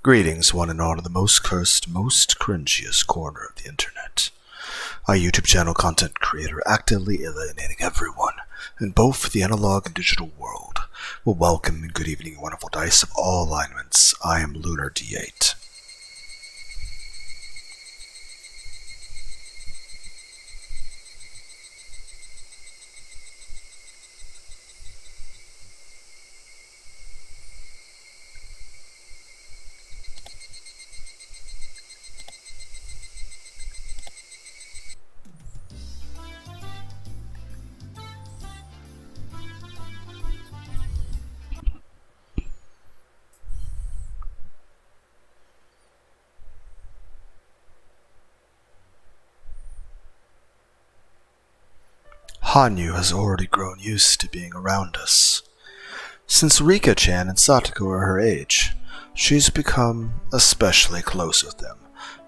Greetings, one and all, to the most cursed, most cringiest corner of the internet. A YouTube channel content creator actively alienating everyone in both the analog and digital world. Well, welcome and good evening, wonderful dice of all alignments. I am Lunar D8. Hanyu has already grown used to being around us. Since Rika-chan and Satoko are her age, she's become especially close with them.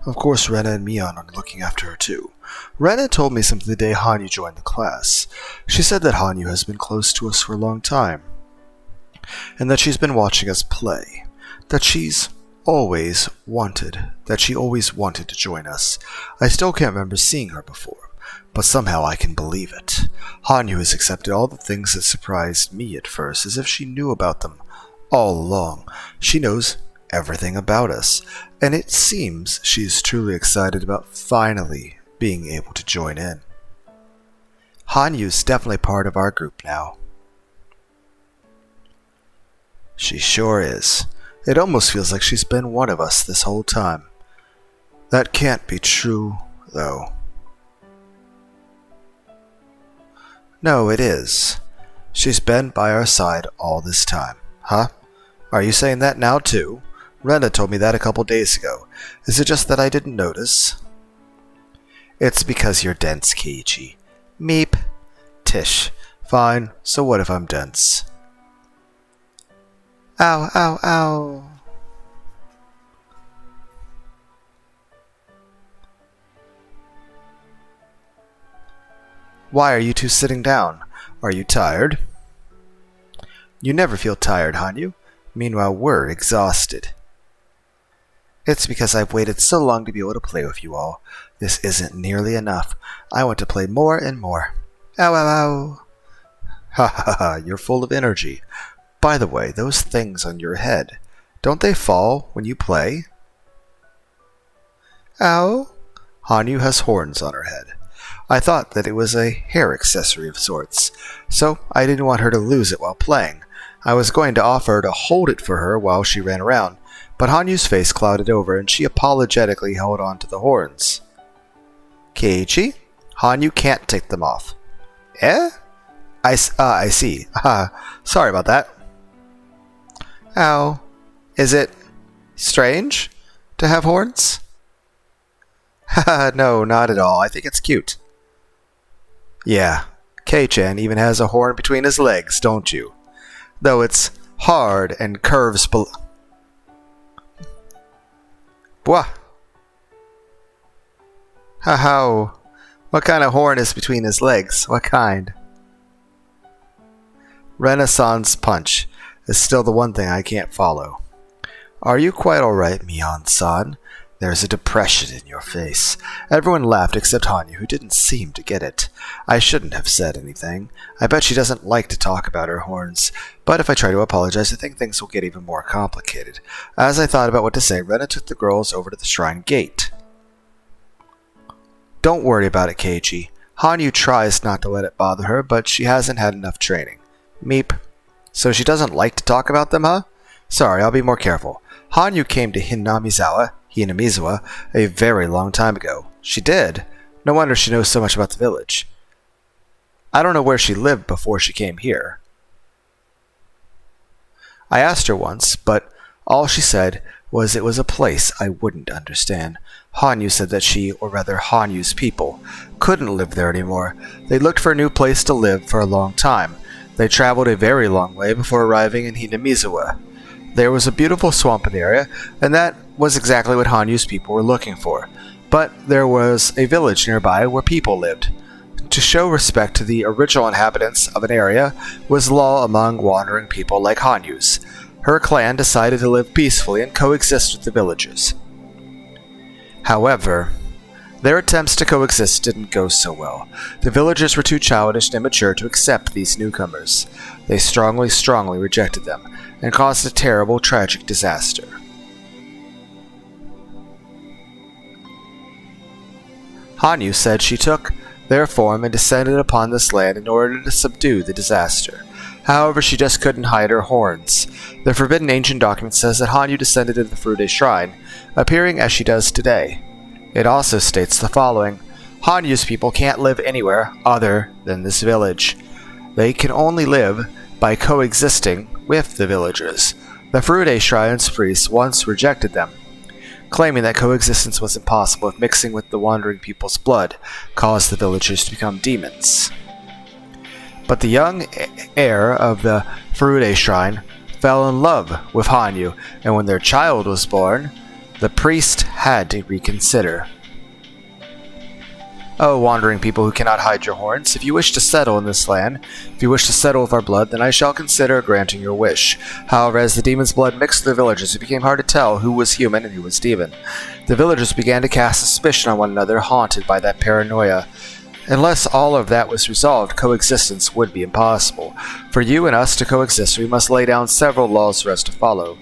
Of course, Rena and Mion are looking after her too. Rena told me something the day Hanyu joined the class. She said that Hanyu has been close to us for a long time, and that she's been watching us play. That she always wanted to join us. I still can't remember seeing her before, but somehow I can believe it. Hanyu has accepted all the things that surprised me at first, as if she knew about them all along. She knows everything about us, and it seems she is truly excited about finally being able to join in. Hanyu is definitely part of our group now. She sure is. It almost feels like she's been one of us this whole time. That can't be true, though. No, it is. She's been by our side all this time. Huh? Are you saying that now, too? Rena told me that a couple days ago. Is it just that I didn't notice? It's because you're dense, Keiichi. Meep. Tish. Fine, so what if I'm dense? Ow, ow, ow. Why are you two sitting down? Are you tired? You never feel tired, Hanyu. Meanwhile, we're exhausted. It's because I've waited so long to be able to play with you all. This isn't nearly enough. I want to play more and more. Ow, ow, ow. Ha ha ha, you're full of energy. By the way, those things on your head, don't they fall when you play? Ow. Hanyu has horns on her head. I thought that it was a hair accessory of sorts, so I didn't want her to lose it while playing. I was going to offer her to hold it for her while she ran around, but Hanyu's face clouded over and she apologetically held on to the horns. Keiichi, Hanyu can't take them off. Eh? I see. Sorry about that. Ow. Is it strange to have horns? Haha, no, not at all. I think it's cute. Yeah, Kei-chan even has a horn between his legs, don't you? Though it's hard and curves below. Bwah! Ha-how. What kind of horn is between his legs? What kind? Renaissance punch is still the one thing I can't follow. Are you quite alright, Mion-san? There's a depression in your face. Everyone laughed except Hanyu, who didn't seem to get it. I shouldn't have said anything. I bet she doesn't like to talk about her horns. But if I try to apologize, I think things will get even more complicated. As I thought about what to say, Rena took the girls over to the shrine gate. Don't worry about it, Keiichi. Hanyu tries not to let it bother her, but she hasn't had enough training. Meep. So she doesn't like to talk about them, huh? Sorry, I'll be more careful. Hanyu came to Hinamizawa a very long time ago. She did? No wonder she knows so much about the village. I don't know where she lived before she came here. I asked her once, but all she said was it was a place I wouldn't understand. Hanyu said that she, or rather Hanyu's people, couldn't live there anymore. They looked for a new place to live for a long time. They traveled a very long way before arriving in Hinamizawa. There was a beautiful swamp in the area, and that was exactly what Hanyu's people were looking for. But there was a village nearby where people lived. To show respect to the original inhabitants of an area was law among wandering people like Hanyu's. her clan decided to live peacefully and coexist with the villagers. However, their attempts to coexist didn't go so well. The villagers were too childish and immature to accept these newcomers. They strongly rejected them, and caused a terrible, tragic disaster. Hanyu said she took their form and descended upon this land in order to subdue the disaster. However, she just couldn't hide her horns. The forbidden ancient document says that Hanyu descended into the Furude Shrine, appearing as she does today. It also states the following: Hanyu's people can't live anywhere other than this village. They can only live by coexisting with the villagers. The Furude Shrine's priests once rejected them, claiming that coexistence was impossible if mixing with the wandering people's blood caused the villagers to become demons. But the young heir of the Furude Shrine fell in love with Hanyu, and when their child was born, the priest had to reconsider. Oh, wandering people who cannot hide your horns, if you wish to settle in this land, if you wish to settle with our blood, then I shall consider granting your wish. However, as the demon's blood mixed with the villagers, it became hard to tell who was human and who was demon. The villagers began to cast suspicion on one another, haunted by that paranoia. Unless all of that was resolved, coexistence would be impossible. For you and us to coexist, we must lay down several laws for us to follow.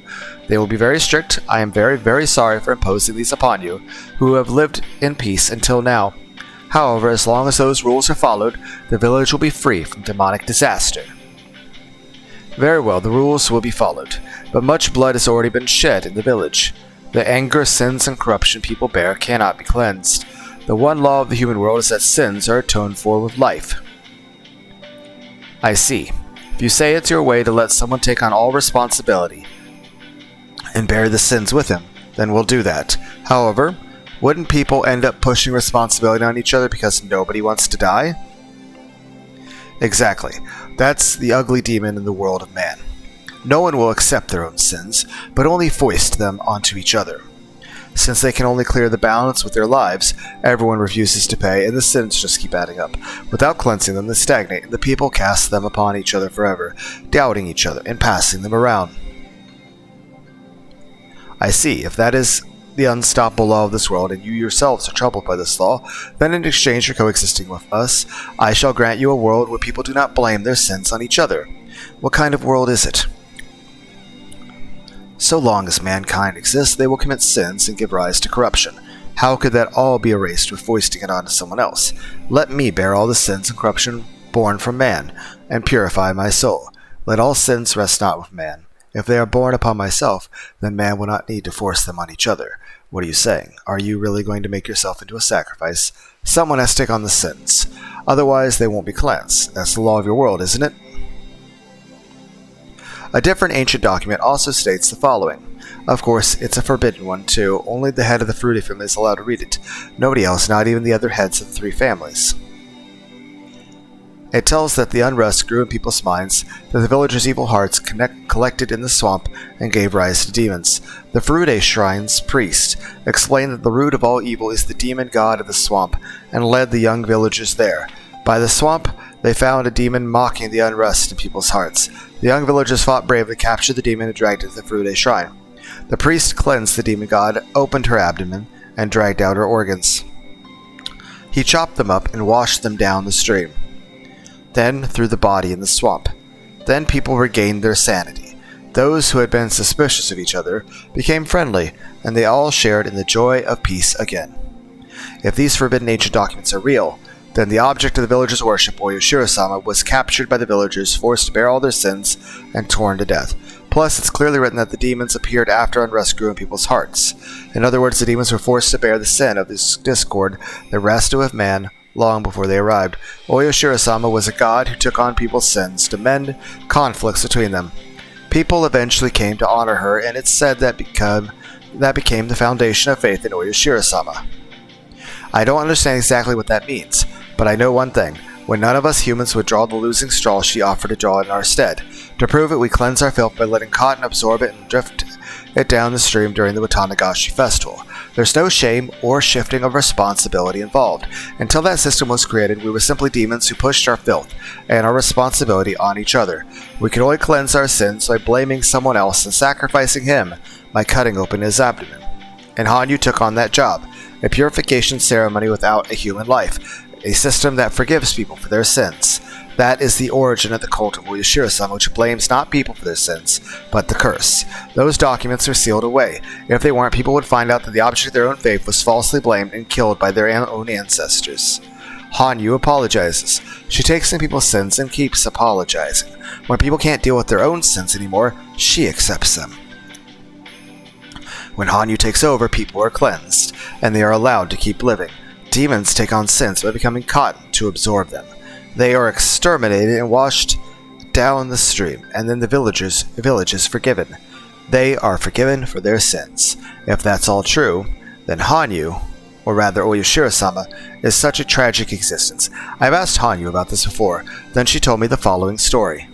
They will be very strict. I am very sorry for imposing these upon you, who have lived in peace until now. However, as long as those rules are followed, the village will be free from demonic disaster. Very well, the rules will be followed, but much blood has already been shed in the village. The anger, sins, and corruption people bear cannot be cleansed. The one law of the human world is that sins are atoned for with life. I see. If you say it's your way to let someone take on all responsibility and bear the sins with him, then we'll do that. However, wouldn't people end up pushing responsibility on each other because nobody wants to die? Exactly. That's the ugly demon in the world of man. No one will accept their own sins, but only foist them onto each other. Since they can only clear the balance with their lives, everyone refuses to pay, and the sins just keep adding up. Without cleansing them, they stagnate, and the people cast them upon each other forever, doubting each other and passing them around. I see. If that is the unstoppable law of this world, and you yourselves are troubled by this law, then in exchange for coexisting with us, I shall grant you a world where people do not blame their sins on each other. What kind of world is it? So long as mankind exists, they will commit sins and give rise to corruption. How could that all be erased with foisting it onto someone else? Let me bear all the sins and corruption born from man, and purify my soul. Let all sins rest not with man. If they are born upon myself, then man will not need to force them on each other. What are you saying? Are you really going to make yourself into a sacrifice? Someone has to take on the sins. Otherwise, they won't be cleansed. That's the law of your world, isn't it? A different ancient document also states the following. Of course, it's a forbidden one, too. Only the head of the Furude family is allowed to read it. Nobody else, not even the other heads of the three families. It tells that the unrest grew in people's minds, that the villagers' evil hearts collected in the swamp and gave rise to demons. The Furude Shrine's priest explained that the root of all evil is the demon god of the swamp, and led the young villagers there. By the swamp, they found a demon mocking the unrest in people's hearts. The young villagers fought bravely, captured the demon, and dragged it to the Furude Shrine. The priest cleansed the demon god, opened her abdomen, and dragged out her organs. He chopped them up and washed them down the stream. Then threw the body in the swamp. Then people regained their sanity. Those who had been suspicious of each other became friendly, and they all shared in the joy of peace again. If these forbidden ancient documents are real, then the object of the villagers' worship, Oyashiro-sama, was captured by the villagers, forced to bear all their sins, and torn to death. Plus, it's clearly written that the demons appeared after unrest grew in people's hearts. In other words, the demons were forced to bear the sin of this discord that rested with man long before they arrived. Oyashiro-sama was a god who took on people's sins to mend conflicts between them. People eventually came to honor her, and it's said that became the foundation of faith in Oyashiro-sama. I don't understand exactly what that means, but I know one thing. When none of us humans would draw the losing straw, she offered to draw it in our stead. To prove it, we cleanse our filth by letting cotton absorb it and drift it down the stream during the Watanagashi festival. There's no shame or shifting of responsibility involved. Until that system was created, we were simply demons who pushed our filth and our responsibility on each other. We could only cleanse our sins by blaming someone else and sacrificing him by cutting open his abdomen. And Hanyu took on that job, a purification ceremony without a human life, a system that forgives people for their sins. That is the origin of the cult of Oyashiro-sama, which blames not people for their sins, but the curse. Those documents are sealed away. If they weren't, people would find out that the object of their own faith was falsely blamed and killed by their own ancestors. Hanyu apologizes. She takes in people's sins and keeps apologizing. When people can't deal with their own sins anymore, she accepts them. When Hanyu takes over, people are cleansed, and they are allowed to keep living. Demons take on sins by becoming cotton to absorb them. They are exterminated and washed down the stream, and then the village is forgiven. They are forgiven for their sins. If that's all true, then Hanyu, or rather Oyashiro-sama, is such a tragic existence. I've asked Hanyu about this before, then she told me the following story.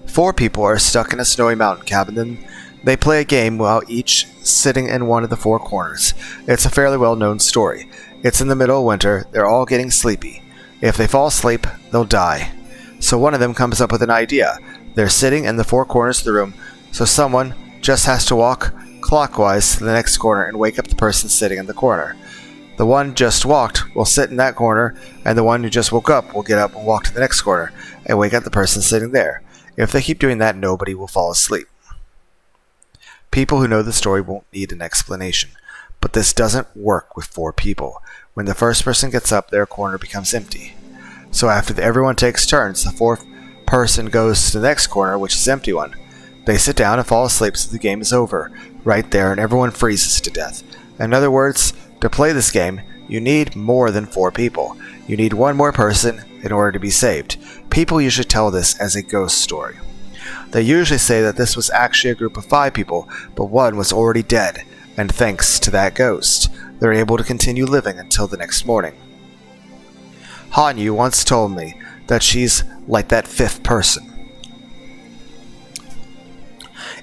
4 people are stuck in a snowy mountain cabin, and they play a game while each sitting in one of the 4 corners. It's a fairly well-known story. It's in the middle of winter, they're all getting sleepy. If they fall asleep, they'll die. So one of them comes up with an idea. They're sitting in the 4 corners of the room, so someone just has to walk clockwise to the next corner and wake up the person sitting in the corner. The one just walked will sit in that corner, and the one who just woke up will get up and walk to the next corner and wake up the person sitting there. If they keep doing that, nobody will fall asleep. People who know the story won't need an explanation, but this doesn't work with 4 people. When the first person gets up, their corner becomes empty. So after everyone takes turns, the 4th person goes to the next corner, which is the empty one. They sit down and fall asleep, so the game is over, right there, and everyone freezes to death. In other words, to play this game, you need more than 4 people. You need one more person in order to be saved. People usually tell this as a ghost story. They usually say that this was actually a group of 5 people, but one was already dead, and thanks to that ghost, they're able to continue living until the next morning. Hanyu once told me that she's like that 5th person.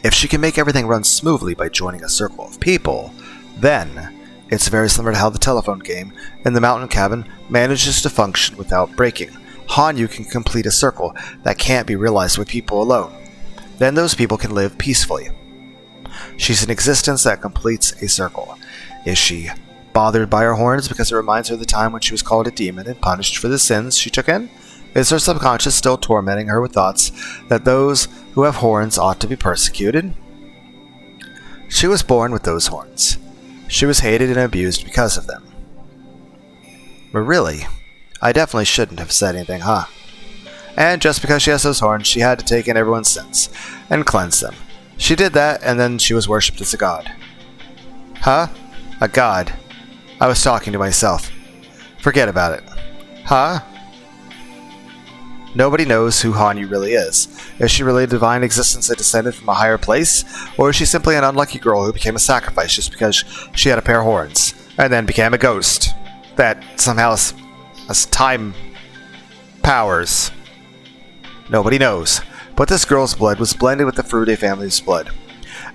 If she can make everything run smoothly by joining a circle of people, then it's very similar to how the telephone game in the mountain cabin manages to function without breaking. Hanyu can complete a circle that can't be realized with people alone. Then those people can live peacefully. She's an existence that completes a circle. Is she bothered by her horns because it reminds her of the time when she was called a demon and punished for the sins she took in? Is her subconscious still tormenting her with thoughts that those who have horns ought to be persecuted? She was born with those horns. She was hated and abused because of them. But really, I definitely shouldn't have said anything, huh? And just because she has those horns, she had to take in everyone's sins and cleanse them. She did that, and then she was worshipped as a god. Huh? A god. I was talking to myself. Forget about it. Huh? Nobody knows who Hanyu really is. Is she really a divine existence that descended from a higher place? Or is she simply an unlucky girl who became a sacrifice just because she had a pair of horns, and then became a ghost that somehow has time powers? Nobody knows. But this girl's blood was blended with the Furude family's blood,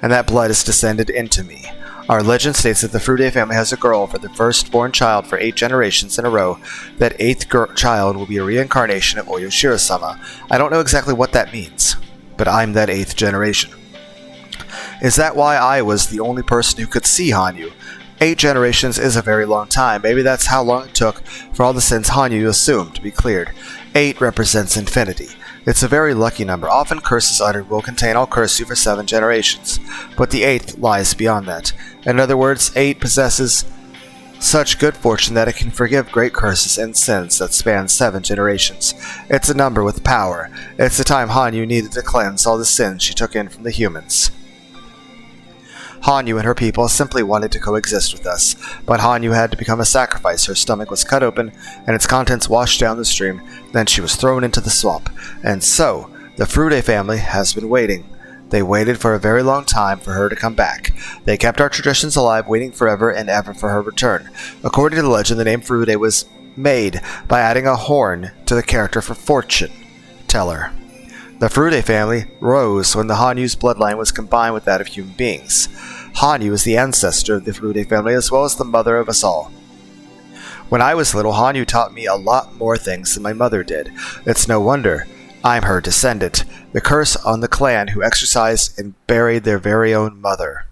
and that blood is descended into me. Our legend states that the Furude family has a girl for the firstborn child for 8 generations in a row. That 8th child will be a reincarnation of Oyashiro-sama. I don't know exactly what that means, but I'm that 8th generation. Is that why I was the only person who could see Hanyu? 8 generations is a very long time. Maybe that's how long it took for all the sins Hanyu assumed to be cleared. 8 represents infinity. It's a very lucky number. Often curses uttered will contain I'll curse you for 7 generations, but the 8th lies beyond that. In other words, 8 possesses such good fortune that it can forgive great curses and sins that span 7 generations. It's a number with power. It's the time Hanyu needed to cleanse all the sins she took in from the humans. Hanyu and her people simply wanted to coexist with us, but Hanyu had to become a sacrifice. Her stomach was cut open, and its contents washed down the stream. Then she was thrown into the swamp. And so, the Furude family has been waiting. They waited for a very long time for her to come back. They kept our traditions alive, waiting forever and ever for her return. According to the legend, the name Furude was made by adding a horn to the character for fortune teller. The Furude family rose when the Hanyu's bloodline was combined with that of human beings. Hanyu is the ancestor of the Furude family as well as the mother of us all. When I was little, Hanyu taught me a lot more things than my mother did. It's no wonder I'm her descendant. The curse on the clan who exorcised and buried their very own mother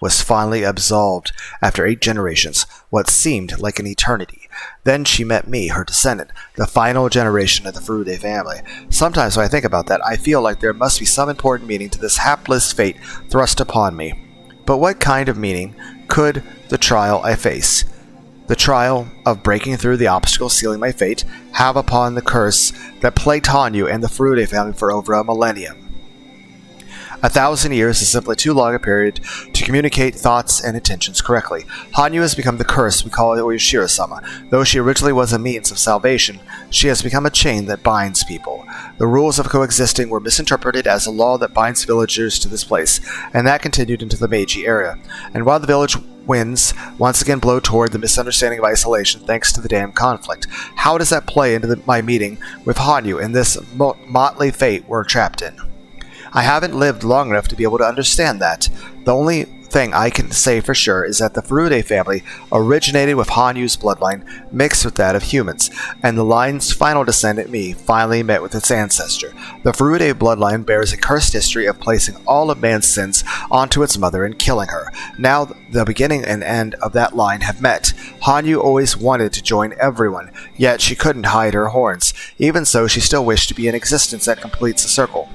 was finally absolved after 8 generations, what seemed like an eternity. Then she met me, her descendant, the final generation of the Furude family. Sometimes when I think about that, I feel like there must be some important meaning to this hapless fate thrust upon me. But what kind of meaning could the trial I face, the trial of breaking through the obstacle sealing my fate, have upon the curse that plagued Hanyu and the Furude family for over a millennium? 1,000 years is simply too long a period to communicate thoughts and intentions correctly. Hanyu has become the curse we call Oyashiro-sama. Though she originally was a means of salvation, she has become a chain that binds people. The rules of coexisting were misinterpreted as a law that binds villagers to this place, and that continued into the Meiji era. And while the village winds once again blow toward the misunderstanding of isolation thanks to the damn conflict, how does that play into my meeting with Hanyu and this motley fate we're trapped in? I haven't lived long enough to be able to understand that. The only thing I can say for sure is that the Furude family originated with Hanyu's bloodline mixed with that of humans, and the line's final descendant, me, finally met with its ancestor. The Furude bloodline bears a cursed history of placing all of man's sins onto its mother and killing her. Now the beginning and end of that line have met. Hanyu always wanted to join everyone, yet she couldn't hide her horns. Even so, she still wished to be an existence that completes the circle.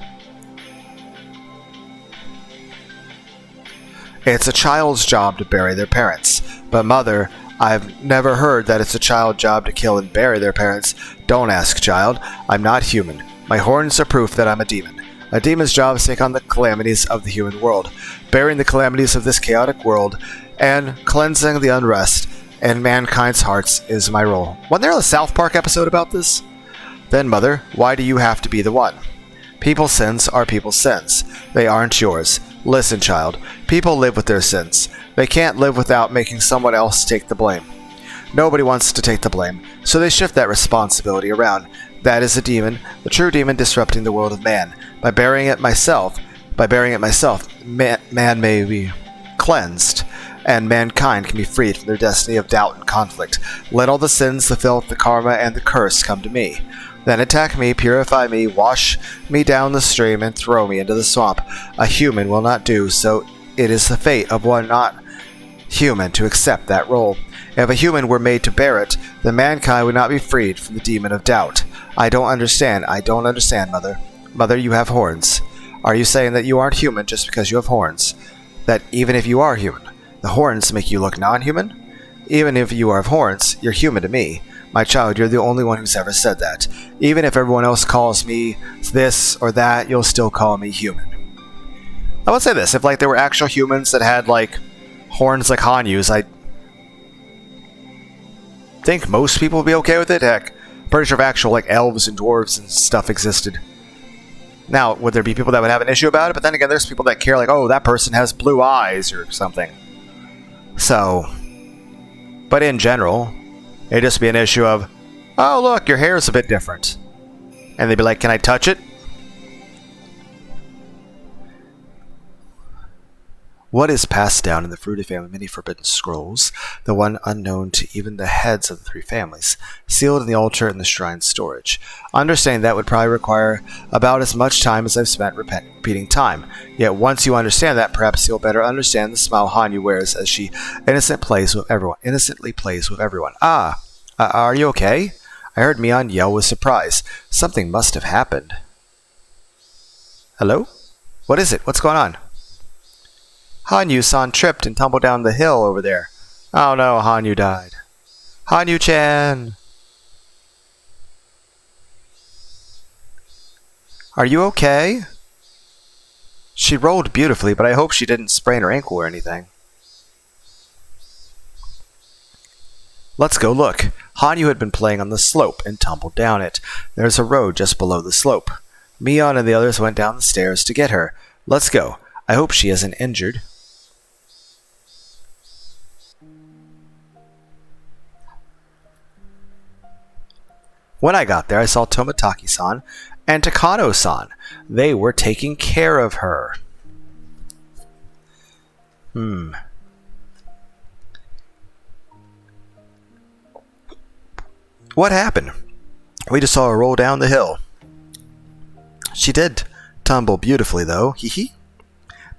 It's a child's job to bury their parents. But mother, I've never heard that it's a child's job to kill and bury their parents. Don't ask, child. I'm not human. My horns are proof that I'm a demon. A demon's job is to take on the calamities of the human world, burying the calamities of this chaotic world, and cleansing the unrest in mankind's hearts is my role. Wasn't there a South Park episode about this? Then, mother, why do you have to be the one? People's sins are people's sins. They aren't yours. Listen, child. People live with their sins. They can't live without making someone else take the blame. Nobody wants to take the blame, so they shift that responsibility around. That is a demon, the true demon disrupting the world of man. By burying it myself, man may be cleansed, and mankind can be freed from their destiny of doubt and conflict. Let all the sins, the filth, the karma, and the curse come to me. Then attack me, purify me, wash me down the stream, and throw me into the swamp. A human will not do, so it is the fate of one not human to accept that role. If a human were made to bear it, then mankind would not be freed from the demon of doubt. I don't understand, mother. Mother, you have horns. Are you saying that you aren't human just because you have horns? That even if you are human, the horns make you look non-human? Even if you have horns, you're human to me. My child, you're the only one who's ever said that. Even if everyone else calls me this or that, you'll still call me human. I would say this, if there were actual humans that had horns like Hanyu's, I think most people would be okay with it. Heck, I'm pretty sure if actual elves and dwarves and stuff existed. Now, would there be people that would have an issue about it? But then again, there's people that care oh, that person has blue eyes or something. So, but in general, it'd just be an issue of, oh look, your hair is a bit different. And they'd be like, can I touch it? What is passed down in the Furude family many forbidden scrolls, the one unknown to even the heads of the 3 families, sealed in the altar in the shrine's storage. Understanding that would probably require about as much time as I've spent repeating time. Yet once you understand that, perhaps you'll better understand the smile Hanyu wears as she innocently plays with everyone. Are you okay? I heard Mion yell with surprise. Something must have happened. Hello? What is it? What's going on? Hanyu-san tripped and tumbled down the hill over there. Oh no, Hanyu died. Hanyu-chan! Are you okay? She rolled beautifully, but I hope she didn't sprain her ankle or anything. Let's go look. Hanyu had been playing on the slope and tumbled down it. There's a road just below the slope. Mion and the others went down the stairs to get her. Let's go. I hope she isn't injured. When I got there, I saw Tomotaki-san and Takano-san. They were taking care of her. What happened? We just saw her roll down the hill. She did tumble beautifully, though. Hee hee.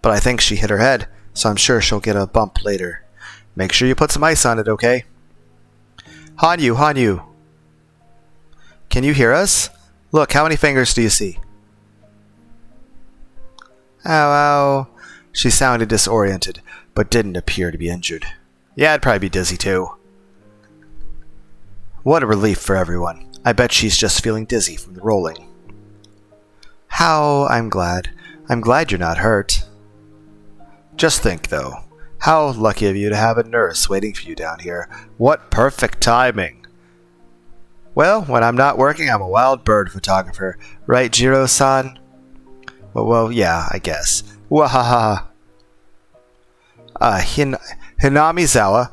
But I think she hit her head, so I'm sure she'll get a bump later. Make sure you put some ice on it, okay? Hanyu. Can you hear us? Look, how many fingers do you see? Ow. She sounded disoriented, but didn't appear to be injured. Yeah, I'd probably be dizzy too. What a relief for everyone. I bet she's just feeling dizzy from the rolling. How I'm glad. I'm glad you're not hurt. Just think, though. How lucky of you to have a nurse waiting for you down here. What perfect timing. Well, when I'm not working, I'm a wild bird photographer. Right, Jiro-san? Well, yeah, I guess. Wahaha. Hinamizawa.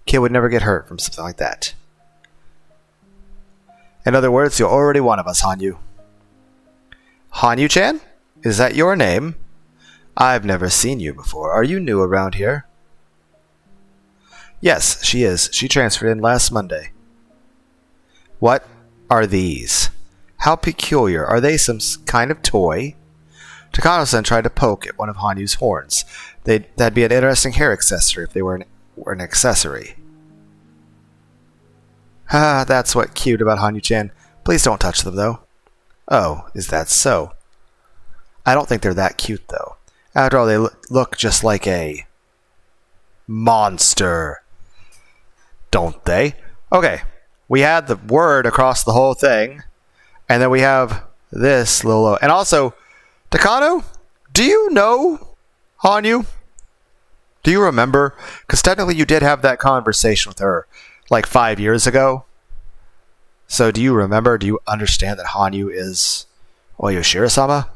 Kid would never get hurt from something like that. In other words, you're already one of us, Hanyu. Hanyu-chan? Is that your name? I've never seen you before. Are you new around here? Yes, she is. She transferred in last Monday. What are these? How peculiar. Are they some kind of toy? Takano-san tried to poke at one of Hanyu's horns. That'd be an interesting hair accessory if they were an accessory. Ah, that's what cute about Hanyu-chan. Please don't touch them, though. Oh, is that so? I don't think they're that cute, though. After all, they look just like a monster. Don't they? Okay, we had the word across the whole thing, and then we have this little... And also, Takano, do you know Hanyu? Do you remember? Because technically you did have that conversation with her like 5 years ago. So do you remember? Do you understand that Hanyu is Yoshiro-sama?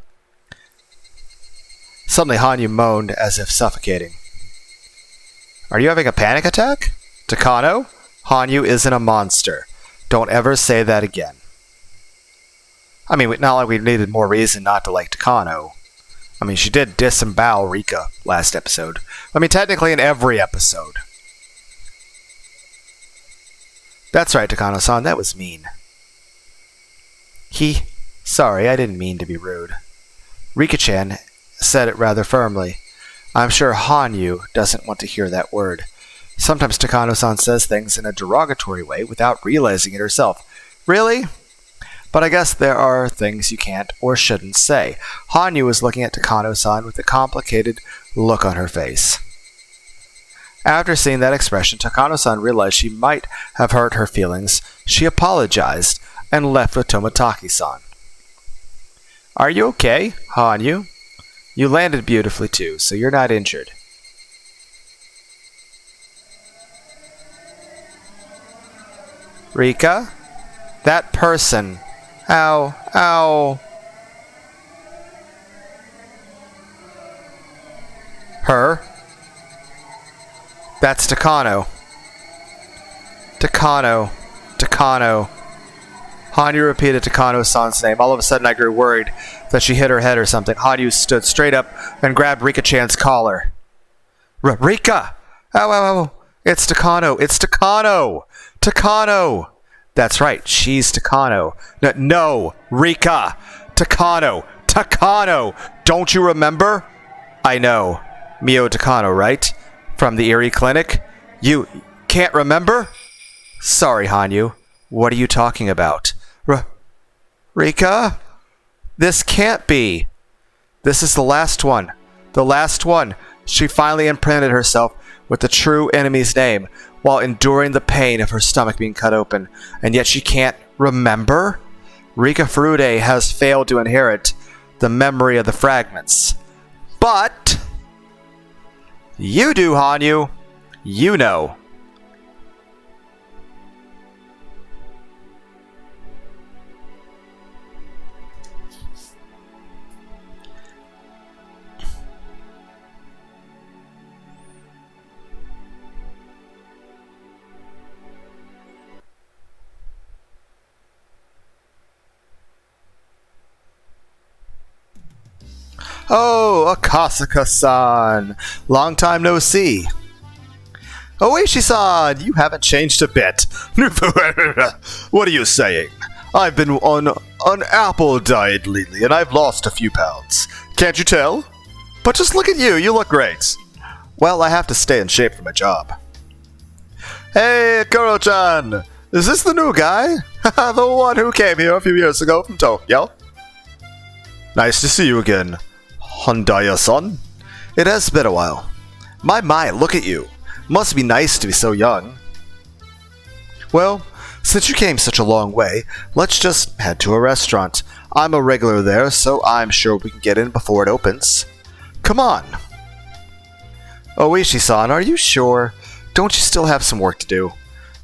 Suddenly Hanyu moaned as if suffocating. Are you having a panic attack? Takano, Hanyu isn't a monster. Don't ever say that again. I mean, not like we needed more reason not to like Takano. I mean, she did disembowel Rika last episode. I mean, technically in every episode. That's right, Takano-san, that was mean. Sorry, I didn't mean to be rude. Rika-chan said it rather firmly. I'm sure Hanyu doesn't want to hear that word. Sometimes Takano-san says things in a derogatory way without realizing it herself. Really? But I guess there are things you can't or shouldn't say. Hanyu was looking at Takano-san with a complicated look on her face. After seeing that expression, Takano-san realized she might have hurt her feelings. She apologized and left with Toмотaki-san. Are you okay, Hanyu? You landed beautifully too, so you're not injured. Rika? That person. Ow. Her? That's Takano. Takano. Hanyu repeated Takano-san's name. All of a sudden I grew worried that she hit her head or something. Hanyu stood straight up and grabbed Rika-chan's collar. Rika! Ow. It's Takano. Takano! That's right, she's Takano. No, Rika! Takano! Don't you remember? I know. Mio Takano, right? From the Erie Clinic? You can't remember? Sorry, Hanyu. What are you talking about? Rika? This can't be. This is the last one. The last one. She finally imprinted herself with the true enemy's name while enduring the pain of her stomach being cut open. And yet she can't remember? Rika Furude has failed to inherit the memory of the fragments. But you do, Hanyu. You know. Oh, Akasaka-san. Long time no see. Oishi-san, you haven't changed a bit. What are you saying? I've been on an apple diet lately, and I've lost a few pounds. Can't you tell? But just look at you, you look great. Well, I have to stay in shape for my job. Hey, Kuro-chan! Is this the new guy? The one who came here a few years ago from Tokyo? Nice to see you again, Hondaya-san. It has been a while. My, look at you. Must be nice to be so young. Well, since you came such a long way, let's just head to a restaurant. I'm a regular there, so I'm sure we can get in before it opens. Come on. Oishi-san, are you sure? Don't you still have some work to do?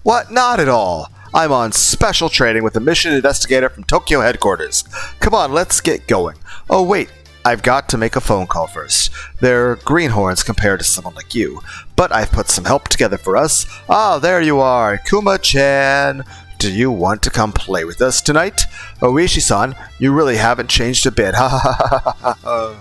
What? Not at all. I'm on special training with a mission investigator from Tokyo headquarters. Come on, let's get going. Oh wait, I've got to make a phone call first. They're greenhorns compared to someone like you, but I've put some help together for us. Ah, there you are, Kuma-chan. Do you want to come play with us tonight? Oishi-san, you really haven't changed a bit. Ha ha ha ha ha.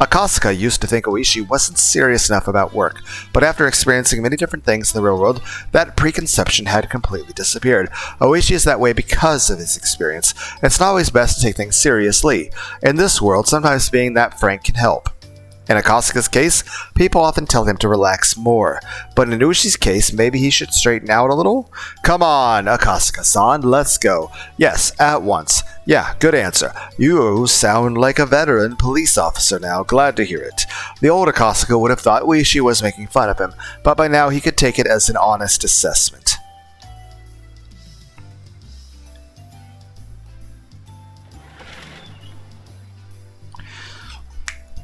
Akasaka used to think Oishi wasn't serious enough about work, but after experiencing many different things in the real world, that preconception had completely disappeared. Oishi is that way because of his experience. It's not always best to take things seriously. In this world, sometimes being that frank can help. In Akasaka's case, people often tell him to relax more, but in Oishi's case, maybe he should straighten out a little? Come on, Akasaka-san, let's go. Yes, at once. Yeah, good answer. You sound like a veteran police officer now, glad to hear it. The old Akasaka would have thought Oishi was making fun of him, but by now he could take it as an honest assessment.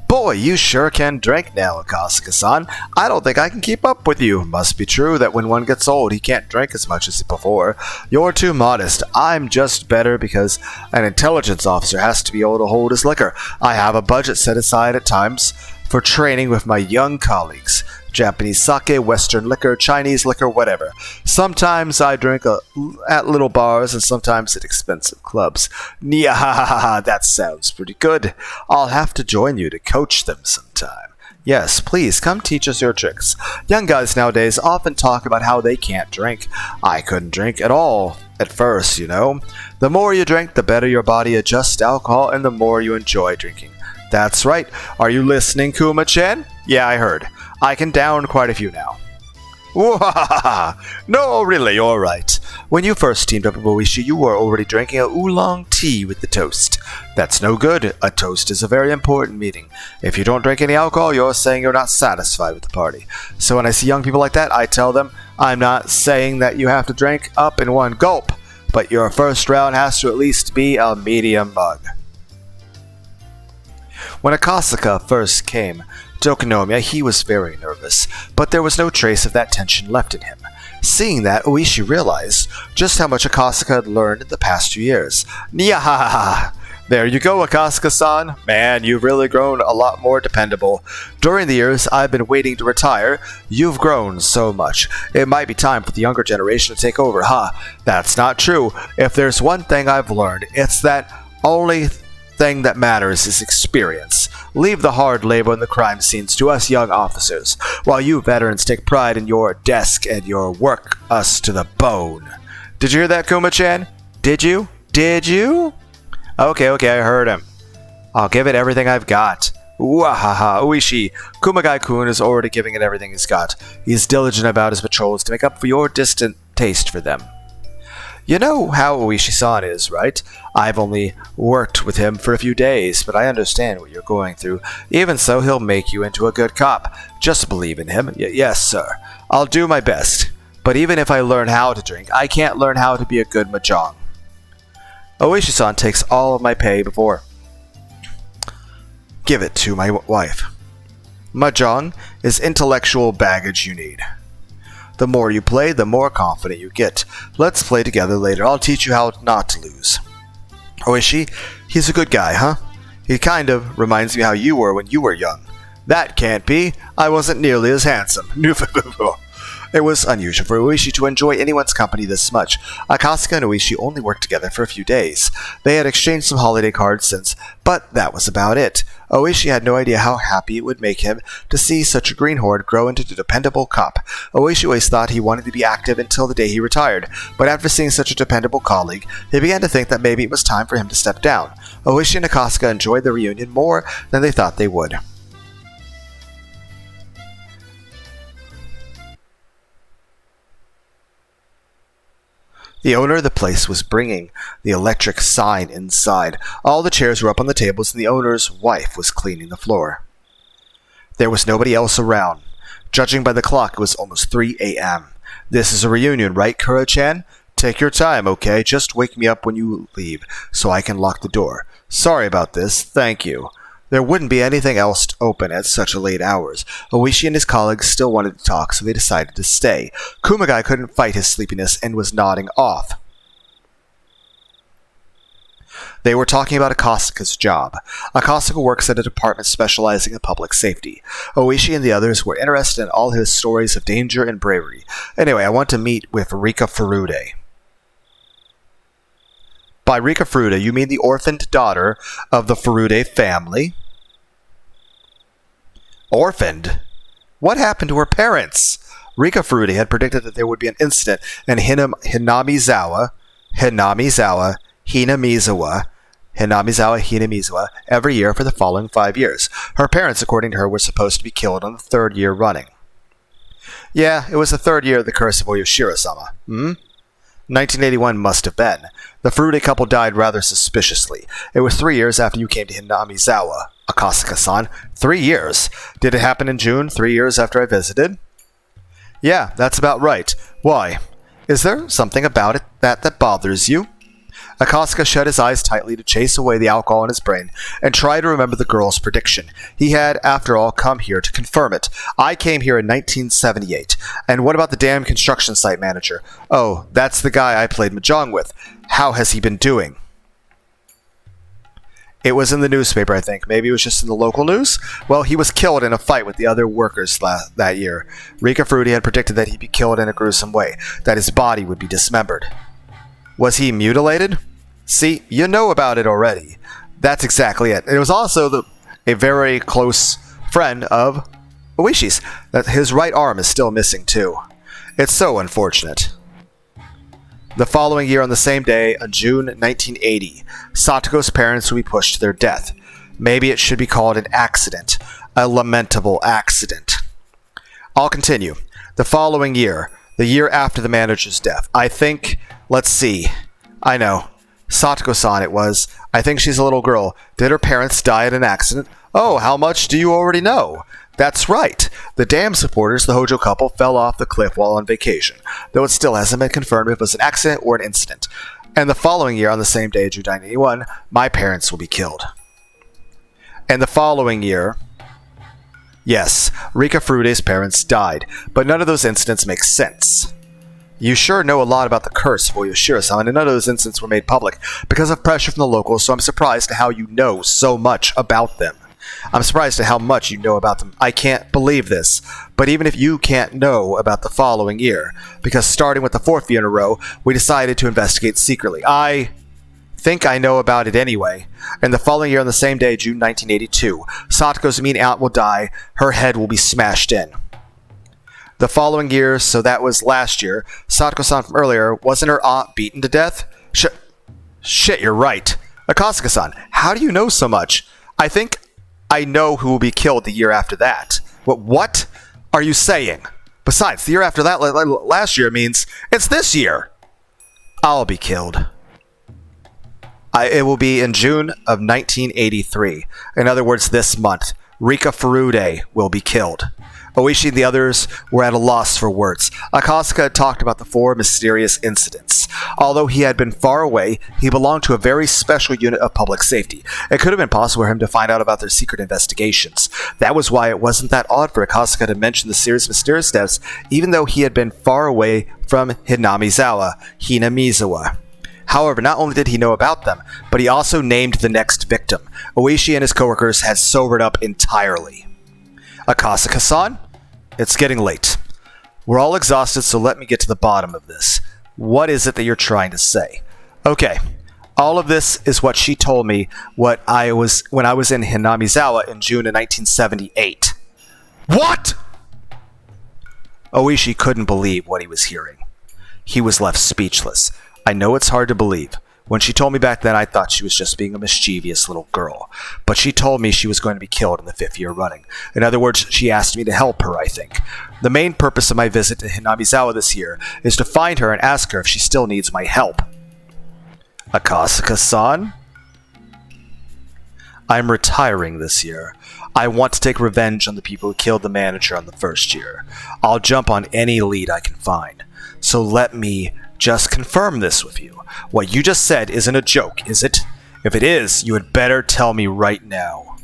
Boy, you sure can drink now, Akasaka-san. I don't think I can keep up with you. Must be true that when one gets old, he can't drink as much as before. You're too modest. I'm just better because an intelligence officer has to be able to hold his liquor. I have a budget set aside at times for training with my young colleagues. Japanese sake, Western liquor, Chinese liquor, whatever. Sometimes I drink at little bars and sometimes at expensive clubs. Nya, that sounds pretty good. I'll have to join you to coach them sometime. Yes, please, come teach us your tricks. Young guys nowadays often talk about how they can't drink. I couldn't drink at all at first, you know. The more you drink, the better your body adjusts to alcohol and the more you enjoy drinking. That's right. Are you listening, Kuma-chan? Yeah, I heard. I can down quite a few now. No, really, you're right. When you first teamed up with Oishi, you were already drinking a oolong tea with the toast. That's no good. A toast is a very important meeting. If you don't drink any alcohol, you're saying you're not satisfied with the party. So when I see young people like that, I tell them, I'm not saying that you have to drink up in one gulp, but your first round has to at least be a medium mug. When Akasaka first came to Okinomiya, he was very nervous, but there was no trace of that tension left in him. Seeing that, Oishi realized just how much Akasaka had learned in the past 2 years. Nyahaha! There you go, Akasaka-san. Man, you've really grown a lot more dependable. During the years I've been waiting to retire, you've grown so much. It might be time for the younger generation to take over, huh? That's not true. If there's one thing I've learned, it's that only thing that matters is experience. Leave the hard labor and the crime scenes to us young officers, while you veterans take pride in your desk and your work us to the bone. Did you hear that, Kuma-chan? Did you? Did you? Okay, I heard him. I'll give it everything I've got. Wahaha, Oishi. Kumagai-kun is already giving it everything he's got. He's diligent about his patrols to make up for your distant taste for them. You know how Oishi-san is, right? I've only worked with him for a few days, but I understand what you're going through. Even so, he'll make you into a good cop. Just believe in him. Yes, sir. I'll do my best. But even if I learn how to drink, I can't learn how to be a good mahjong. Oishi-san takes all of my pay before give it to my wife. Mahjong is intellectual baggage you need. The more you play, the more confident you get. Let's play together later. I'll teach you how not to lose. Oishi, he's a good guy, huh? He kind of reminds me how you were when you were young. That can't be. I wasn't nearly as handsome. It was unusual for Oishi to enjoy anyone's company this much. Akasaka and Oishi only worked together for a few days. They had exchanged some holiday cards since, but that was about it. Oishi had no idea how happy it would make him to see such a greenhorn grow into a dependable cop. Oishi always thought he wanted to be active until the day he retired, but after seeing such a dependable colleague, he began to think that maybe it was time for him to step down. Oishi and Akasaka enjoyed the reunion more than they thought they would. The owner of the place was bringing the electric sign inside. All the chairs were up on the tables, and the owner's wife was cleaning the floor. There was nobody else around. Judging by the clock, it was almost 3 a.m. This is a reunion, right, Kuro-chan? Take your time, okay? Just wake me up when you leave, so I can lock the door. Sorry about this. Thank you. There wouldn't be anything else open at such a late hours. Oishi and his colleagues still wanted to talk, so they decided to stay. Kumagai couldn't fight his sleepiness and was nodding off. They were talking about Akasaka's job. Akasaka works at a department specializing in public safety. Oishi and the others were interested in all his stories of danger and bravery. Anyway, I want to meet with Rika Furude. By Rika Furude, you mean the orphaned daughter of the Furude family? Orphaned? What happened to her parents? Rika Furude had predicted that there would be an incident in Hinamizawa every year for the following 5 years. Her parents, according to her, were supposed to be killed on the 3rd year running. Yeah, it was the 3rd year of the curse of Oyoshiro-sama. 1981 must have been. The Furude couple died rather suspiciously. It was 3 years after you came to Hinamizawa, Akasaka-san. 3 years? Did it happen in June, 3 years after I visited? Yeah, that's about right. Why? Is there something about it that bothers you? Akasaka shut his eyes tightly to chase away the alcohol in his brain and try to remember the girl's prediction. He had, after all, come here to confirm it. I came here in 1978. And what about the damn construction site manager? Oh, that's the guy I played mahjong with. How has he been doing? It was in the newspaper, I think. Maybe it was just in the local news? Well, he was killed in a fight with the other workers that year. Rika Furude had predicted that he'd be killed in a gruesome way, that his body would be dismembered. Was he mutilated? See, you know about it already. That's exactly it. It was also a very close friend of Oishi's. That his right arm is still missing, too. It's so unfortunate. The following year, on the same day, on June 1980, Satoko's parents would be pushed to their death. Maybe it should be called an accident. A lamentable accident. I'll continue. The following year, the year after the manager's death, I think, let's see. I know. Satoko-san it was. I think she's a little girl. Did her parents die in an accident? Oh, how much do you already know? That's right. The dam supporters, the Hojo couple, fell off the cliff while on vacation, though it still hasn't been confirmed if it was an accident or an incident. And the following year, on the same day, June 1981, my parents will be killed. And the following year... Yes, Rika Furude's parents died, but none of those incidents make sense. You sure know a lot about the curse of Oyoshiro-sama, and none of those incidents were made public because of pressure from the locals, so I'm surprised at how you know so much about them. I'm surprised at how much you know about them. I can't believe this. But even if you can't know about the following year, because starting with the 4th year in a row, we decided to investigate secretly. I think I know about it anyway. And the following year on the same day, June 1982, Satoko's mean aunt will die. Her head will be smashed in. The following year, so that was last year, Satoko-san from earlier, wasn't her aunt beaten to death? Shit, you're right. Akasaka-san, how do you know so much? I think I know who will be killed the year after that. What are you saying? Besides, the year after that last year means it's this year. I'll be killed. It will be in June of 1983. In other words, this month. Rika Furude will be killed. Oishi and the others were at a loss for words. Akasaka had talked about the 4 mysterious incidents. Although he had been far away, he belonged to a very special unit of public safety. It could have been possible for him to find out about their secret investigations. That was why it wasn't that odd for Akasaka to mention the series of mysterious deaths, even though he had been far away from Hinamizawa. However, not only did he know about them, but he also named the next victim. Oishi and his coworkers had sobered up entirely. Akasaka-san? It's getting late. We're all exhausted, so let me get to the bottom of this. What is it that you're trying to say? Okay, All of this is what she told me when I was in Hinamizawa in June of 1978. What? Oishi couldn't believe what he was hearing. He was left speechless. I know it's hard to believe. When she told me back then, I thought she was just being a mischievous little girl. But she told me she was going to be killed in the 5th year running. In other words, she asked me to help her, I think. The main purpose of my visit to Hinamizawa this year is to find her and ask her if she still needs my help. Akasaka-san? I'm retiring this year. I want to take revenge on the people who killed the manager on the 1st year. I'll jump on any lead I can find. So let me just confirm this with you. What you just said isn't a joke, is it? If it is, you had better tell me right now.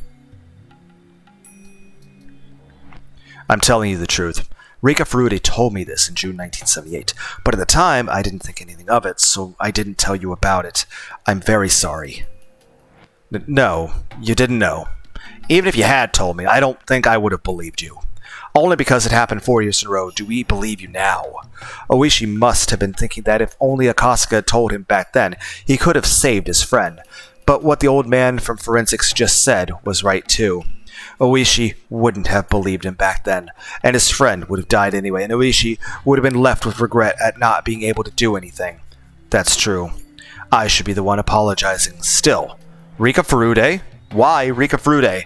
I'm telling you the truth. Rika Furude told me this in June 1978, but at the time I didn't think anything of it, so I didn't tell you about it. I'm very sorry. No, you didn't know. Even if you had told me, I don't think I would have believed you. Only because it happened 4 years in a row do we believe you now. Oishi must have been thinking that if only Akasaka had told him back then, he could have saved his friend. But what the old man from forensics just said was right too. Oishi wouldn't have believed him back then, and his friend would have died anyway, and Oishi would have been left with regret at not being able to do anything. That's true. I should be the one apologizing. Still, Rika Furude? Why Rika Furude?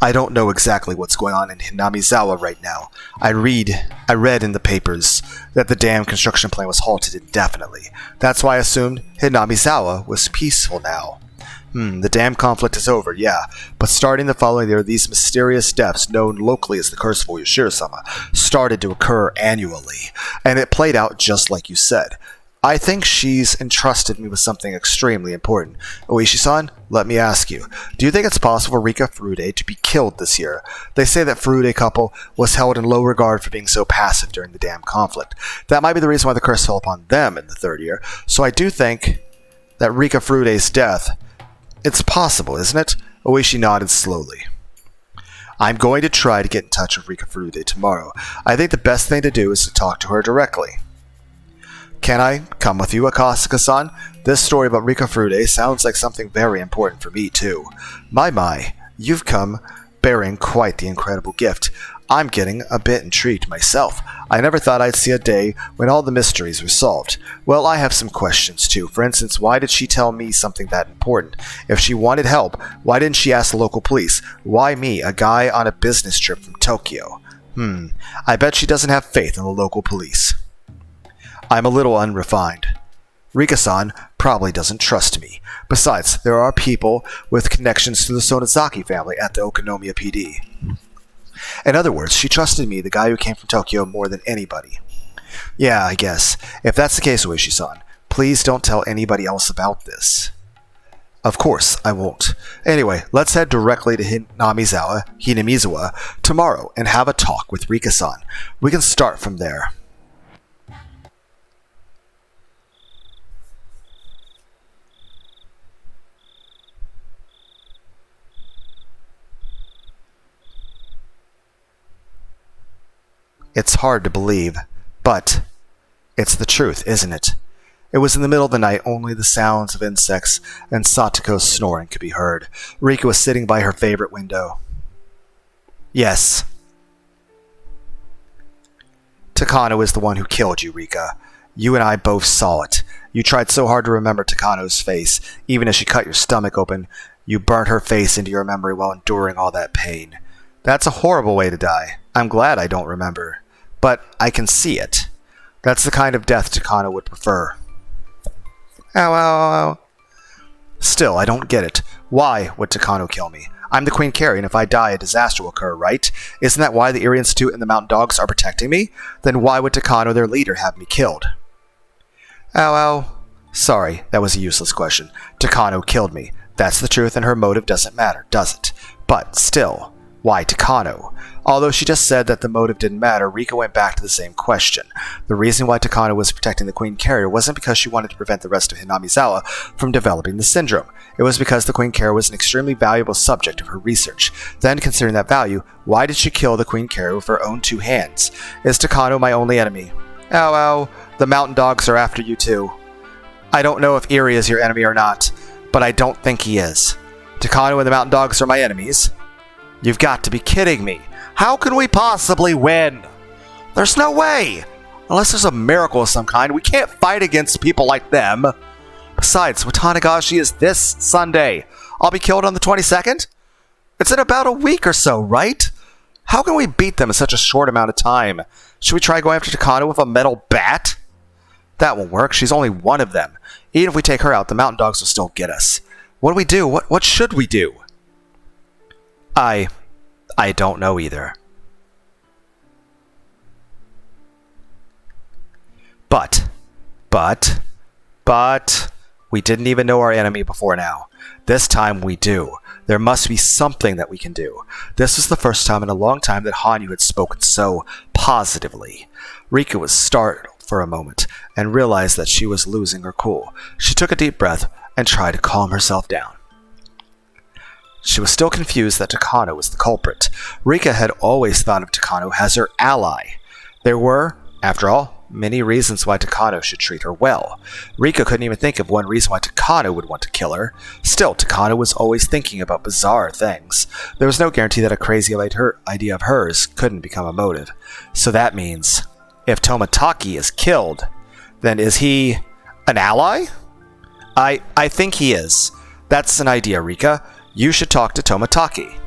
I don't know exactly what's going on in Hinamizawa right now. I read in the papers that the dam construction plan was halted indefinitely. That's why I assumed Hinamizawa was peaceful now. The dam conflict is over, yeah, but starting the following year, these mysterious deaths, known locally as the Curse of Yoshiro-sama, started to occur annually, and it played out just like you said. I think she's entrusted me with something extremely important. Oishi-san, let me ask you, do you think it's possible for Rika Furude to be killed this year? They say that Furude couple was held in low regard for being so passive during the dam conflict. That might be the reason why the curse fell upon them in the 3rd year, so I do think that Rika Furude's death, it's possible, isn't it? Oishi nodded slowly. I'm going to try to get in touch with Rika Furude tomorrow. I think the best thing to do is to talk to her directly. Can I come with you, Akasaka-san? This story about Rika Furude sounds like something very important for me, too. My, you've come bearing quite the incredible gift. I'm getting a bit intrigued myself. I never thought I'd see a day when all the mysteries were solved. Well, I have some questions, too. For instance, why did she tell me something that important? If she wanted help, why didn't she ask the local police? Why me, a guy on a business trip from Tokyo? I bet she doesn't have faith in the local police. I'm a little unrefined. Rika-san probably doesn't trust me. Besides, there are people with connections to the Sonozaki family at the Okonomiya PD. In other words, she trusted me, the guy who came from Tokyo, more than anybody. Yeah, I guess. If that's the case, Oishi-san, please don't tell anybody else about this. Of course, I won't. Anyway, let's head directly to Hinamizawa tomorrow and have a talk with Rika-san. We can start from there. It's hard to believe, but it's the truth, isn't it? It was in the middle of the night, only the sounds of insects and Satoko's snoring could be heard. Rika was sitting by her favorite window. Yes. Takano is the one who killed you, Rika. You and I both saw it. You tried so hard to remember Takano's face. Even as she cut your stomach open, you burnt her face into your memory while enduring all that pain. That's a horrible way to die. I'm glad I don't remember. But I can see it. That's the kind of death Takano would prefer. Ow, ow, ow. Still, I don't get it. Why would Takano kill me? I'm the Queen Carrie, and if I die, a disaster will occur, right? Isn't that why the Erie Institute and the Mountain Dogs are protecting me? Then why would Takano, their leader, have me killed? Ow, ow. Sorry, that was a useless question. Takano killed me. That's the truth, and her motive doesn't matter, does it? But still, why Takano? Although she just said that the motive didn't matter, Rika went back to the same question. The reason why Takano was protecting the Queen Carrier wasn't because she wanted to prevent the rest of Hinamizawa from developing the syndrome. It was because the Queen Carrier was an extremely valuable subject of her research. Then, considering that value, why did she kill the Queen Carrier with her own 2 hands? Is Takano my only enemy? Ow, ow. The Mountain Dogs are after you too. I don't know if Eri is your enemy or not, but I don't think he is. Takano and the Mountain Dogs are my enemies. You've got to be kidding me. How can we possibly win? There's no way. Unless there's a miracle of some kind, we can't fight against people like them. Besides, Watanagashi is this Sunday. I'll be killed on the 22nd? It's in about a week or so, right? How can we beat them in such a short amount of time? Should we try going after Takano with a metal bat? That won't work. She's only one of them. Even if we take her out, the Mountain Dogs will still get us. What do we do? What should we do? I don't know either. But, we didn't even know our enemy before now. This time we do. There must be something that we can do. This was the first time in a long time that Hanyu had spoken so positively. Rika was startled for a moment and realized that she was losing her cool. She took a deep breath and tried to calm herself down. She was still confused that Takano was the culprit. Rika had always thought of Takano as her ally. There were, after all, many reasons why Takano should treat her well. Rika couldn't even think of one reason why Takano would want to kill her. Still, Takano was always thinking about bizarre things. There was no guarantee that a crazy idea of hers couldn't become a motive. So that means, if Tomataki is killed, then is he an ally? I think he is. That's an idea, Rika. You should talk to Tomataki.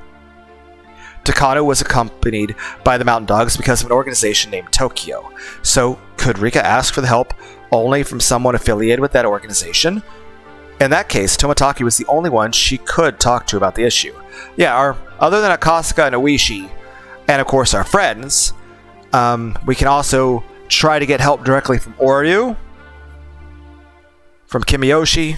Takano was accompanied by the Mountain Dogs because of an organization named Tokyo. So, could Rika ask for the help only from someone affiliated with that organization? In that case, Tomataki was the only one she could talk to about the issue. Yeah, other than Akasaka and Oishi, and of course our friends, we can also try to get help directly from Oryu, from Kimiyoshi,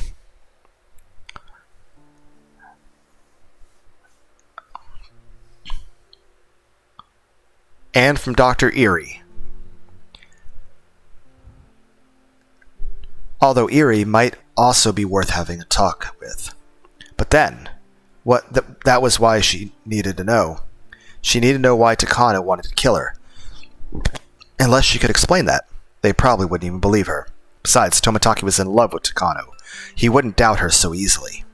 and from Dr. Eri. Although Eri might also be worth having a talk with. But then, that was why she needed to know. She needed to know why Takano wanted to kill her. Unless she could explain that, they probably wouldn't even believe her. Besides, Tomataki was in love with Takano. He wouldn't doubt her so easily.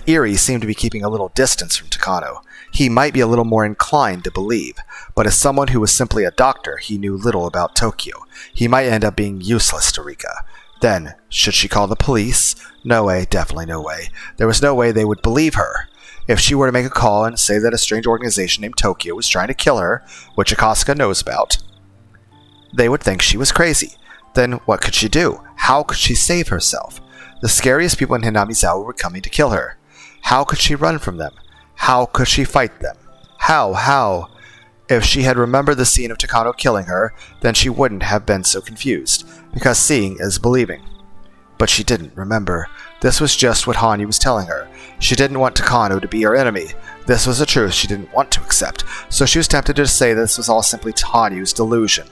Eri seemed to be keeping a little distance from Takano. He might be a little more inclined to believe, but as someone who was simply a doctor, he knew little about Tokyo. He might end up being useless to Rika. Then, should she call the police? No way, definitely no way. There was no way they would believe her. If she were to make a call and say that a strange organization named Tokyo was trying to kill her, which Akasaka knows about, they would think she was crazy. Then what could she do? How could she save herself? The scariest people in Hinamizawa were coming to kill her. How could she run from them? How could she fight them? How? If she had remembered the scene of Takano killing her, then she wouldn't have been so confused, because seeing is believing. But she didn't remember. This was just what Hanyu was telling her. She didn't want Takano to be her enemy. This was a truth she didn't want to accept, so she was tempted to say this was all simply Hanyu's delusion.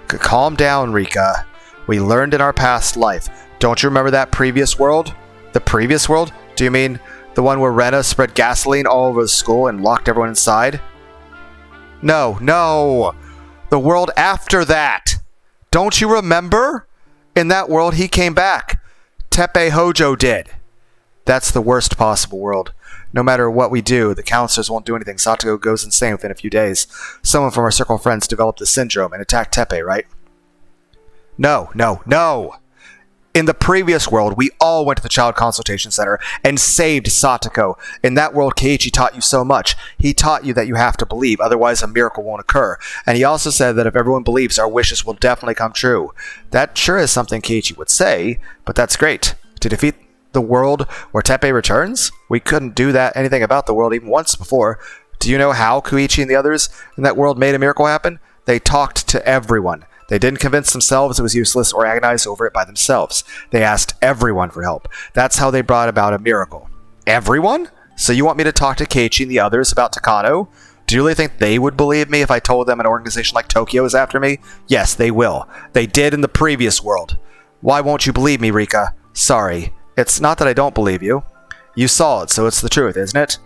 Calm down, Rika. We learned in our past life. Don't you remember that previous world? The previous world? Do you mean the one where Rena spread gasoline all over the school and locked everyone inside? No. The world after that. Don't you remember? In that world, he came back. Teppei Hojo did. That's the worst possible world. No matter what we do, the counselors won't do anything. Satogo goes insane within a few days. Someone from our circle of friends developed the syndrome and attacked Teppei, right? No. In the previous world, we all went to the Child Consultation Center and saved Satoko. In that world, Keiichi taught you so much. He taught you that you have to believe, otherwise a miracle won't occur. And he also said that if everyone believes, our wishes will definitely come true. That sure is something Keiichi would say, but that's great. To defeat the world where Teppei returns? We couldn't do anything about the world even once before. Do you know how Keiichi and the others in that world made a miracle happen? They talked to everyone. They didn't convince themselves it was useless or agonize over it by themselves. They asked everyone for help. That's how they brought about a miracle. Everyone? So you want me to talk to Keiichi and the others about Takano? Do you really think they would believe me if I told them an organization like Tokyo is after me? Yes, they will. They did in the previous world. Why won't you believe me, Rika? Sorry. It's not that I don't believe you. You saw it, so it's the truth, isn't it?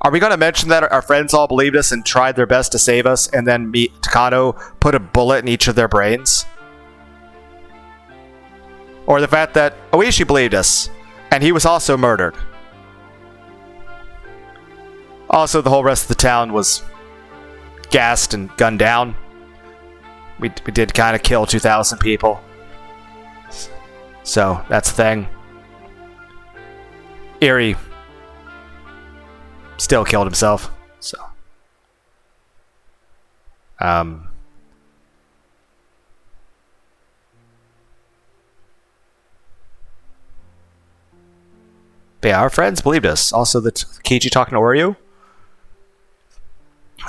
Are we going to mention that our friends all believed us and tried their best to save us, and then Takano put a bullet in each of their brains? Or the fact that Oishi believed us, and he was also murdered. Also, the whole rest of the town was gassed and gunned down. We did kind of kill 2,000 people. So, that's the thing. Eri still killed himself. So. But yeah, our friends believed us. Also, the Kiichi talking to Oryu.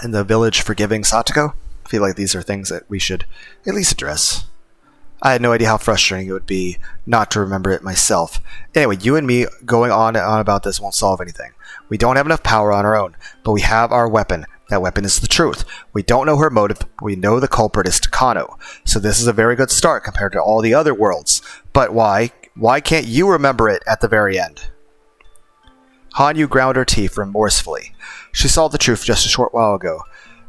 And the village forgiving Satoko. I feel like these are things that we should at least address. I had no idea how frustrating it would be not to remember it myself. Anyway, you and me going on and on about this won't solve anything. We don't have enough power on our own, but we have our weapon. That weapon is the truth. We don't know her motive, but we know the culprit is Takano. So this is a very good start compared to all the other worlds. But why? Why can't you remember it at the very end? Hanyu ground her teeth remorsefully. She saw the truth just a short while ago,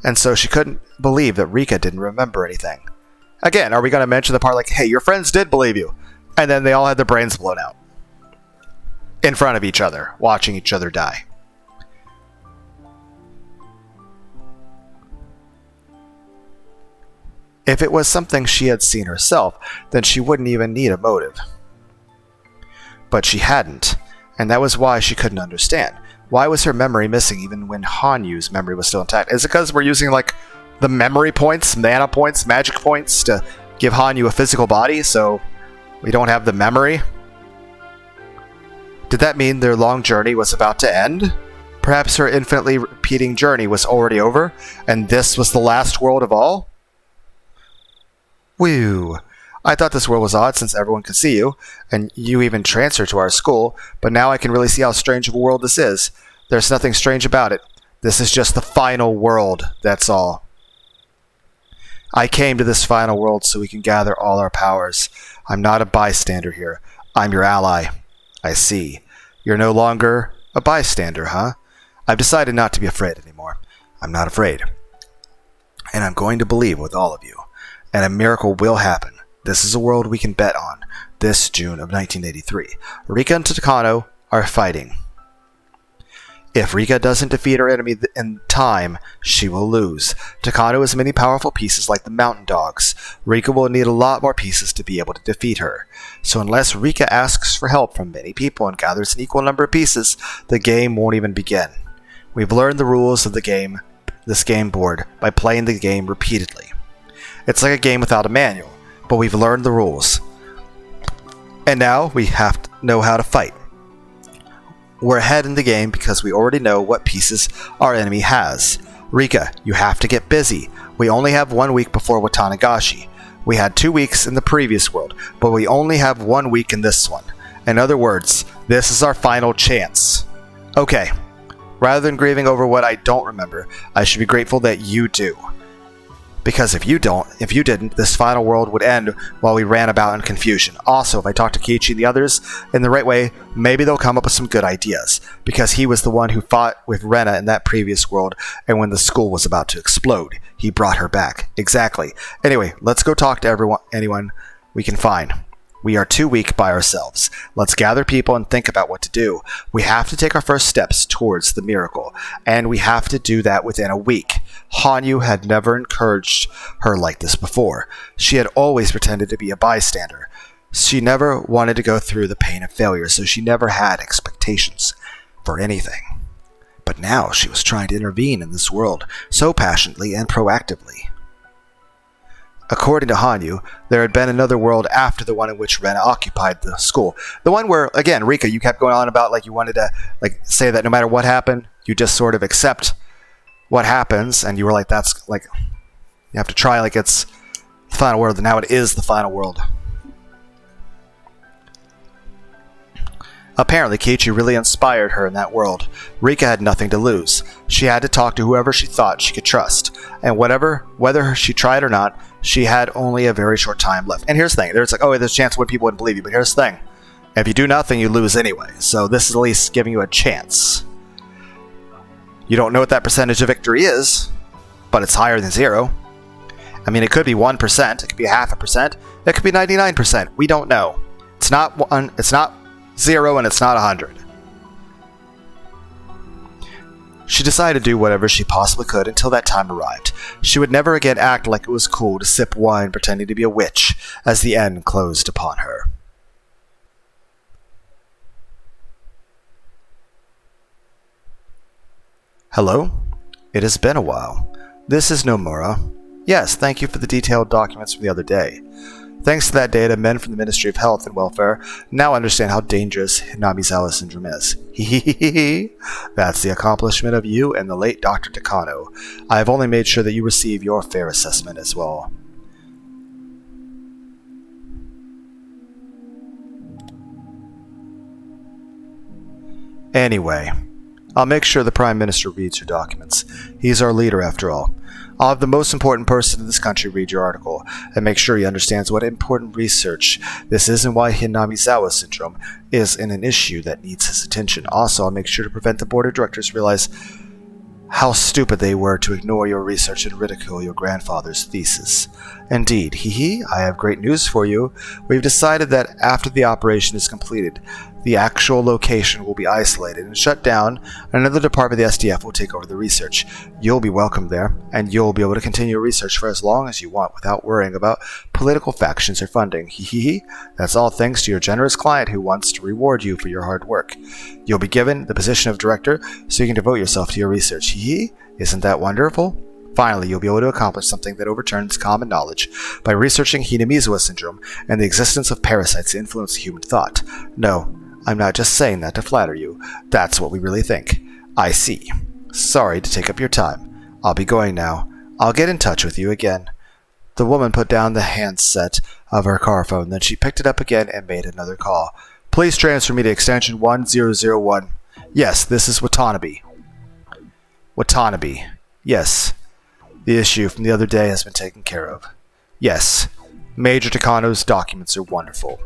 and so she couldn't believe that Rika didn't remember anything. Again, are we going to mention the part like, hey, your friends did believe you, and then they all had their brains blown out in front of each other, watching each other die? If it was something she had seen herself, then she wouldn't even need a motive. But she hadn't, and that was why she couldn't understand. Why was her memory missing even when Hanyu's memory was still intact? Is it because we're using, like, the memory points, mana points, magic points to give Hanyu a physical body, so we don't have the memory? Did that mean their long journey was about to end? Perhaps her infinitely repeating journey was already over, and this was the last world of all? Whew. I thought this world was odd since everyone could see you, and you even transferred to our school, but now I can really see how strange of a world this is. There's nothing strange about it. This is just the final world, that's all. I came to this final world so we can gather all our powers. I'm not a bystander here. I'm your ally. I see. You're no longer a bystander, huh? I've decided not to be afraid anymore. I'm not afraid. And I'm going to believe with all of you. And a miracle will happen. This is a world we can bet on. This June of 1983. Rika and Takano are fighting. If Rika doesn't defeat her enemy in time, she will lose. Takano has many powerful pieces like the mountain dogs. Rika will need a lot more pieces to be able to defeat her. So unless Rika asks for help from many people and gathers an equal number of pieces, the game won't even begin. We've learned the rules of the game, this game board, by playing the game repeatedly. It's like a game without a manual, but we've learned the rules. And now we have to know how to fight. We're ahead in the game because we already know what pieces our enemy has. Rika, you have to get busy. We only have 1 week before Watanagashi. We had 2 weeks in the previous world, but we only have 1 week in this one. In other words, this is our final chance. Okay, rather than grieving over what I don't remember, I should be grateful that you do. Because if you didn't, this final world would end while we ran about in confusion. Also, if I talk to Kiichi and the others in the right way, maybe they'll come up with some good ideas. Because he was the one who fought with Rena in that previous world, and when the school was about to explode, he brought her back. Exactly. Anyway, let's go talk to anyone we can find. We are too weak by ourselves. Let's gather people and think about what to do. We have to take our first steps towards the miracle, and we have to do that within a week. Hanyu had never encouraged her like this before. She had always pretended to be a bystander. She never wanted to go through the pain of failure, so she never had expectations for anything. But now she was trying to intervene in this world so passionately and proactively. According to Hanyu, there had been another world after the one in which Rena occupied the school. The one where, again, Rika, you kept going on about like you wanted to say that no matter what happened, you just sort of accept what happens, and you were like, that's like, you have to try like it's the final world, and now it is the final world. Apparently, Kiichi really inspired her in that world. Rika had nothing to lose. She had to talk to whoever she thought she could trust. And whether she tried or not, she had only a very short time left. And here's the thing. There's like, oh, there's a chance when people wouldn't believe you. But here's the thing. If you do nothing, you lose anyway. So this is at least giving you a chance. You don't know what that percentage of victory is, but it's higher than 0. I mean, it could be 1%. It could be 0.5%. It could be 99%. We don't know. It's not 1, it's not 0, and it's not 100. She decided to do whatever she possibly could until that time arrived. She would never again act like it was cool to sip wine pretending to be a witch as the end closed upon her. Hello? It has been a while. This is Nomura. Yes, thank you for the detailed documents from the other day. Thanks to that data, men from the Ministry of Health and Welfare now understand how dangerous Hinamizawa syndrome is. Hehehehe. That's the accomplishment of you and the late Dr. Takano. I have only made sure that you receive your fair assessment as well. Anyway, I'll make sure the Prime Minister reads your documents. He's our leader after all. I'll have the most important person in this country read your article, and make sure he understands what important research this is and why Hinamizawa syndrome is an issue that needs his attention. Also, I'll make sure to prevent the board of directors realize how stupid they were to ignore your research and ridicule your grandfather's thesis. Indeed, I have great news for you. We've decided that after the operation is completed, the actual location will be isolated and shut down, and another department of the SDF will take over the research. You'll be welcome there, and you'll be able to continue your research for as long as you want without worrying about political factions or funding. That's all thanks to your generous client who wants to reward you for your hard work. You'll be given the position of director so you can devote yourself to your research. Isn't that wonderful? Finally, you'll be able to accomplish something that overturns common knowledge by researching Hinamizawa syndrome and the existence of parasites that influence human thought. No, I'm not just saying that to flatter you. That's what we really think. I see. Sorry to take up your time. I'll be going now. I'll get in touch with you again. The woman put down the handset of her car phone, then she picked it up again and made another call. Please transfer me to extension 1001. Yes, this is Watanabe. Watanabe. Yes. The issue from the other day has been taken care of. Yes. Major Takano's documents are wonderful.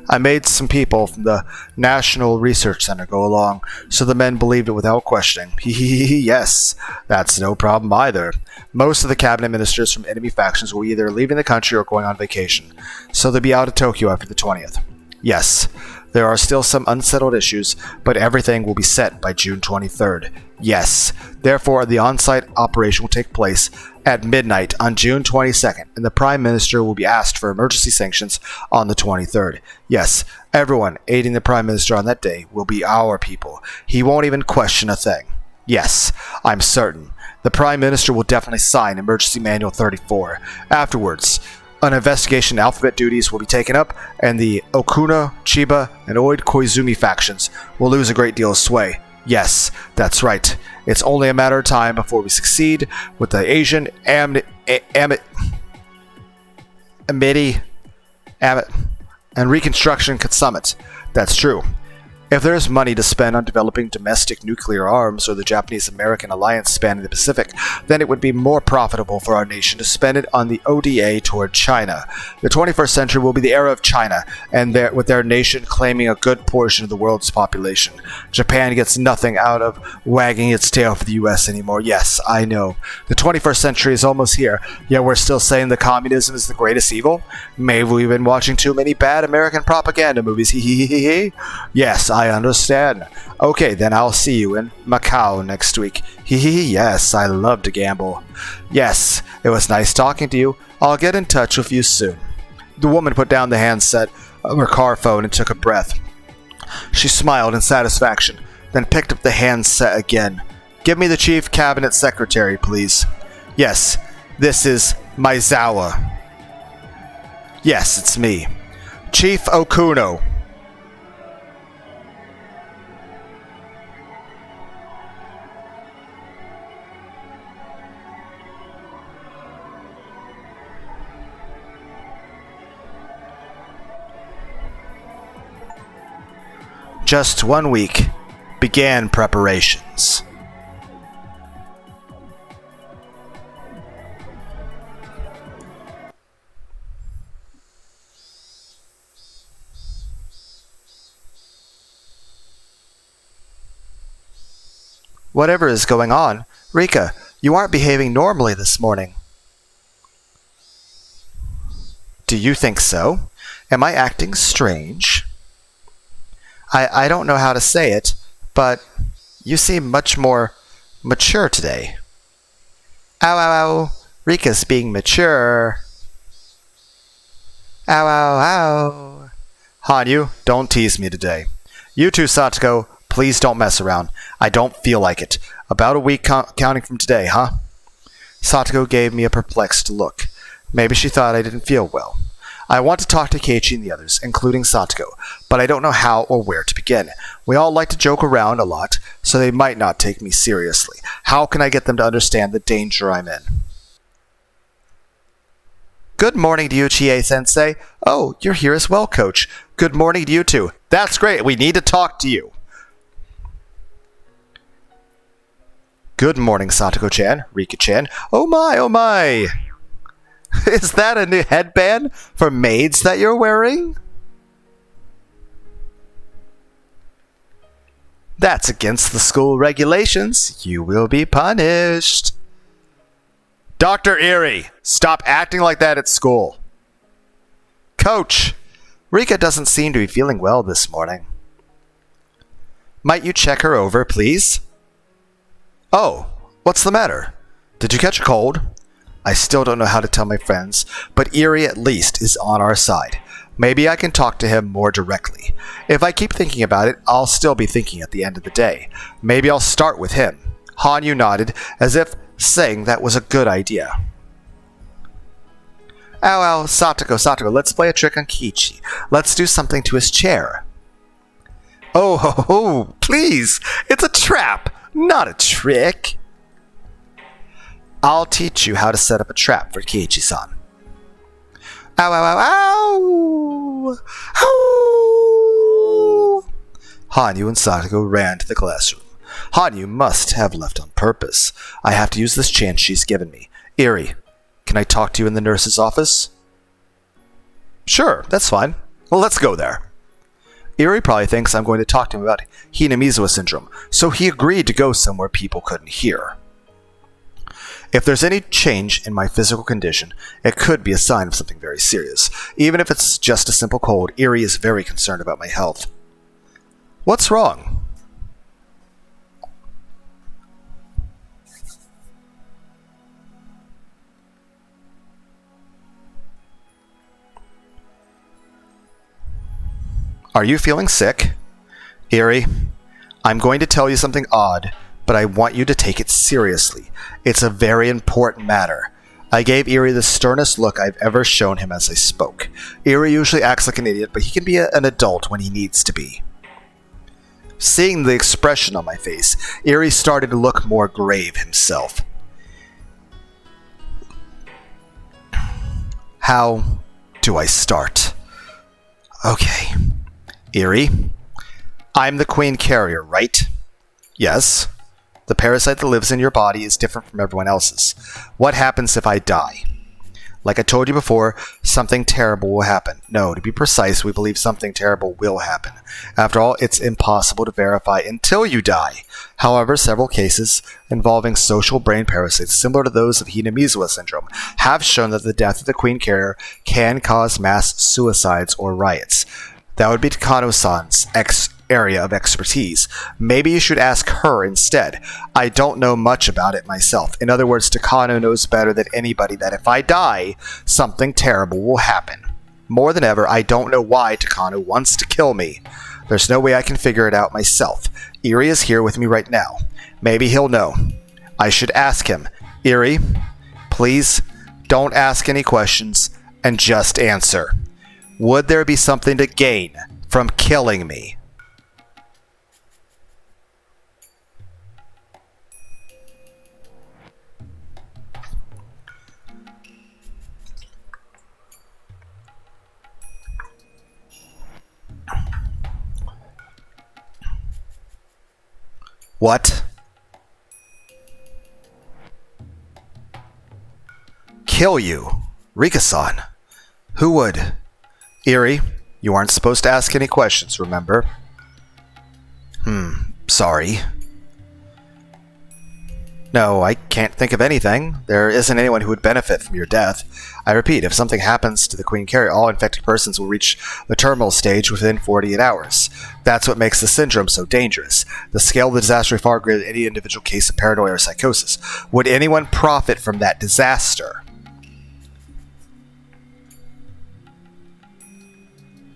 I made some people from the National Research Center go along, so the men believed it without questioning. Yes, that's no problem either. Most of the cabinet ministers from enemy factions will be either leaving the country or going on vacation, so they'll be out of Tokyo after the 20th. Yes, there are still some unsettled issues, but everything will be set by June 23rd. Yes, therefore the on-site operation will take place at midnight on June 22nd, and the Prime Minister will be asked for emergency sanctions on the 23rd. Yes, everyone aiding the Prime Minister on that day will be our people. He won't even question a thing. Yes, I'm certain. The Prime Minister will definitely sign Emergency Manual 34. Afterwards, an investigation alphabet duties will be taken up, and the Okuna, Chiba, and Oid Koizumi factions will lose a great deal of sway. Yes, that's right. It's only a matter of time before we succeed with the Asian Amity and Reconstruction Summit. That's true. If there's money to spend on developing domestic nuclear arms or the Japanese-American alliance spanning the Pacific, then it would be more profitable for our nation to spend it on the ODA toward China. The 21st century will be the era of China, and with their nation claiming a good portion of the world's population. Japan gets nothing out of wagging its tail for the US anymore. Yes, I know. The 21st century is almost here, yet we're still saying that communism is the greatest evil? Maybe we've been watching too many bad American propaganda movies. Yes, I understand. Okay, then I'll see you in Macau next week. Yes, I love to gamble. Yes, it was nice talking to you. I'll get in touch with you soon. The woman put down the handset of her car phone and took a breath. She smiled in satisfaction, then picked up the handset again. Give me the Chief Cabinet Secretary, please. Yes, this is Mizawa. Yes, it's me. Chief Okuno. Just 1 week began preparations. Whatever is going on, Rika, you aren't behaving normally this morning. Do you think so? Am I acting strange? I don't know how to say it, but you seem much more mature today. Ow, ow, ow. Rika's being mature. Ow, ow, ow. Hanyu, don't tease me today. You too, Satoko, please don't mess around. I don't feel like it. About a week counting from today, huh? Satoko gave me a perplexed look. Maybe she thought I didn't feel well. I want to talk to Keiichi and the others, including Satoko, but I don't know how or where to begin. We all like to joke around a lot, so they might not take me seriously. How can I get them to understand the danger I'm in? Good morning to you, Chie-sensei. Oh, you're here as well, Coach. Good morning to you too. That's great. We need to talk to you. Good morning, Satoko-chan, Rika-chan. Oh my, oh my. Is that a new headband for maids that you're wearing? That's against the school regulations. You will be punished. Dr. Erie, stop acting like that at school. Coach, Rika doesn't seem to be feeling well this morning. Might you check her over, please? Oh, what's the matter? Did you catch a cold? I still don't know how to tell my friends, but Erie at least is on our side. Maybe I can talk to him more directly. If I keep thinking about it, I'll still be thinking at the end of the day. Maybe I'll start with him. Hanyu nodded, as if saying that was a good idea. Ow, ow, Satoko, let's play a trick on Keiichi. Let's do something to his chair. Oh, ho, ho, please! It's a trap, not a trick. I'll teach you how to set up a trap for Keiichi-san. Ow, ow, ow, ow! Ow! Hanyu and Satoko ran to the classroom. Hanyu must have left on purpose. I have to use this chance she's given me. Erie, can I talk to you in the nurse's office? Sure, that's fine. Well, let's go there. Erie probably thinks I'm going to talk to him about Hinamizawa syndrome, so he agreed to go somewhere people couldn't hear. If there's any change in my physical condition, it could be a sign of something very serious. Even if it's just a simple cold, Erie is very concerned about my health. What's wrong? Are you feeling sick? Erie, I'm going to tell you something odd, but I want you to take it seriously. It's a very important matter. I gave Erie the sternest look I've ever shown him as I spoke. Erie usually acts like an idiot, but he can be an adult when he needs to be. Seeing the expression on my face, Erie started to look more grave himself. How do I start? Okay. Erie, I'm the queen carrier, right? Yes. The parasite that lives in your body is different from everyone else's. What happens if I die? Like I told you before, something terrible will happen. No, to be precise, we believe something terrible will happen. After all, it's impossible to verify until you die. However, several cases involving social brain parasites similar to those of Hinamizawa syndrome have shown that the death of the queen carrier can cause mass suicides or riots. That would be Takano-san's area of expertise. Maybe you should ask her instead. I don't know much about it myself. In other words, Takano knows better than anybody that if I die, something terrible will happen. More than ever, I don't know why Takano wants to kill me. There's no way I can figure it out myself. Erie is here with me right now. Maybe he'll know. I should ask him. Erie, please don't ask any questions and just answer. Would there be something to gain from killing me? What? Kill you? Rika-san. Who would? Erie, you aren't supposed to ask any questions, remember? Sorry. No, I can't think of anything. There isn't anyone who would benefit from your death. I repeat, if something happens to the Queen Carrier, all infected persons will reach the terminal stage within 48 hours. That's what makes the syndrome so dangerous. The scale of the disaster is far greater than any individual case of paranoia or psychosis. Would anyone profit from that disaster?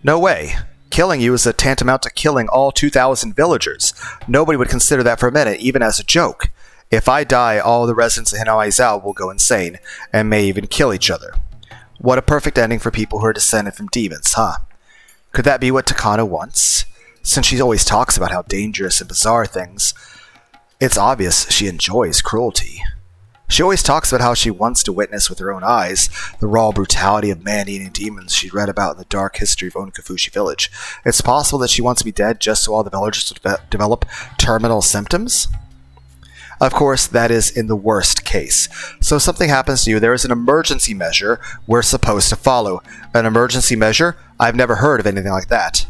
No way. Killing you is tantamount to killing all 2,000 villagers. Nobody would consider that for a minute, even as a joke. If I die, all the residents of Hinamizawa will go insane, and may even kill each other. What a perfect ending for people who are descended from demons, huh? Could that be what Takano wants? Since she always talks about how dangerous and bizarre things, it's obvious she enjoys cruelty. She always talks about how she wants to witness with her own eyes the raw brutality of man-eating demons she'd read about in the dark history of Onkafushi Village. It's possible that she wants to be dead just so all the villagers develop terminal symptoms? Of course, that is in the worst case. So if something happens to you, there is an emergency measure we're supposed to follow. An emergency measure? I've never heard of anything like that.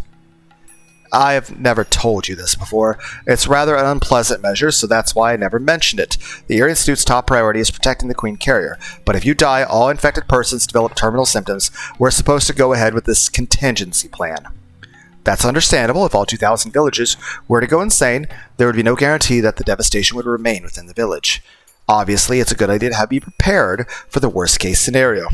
I've never told you this before. It's rather an unpleasant measure, so that's why I never mentioned it. The Erie Institute's top priority is protecting the Queen Carrier, but if you die, all infected persons develop terminal symptoms, we're supposed to go ahead with this contingency plan. That's understandable. If all 2,000 villagers were to go insane, there would be no guarantee that the devastation would remain within the village. Obviously, it's a good idea to be prepared for the worst-case scenario.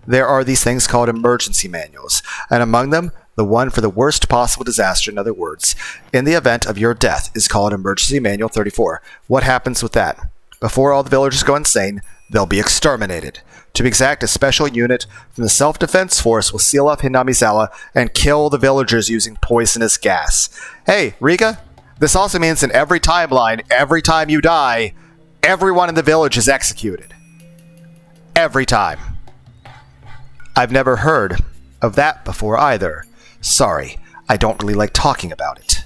There are these things called emergency manuals, and among them, the one for the worst possible disaster, in other words, in the event of your death, is called Emergency Manual 34. What happens with that? Before all the villagers go insane, they'll be exterminated. To be exact, a special unit from the Self-Defense Force will seal off Hinamizawa and kill the villagers using poisonous gas. Hey, Rika, this also means in every timeline, every time you die, everyone in the village is executed. Every time. I've never heard of that before either. Sorry, I don't really like talking about it.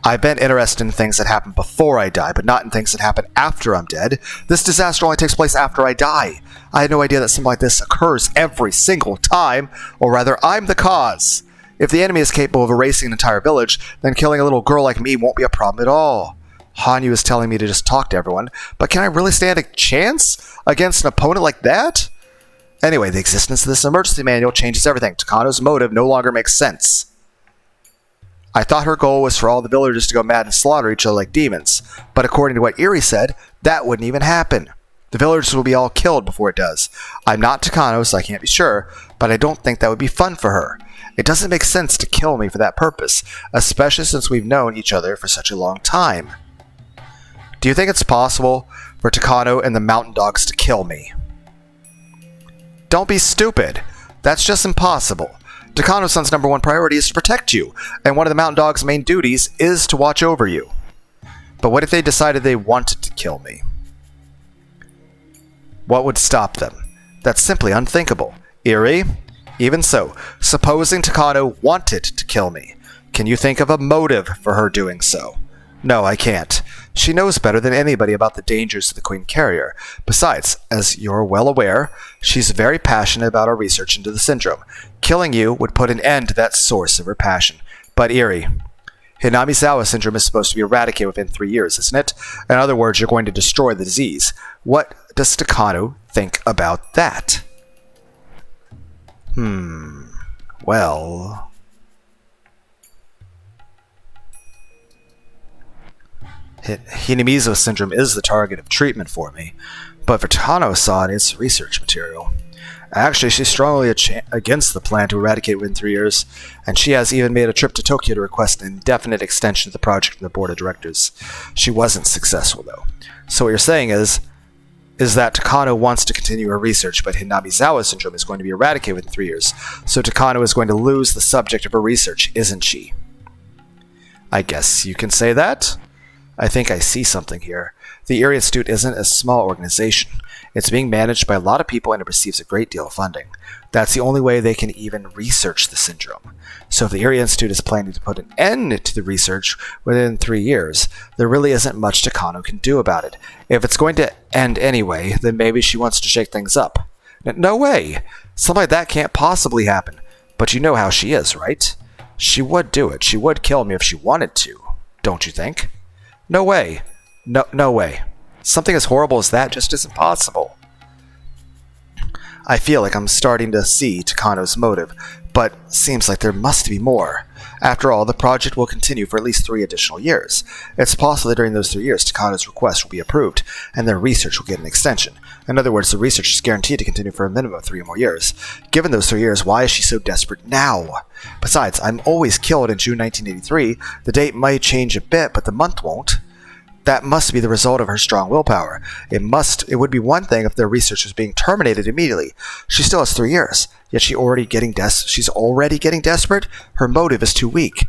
I've been interested in things that happen before I die, but not in things that happen after I'm dead. This disaster only takes place after I die. I had no idea that something like this occurs every single time, or rather, I'm the cause. If the enemy is capable of erasing an entire village, then killing a little girl like me won't be a problem at all. Hanyu is telling me to just talk to everyone, but can I really stand a chance against an opponent like that? Anyway, the existence of this emergency manual changes everything. Takano's motive no longer makes sense. I thought her goal was for all the villagers to go mad and slaughter each other like demons, but according to what Eri said, that wouldn't even happen. The villagers will be all killed before it does. I'm not Takano, so I can't be sure, but I don't think that would be fun for her. It doesn't make sense to kill me for that purpose, especially since we've known each other for such a long time. Do you think it's possible for Takano and the Mountain Dogs to kill me? Don't be stupid. That's just impossible. Takano-san's number one priority is to protect you, and one of the Mountain Dog's main duties is to watch over you. But what if they decided they wanted to kill me? What would stop them? That's simply unthinkable. Eri? Even so, supposing Takano wanted to kill me, can you think of a motive for her doing so? No, I can't. She knows better than anybody about the dangers of the Queen Carrier. Besides, as you're well aware, she's very passionate about our research into the syndrome. Killing you would put an end to that source of her passion. But Eri, Hinamizawa syndrome is supposed to be eradicated within 3 years, isn't it? In other words, you're going to destroy the disease. What does Takano think about that? Well... Hinamizawa syndrome is the target of treatment for me, but for Takano-san, it's research material. Actually, she's strongly against the plan to eradicate within 3 years, and she has even made a trip to Tokyo to request an indefinite extension of the project from the board of directors. She wasn't successful, though. So what you're saying is that Takano wants to continue her research, but Hinamizawa syndrome is going to be eradicated within 3 years, so Takano is going to lose the subject of her research, isn't she? I guess you can say that. I think I see something here. The Erie Institute isn't a small organization. It's being managed by a lot of people and it receives a great deal of funding. That's the only way they can even research the syndrome. So if the Erie Institute is planning to put an end to the research within 3 years, there really isn't much Takano can do about it. If it's going to end anyway, then maybe she wants to shake things up. No way! Something like that can't possibly happen. But you know how she is, right? She would do it. She would kill me if she wanted to. Don't you think? No way. No way. Something as horrible as that just isn't possible. I feel like I'm starting to see Takano's motive, but seems like there must be more. After all, the project will continue for at least 3 additional years. It's possible that during those 3 years, Takano's request will be approved, and their research will get an extension. In other words, the research is guaranteed to continue for a minimum of 3 more years. Given those 3 years, why is she so desperate now? Besides, I'm always killed in June 1983. The date might change a bit, but the month won't. That must be the result of her strong willpower. It would be one thing if their research was being terminated immediately. She still has 3 years, yet she's already getting desperate? Her motive is too weak.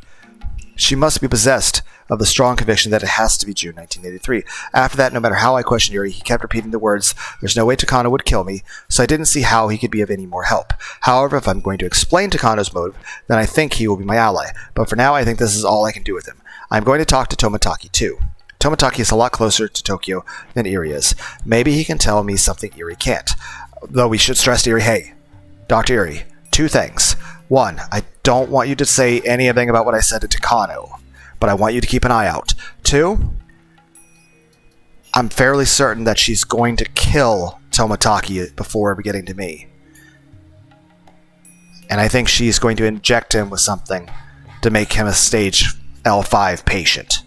She must be possessed of the strong conviction that it has to be June 1983. After that, no matter how I questioned Yuri, he kept repeating the words, "There's no way Takano would kill me," so I didn't see how he could be of any more help. However, if I'm going to explain Takano's motive, then I think he will be my ally. But for now, I think this is all I can do with him. I'm going to talk to Tomotaki too. Tomotaki is a lot closer to Tokyo than Iri is. Maybe he can tell me something Iri can't. Though we should stress to Iri, hey, Dr. Iri, 2 things. 1, I don't want you to say anything about what I said to Takano, but I want you to keep an eye out. 2, I'm fairly certain that she's going to kill Tomotaki before getting to me. And I think she's going to inject him with something to make him a stage L5 patient.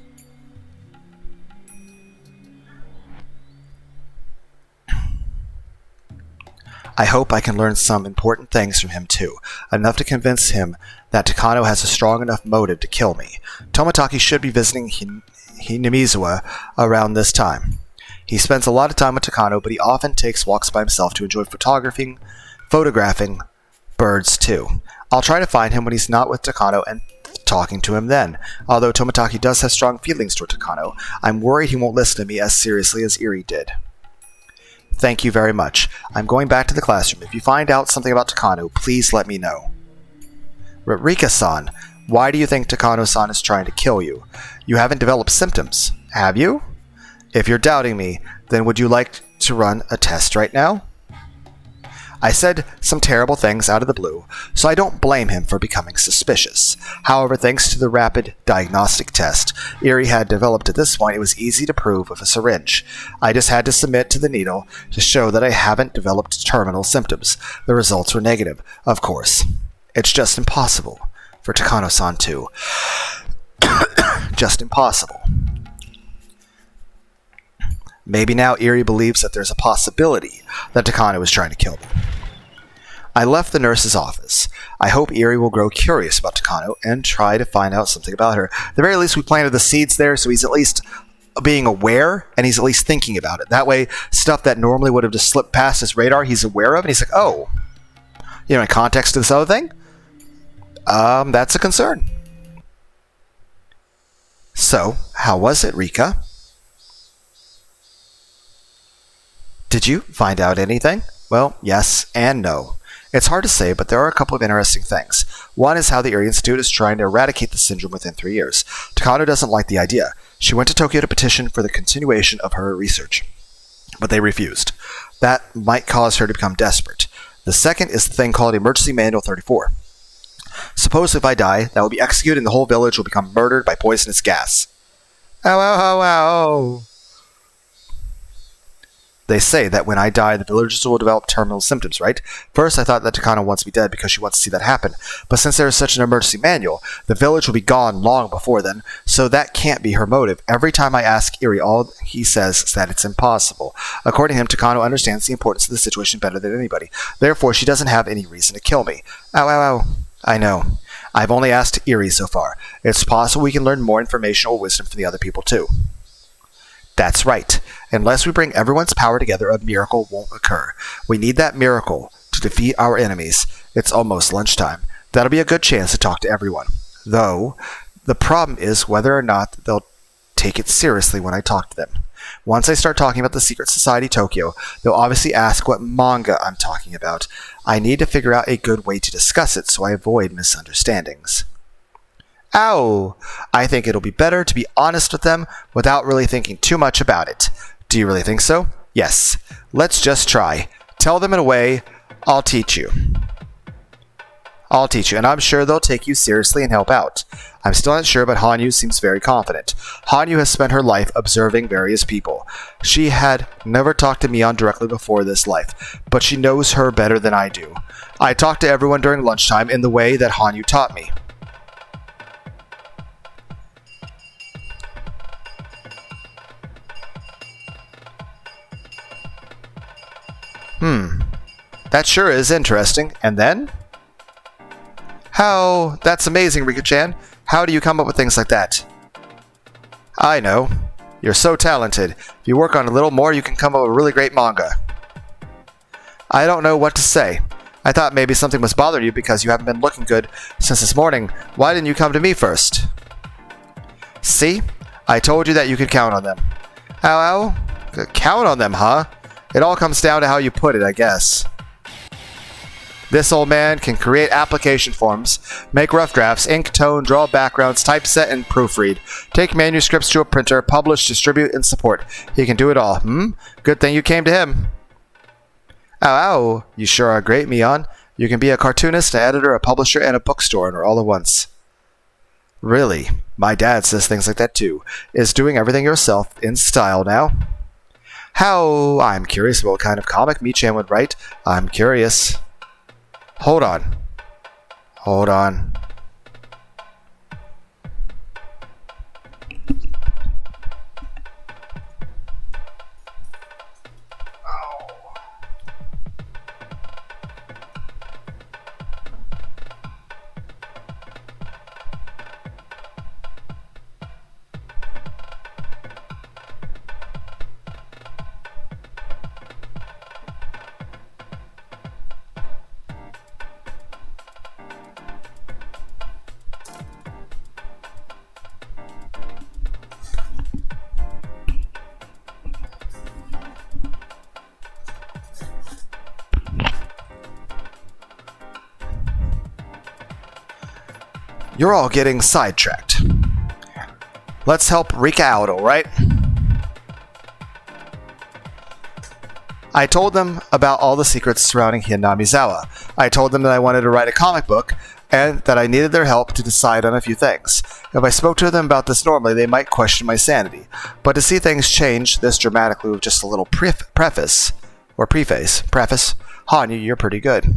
I hope I can learn some important things from him too, enough to convince him that Takano has a strong enough motive to kill me. Tomotaki should be visiting Hinamizawa around this time. He spends a lot of time with Takano, but he often takes walks by himself to enjoy photographing birds too. I'll try to find him when he's not with Takano and talking to him then. Although Tomotaki does have strong feelings toward Takano, I'm worried he won't listen to me as seriously as Iri did. Thank you very much. I'm going back to the classroom. If you find out something about Takano, please let me know. Rika-san, why do you think Takano-san is trying to kill you? You haven't developed symptoms, have you? If you're doubting me, then would you like to run a test right now? I said some terrible things out of the blue, so I don't blame him for becoming suspicious. However, thanks to the rapid diagnostic test Iri had developed at this point, it was easy to prove with a syringe. I just had to submit to the needle to show that I haven't developed terminal symptoms. The results were negative, of course. It's just impossible for Takano-san to. Just impossible. Maybe now Iri believes that there's a possibility that Takano is trying to kill me. I left the nurse's office. I hope Iri will grow curious about Takano and try to find out something about her. At the very least, we planted the seeds there, so he's at least being aware, and he's at least thinking about it. That way, stuff that normally would have just slipped past his radar, he's aware of, and he's like, oh, in context to this other thing? That's a concern. So, how was it, Rika? Did you find out anything? Well, yes and no. It's hard to say, but there are a couple of interesting things. One is how the Iri Institute is trying to eradicate the syndrome within 3 years. Takano doesn't like the idea. She went to Tokyo to petition for the continuation of her research, but they refused. That might cause her to become desperate. The second is the thing called Emergency Manual 34. Suppose if I die, that will be executed and the whole village will become murdered by poisonous gas. Ow, ow, ow, ow. They say that when I die, the villagers will develop terminal symptoms, right? First, I thought that Takano wants me dead because she wants to see that happen. But since there is such an emergency manual, the village will be gone long before then, so that can't be her motive. Every time I ask Iri, all he says is that it's impossible. According to him, Takano understands the importance of the situation better than anybody. Therefore, she doesn't have any reason to kill me. Ow, ow, ow. I know. I've only asked Iri so far. It's possible we can learn more information or wisdom from the other people, too. That's right. Unless we bring everyone's power together, a miracle won't occur. We need that miracle to defeat our enemies. It's almost lunchtime. That'll be a good chance to talk to everyone. Though, the problem is whether or not they'll take it seriously when I talk to them. Once I start talking about the Secret Society Tokyo, they'll obviously ask what manga I'm talking about. I need to figure out a good way to discuss it so I avoid misunderstandings. Ow! I think it'll be better to be honest with them without really thinking too much about it. Do you really think so? Yes. Let's just try. Tell them in a way, I'll teach you. I'll teach you, and I'm sure they'll take you seriously and help out. I'm still not sure, but Hanyu seems very confident. Hanyu has spent her life observing various people. She had never talked to Mion directly before this life, but she knows her better than I do. I talked to everyone during lunchtime in the way that Hanyu taught me. That sure is interesting. And then? That's amazing, Rika-chan. How do you come up with things like that? I know. You're so talented. If you work on it a little more, you can come up with a really great manga. I don't know what to say. I thought maybe something was bothering you because you haven't been looking good since this morning. Why didn't you come to me first? See? I told you that you could count on them. Ow. Count on them, huh? It all comes down to how you put it, I guess. This old man can create application forms, make rough drafts, ink, tone, draw backgrounds, typeset, and proofread. Take manuscripts to a printer, publish, distribute, and support. He can do it all. Good thing you came to him. Ow. You sure are great, Mion. You can be a cartoonist, an editor, a publisher, and a bookstore owner all at once. Really? My dad says things like that too. Is doing everything yourself in style now? How? I'm curious about what kind of comic Mi-chan would write. I'm curious. Hold on. You're all getting sidetracked. Let's help Rika out, alright? I told them about all the secrets surrounding Hinamizawa. I told them that I wanted to write a comic book, and that I needed their help to decide on a few things. If I spoke to them about this normally, they might question my sanity. But to see things change this dramatically with just a little preface, Hanyu, you're pretty good.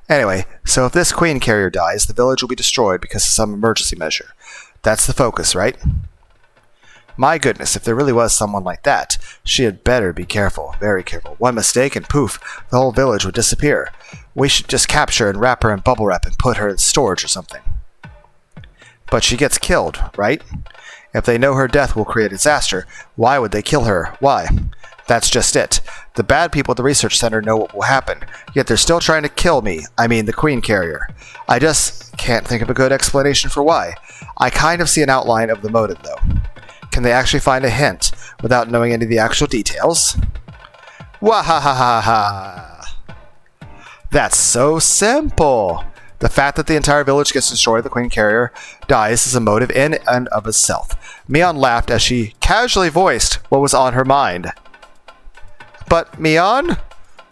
Anyway, so if this queen carrier dies, the village will be destroyed because of some emergency measure. That's the focus, right? My goodness, if there really was someone like that, she had better be careful, very careful. One mistake and poof, the whole village would disappear. We should just capture and wrap her in bubble wrap and put her in storage or something. But she gets killed, right? If they know her death will create a disaster, why would they kill her? Why? That's just it. The bad people at the research center know what will happen, yet they're still trying to kill me, I mean the queen carrier. I just can't think of a good explanation for why. I kind of see an outline of the motive, though. Can they actually find a hint without knowing any of the actual details? Wahahaha! That's so simple! The fact that the entire village gets destroyed, the queen carrier dies, is a motive in and of itself. Mion laughed as she casually voiced what was on her mind. But Mion?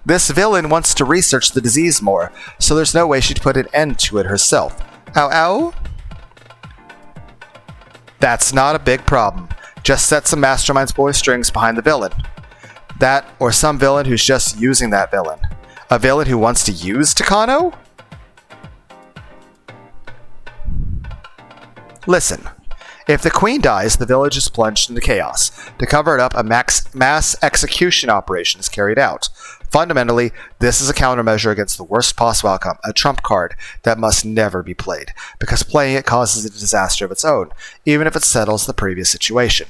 This villain wants to research the disease more, so there's no way she'd put an end to it herself. Ow. That's not a big problem. Just set some masterminds pull strings behind the villain. That, or some villain who's just using that villain. A villain who wants to use Takano? Listen. If the queen dies, the village is plunged into chaos. To cover it up, a mass execution operation is carried out. Fundamentally, this is a countermeasure against the worst possible outcome, a trump card that must never be played, because playing it causes a disaster of its own, even if it settles the previous situation.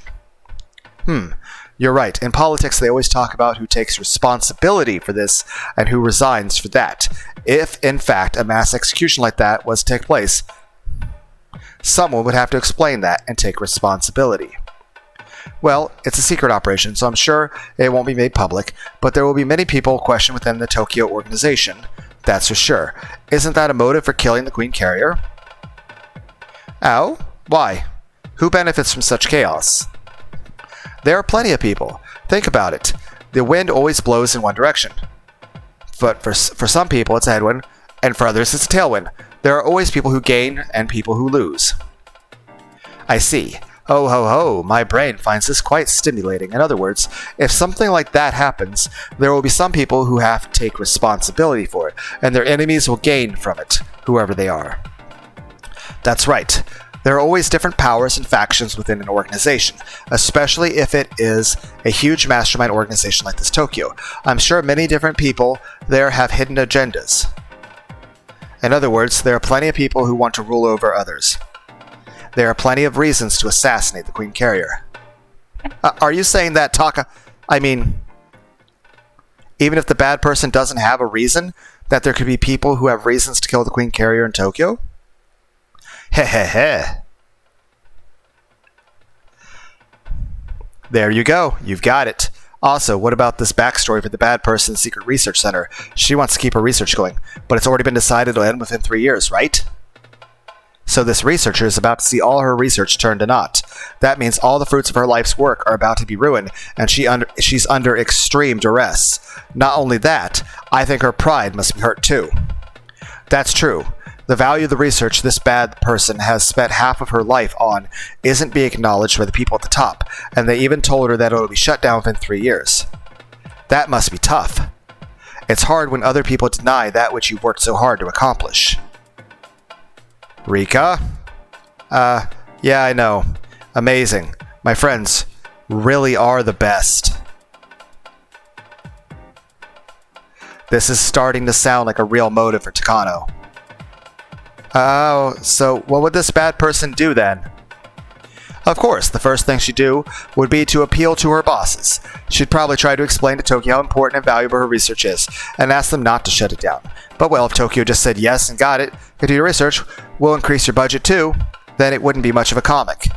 You're right. In politics, they always talk about who takes responsibility for this and who resigns for that. If, in fact, a mass execution like that was to take place, someone would have to explain that and take responsibility. Well, it's a secret operation, so I'm sure it won't be made public, but there will be many people questioned within the Tokyo organization. That's for sure. Isn't that a motive for killing the queen carrier? Ow? Why? Who benefits from such chaos? There are plenty of people. Think about it. The wind always blows in one direction. But for some people, it's a headwind, and for others it's a tailwind. There are always people who gain and people who lose. I see. Ho ho ho, my brain finds this quite stimulating. In other words, if something like that happens, there will be some people who have to take responsibility for it, and their enemies will gain from it, whoever they are. That's right. There are always different powers and factions within an organization, especially if it is a huge mastermind organization like this Tokyo. I'm sure many different people there have hidden agendas. In other words, there are plenty of people who want to rule over others. There are plenty of reasons to assassinate the Queen Carrier. Are you saying that even if the bad person doesn't have a reason, that there could be people who have reasons to kill the Queen Carrier in Tokyo? Heh. There you go. You've got it. Also, what about this backstory for the bad person's secret research center? She wants to keep her research going, but it's already been decided it'll end within 3 years, right? So this researcher is about to see all her research turn to naught. That means all the fruits of her life's work are about to be ruined, and she's under extreme duress. Not only that, I think her pride must be hurt too. That's true. The value of the research this bad person has spent half of her life on isn't being acknowledged by the people at the top, and they even told her that it will be shut down within 3 years. That must be tough. It's hard when other people deny that which you've worked so hard to accomplish. Rika? Yeah, I know. Amazing. My friends really are the best. This is starting to sound like a real motive for Takano. Oh, so what would this bad person do then? Of course, the first thing she'd do would be to appeal to her bosses. She'd probably try to explain to Tokyo how important and valuable her research is, and ask them not to shut it down. But well, if Tokyo just said yes and got it, continue your research, we'll increase your budget too, then it wouldn't be much of a comic.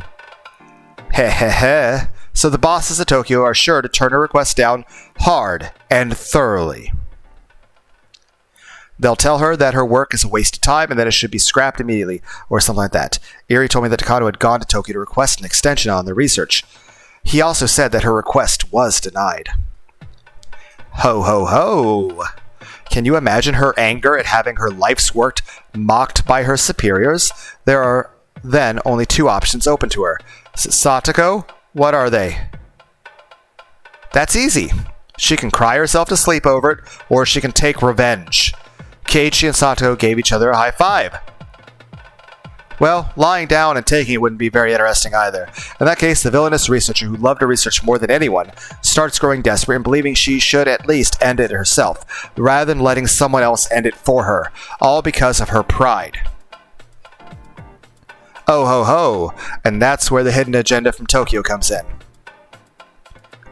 Heh. So the bosses of Tokyo are sure to turn her request down hard and thoroughly. They'll tell her that her work is a waste of time and that it should be scrapped immediately, or something like that. Eri told me that Takano had gone to Tokyo to request an extension on their research. He also said that her request was denied. Ho. Can you imagine her anger at having her life's work mocked by her superiors? There are then only 2 options open to her. Satoko, what are they? That's easy. She can cry herself to sleep over it, or she can take revenge. Keiichi and Sato gave each other a high five. Well, lying down and taking it wouldn't be very interesting either. In that case, the villainous researcher who loved to research more than anyone starts growing desperate and believing she should at least end it herself, rather than letting someone else end it for her, all because of her pride. Oh ho, and that's where the hidden agenda from Tokyo comes in.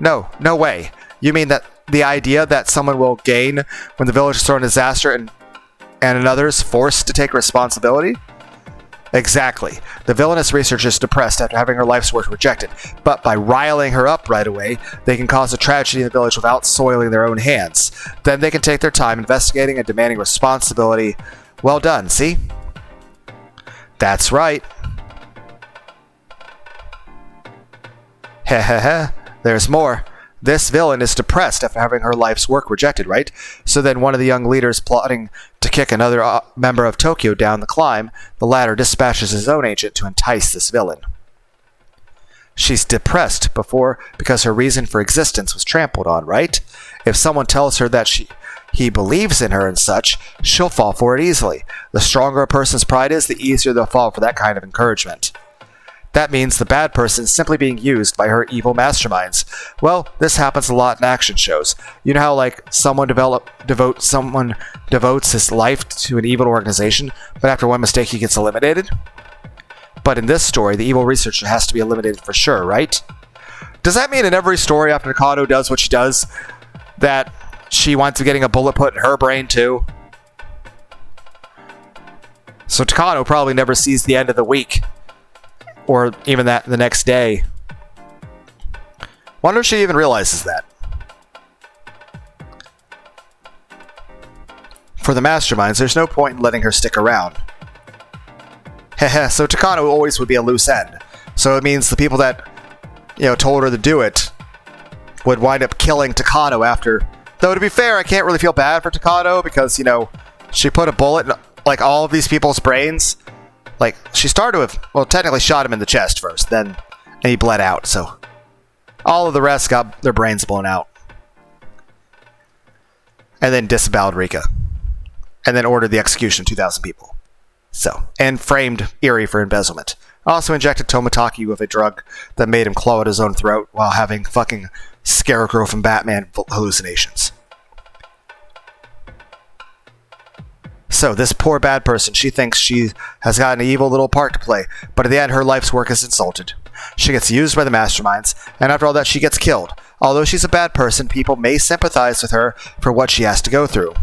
No way. You mean that the idea that someone will gain when the village is thrown in disaster and another is forced to take responsibility? Exactly. The villainous researcher is depressed after having her life's work rejected, but by riling her up right away, they can cause a tragedy in the village without soiling their own hands. Then they can take their time investigating and demanding responsibility. Well done, see? That's right. Heh. There's more. This villain is depressed after having her life's work rejected, right? So then one of the young leaders plotting to kick another member of Tokyo down the climb, the latter dispatches his own agent to entice this villain. She's depressed because her reason for existence was trampled on, right? If someone tells her that he believes in her and such, she'll fall for it easily. The stronger a person's pride is, the easier they'll fall for that kind of encouragement. That means the bad person is simply being used by her evil masterminds. Well, this happens a lot in action shows. You know how someone devotes his life to an evil organization, but after one mistake he gets eliminated? But in this story, the evil researcher has to be eliminated for sure, right? Does that mean in every story after Takano does what she does, that she winds up getting a bullet put in her brain too? So Takano probably never sees the end of the week. Or even that the next day. Wonder if she even realizes that. For the masterminds, there's no point in letting her stick around. Heh, so Takano always would be a loose end. So it means the people that, told her to do it would wind up killing Takano after. Though to be fair, I can't really feel bad for Takano because, She put a bullet in, like, all of these people's brains. Like, she started with, well, technically shot him in the chest first, then, and he bled out, so. All of the rest got their brains blown out. And then disavowed Rika. And then ordered the execution of 2,000 people. So, and framed Eri for embezzlement. Also injected Toмотaki with a drug that made him claw at his own throat while having fucking Scarecrow from Batman hallucinations. So, this poor bad person, she thinks she has got an evil little part to play, but at the end her life's work is insulted. She gets used by the masterminds, and after all that she gets killed. Although she's a bad person, people may sympathize with her for what she has to go through.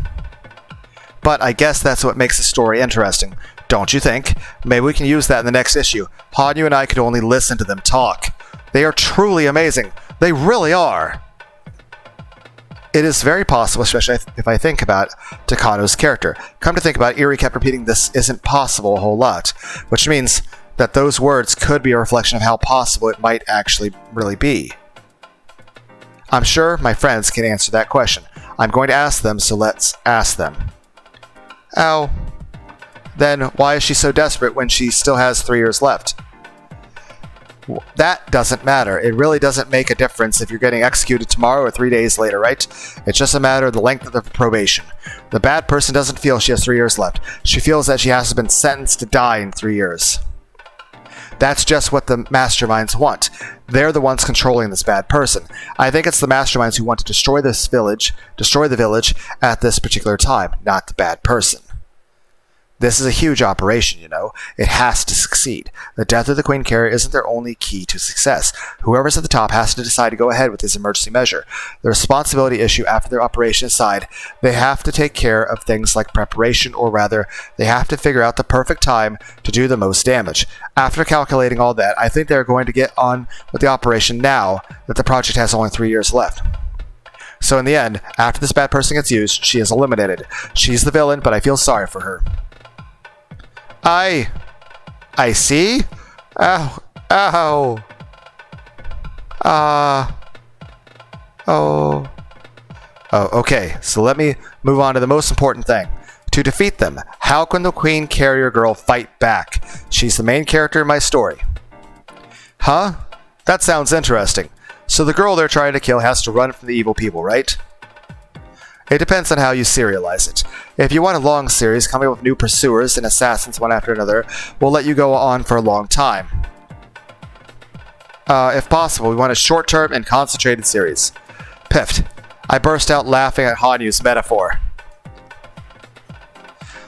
But I guess that's what makes the story interesting, don't you think? Maybe we can use that in the next issue. Hanyu and I could only listen to them talk. They are truly amazing. They really are. It is very possible, especially if I think about Takano's character. Come to think about it, Eri kept repeating this isn't possible a whole lot, which means that those words could be a reflection of how possible it might actually really be. I'm sure my friends can answer that question. I'm going to ask them, so let's ask them. Oh. Then why is she so desperate when she still has 3 years left? That doesn't matter. It really doesn't make a difference if you're getting executed tomorrow or 3 days later, right? It's just a matter of the length of the probation. The bad person doesn't feel she has 3 years left. She feels that she has been sentenced to die in 3 years. That's just what the masterminds want. They're the ones controlling this bad person. I think it's the masterminds who want to destroy the village at this particular time, not the bad person. This is a huge operation, you know. It has to succeed. The death of the Queen Carrier isn't their only key to success. Whoever's at the top has to decide to go ahead with this emergency measure. The responsibility issue after their operation aside, they have to take care of things like preparation, or rather, they have to figure out the perfect time to do the most damage. After calculating all that, I think they're going to get on with the operation now that the project has only 3 years left. So in the end, after this bad person gets used, she is eliminated. She's the villain, but I feel sorry for her. I see? Oh. Okay, so let me move on to the most important thing. To defeat them, how can the Queen Carrier Girl fight back? She's the main character in my story. Huh? That sounds interesting. So the girl they're trying to kill has to run from the evil people, right? It depends on how you serialize it. If you want a long series, coming up with new pursuers and assassins one after another will let you go on for a long time. If possible, we want a short-term and concentrated series. Piffed. I burst out laughing at Hanyu's metaphor.